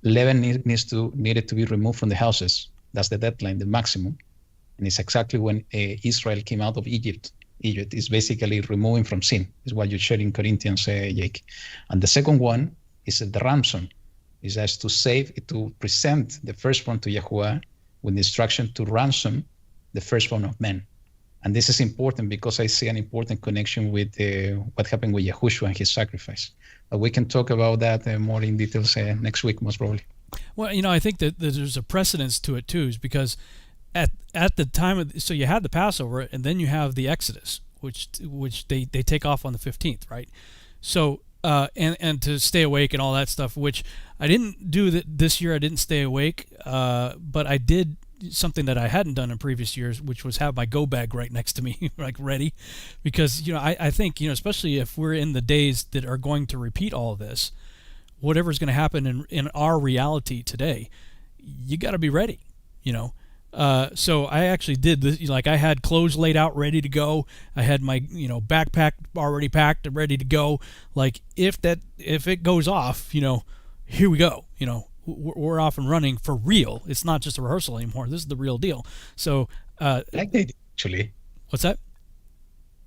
Leaven needed to be removed from the houses. That's the deadline, the maximum. And it's exactly when Israel came out of Egypt. Egypt is basically removing from sin, is what you share in Corinthians, Jake. And the second one is the ransom, is as to present the firstborn to Yahuwah with the instruction to ransom the firstborn of men. And this is important because I see an important connection with what happened with Yahushua and his sacrifice. But we can talk about that more in details next week, most probably. Well, I think that there's a precedence to it too, is because at the time so you had the Passover and then you have the Exodus, which they take off on the 15th, right? So and to stay awake and all that stuff, which I didn't do this year. I didn't stay awake, but I did something that I hadn't done in previous years, which was have my go bag right next to me, like ready, because I think especially if we're in the days that are going to repeat all of this, whatever's going to happen in our reality today, you got to be ready, So I actually did this. Like I had clothes laid out, ready to go. I had my backpack already packed and ready to go. Like if it goes off, here we go. We're off and running for real. It's not just a rehearsal anymore. This is the real deal. So I like the idea, actually. What's that?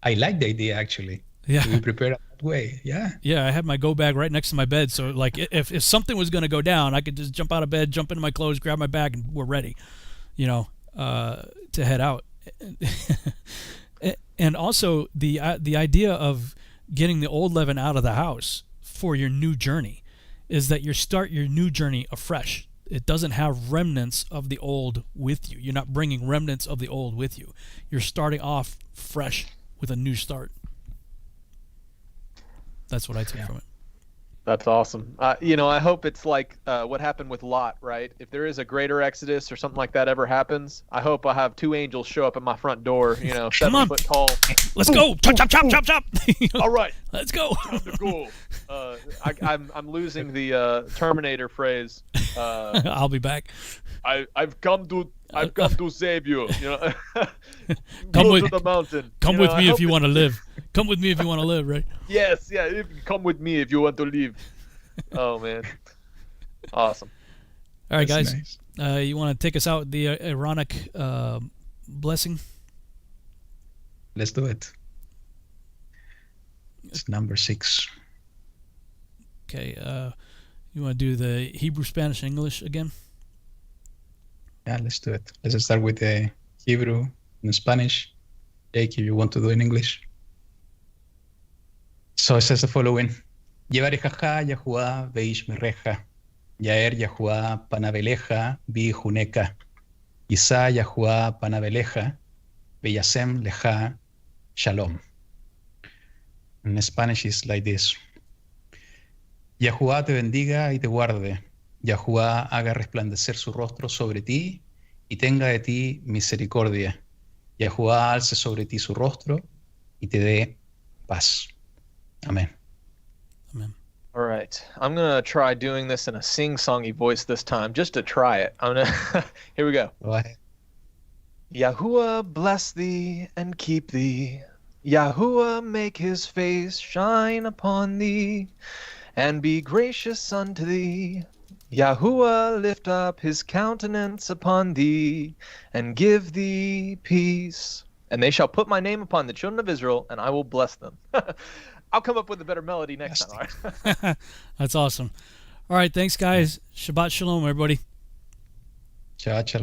I like the idea, actually. Yeah. To be prepared that way. Yeah. Yeah, I had my go bag right next to my bed. So like if something was going to go down, I could just jump out of bed, jump into my clothes, grab my bag, and we're ready, to head out. And also the idea of getting the old leaven out of the house for your new journey is that you start your new journey afresh. It doesn't have remnants of the old with you. You're not bringing remnants of the old with you. You're starting off fresh with a new start. That's what I took from it. That's awesome. I hope it's like what happened with Lot, right? If there is a greater Exodus or something like that ever happens, I hope I have 2 angels show up at my front door, 7 foot tall. Let's go. Chop, chop, chop, chop, chop. All right. Let's go. Time to go. I'm losing the Terminator phrase. I'll be back. I've come to save you. Come go with to the mountain. Come with me if you want to live. Come with me if you want to live, right? Yes, yeah. Come with me if you want to live. Oh man, awesome. All right, That's guys. nice. You want to take us out with the Aaronic blessing? Let's do it. It's number 6. Okay. You want to do the Hebrew, Spanish, and English again? Yeah, let's do it. Let's start with the Hebrew and Spanish. Jake, if you want to do in English. So it says the following. Yevarejaja Yahuwah veish mereja. Yaer Yahuwah panaveleja vi juneka. Yisa Yahuwah panaveleja veyasem leja shalom. In Spanish is like this. Yahuwah te bendiga y te guarde. Yahuwah haga resplandecer su rostro sobre ti y tenga de ti misericordia. Yahuwah alce sobre ti su rostro y te dé paz. Amen. Amen. All right. I'm going to try doing this in a sing-songy voice this time, just to try it. Here we go. Go ahead. Yahuwah bless thee and keep thee. Yahuwah make his face shine upon thee and be gracious unto thee. Yahuwah lift up his countenance upon thee, and give thee peace. And they shall put my name upon the children of Israel, and I will bless them. I'll come up with a better melody next time. All right? That's awesome. All right, thanks, guys. Shabbat shalom, everybody. Shabbat shalom.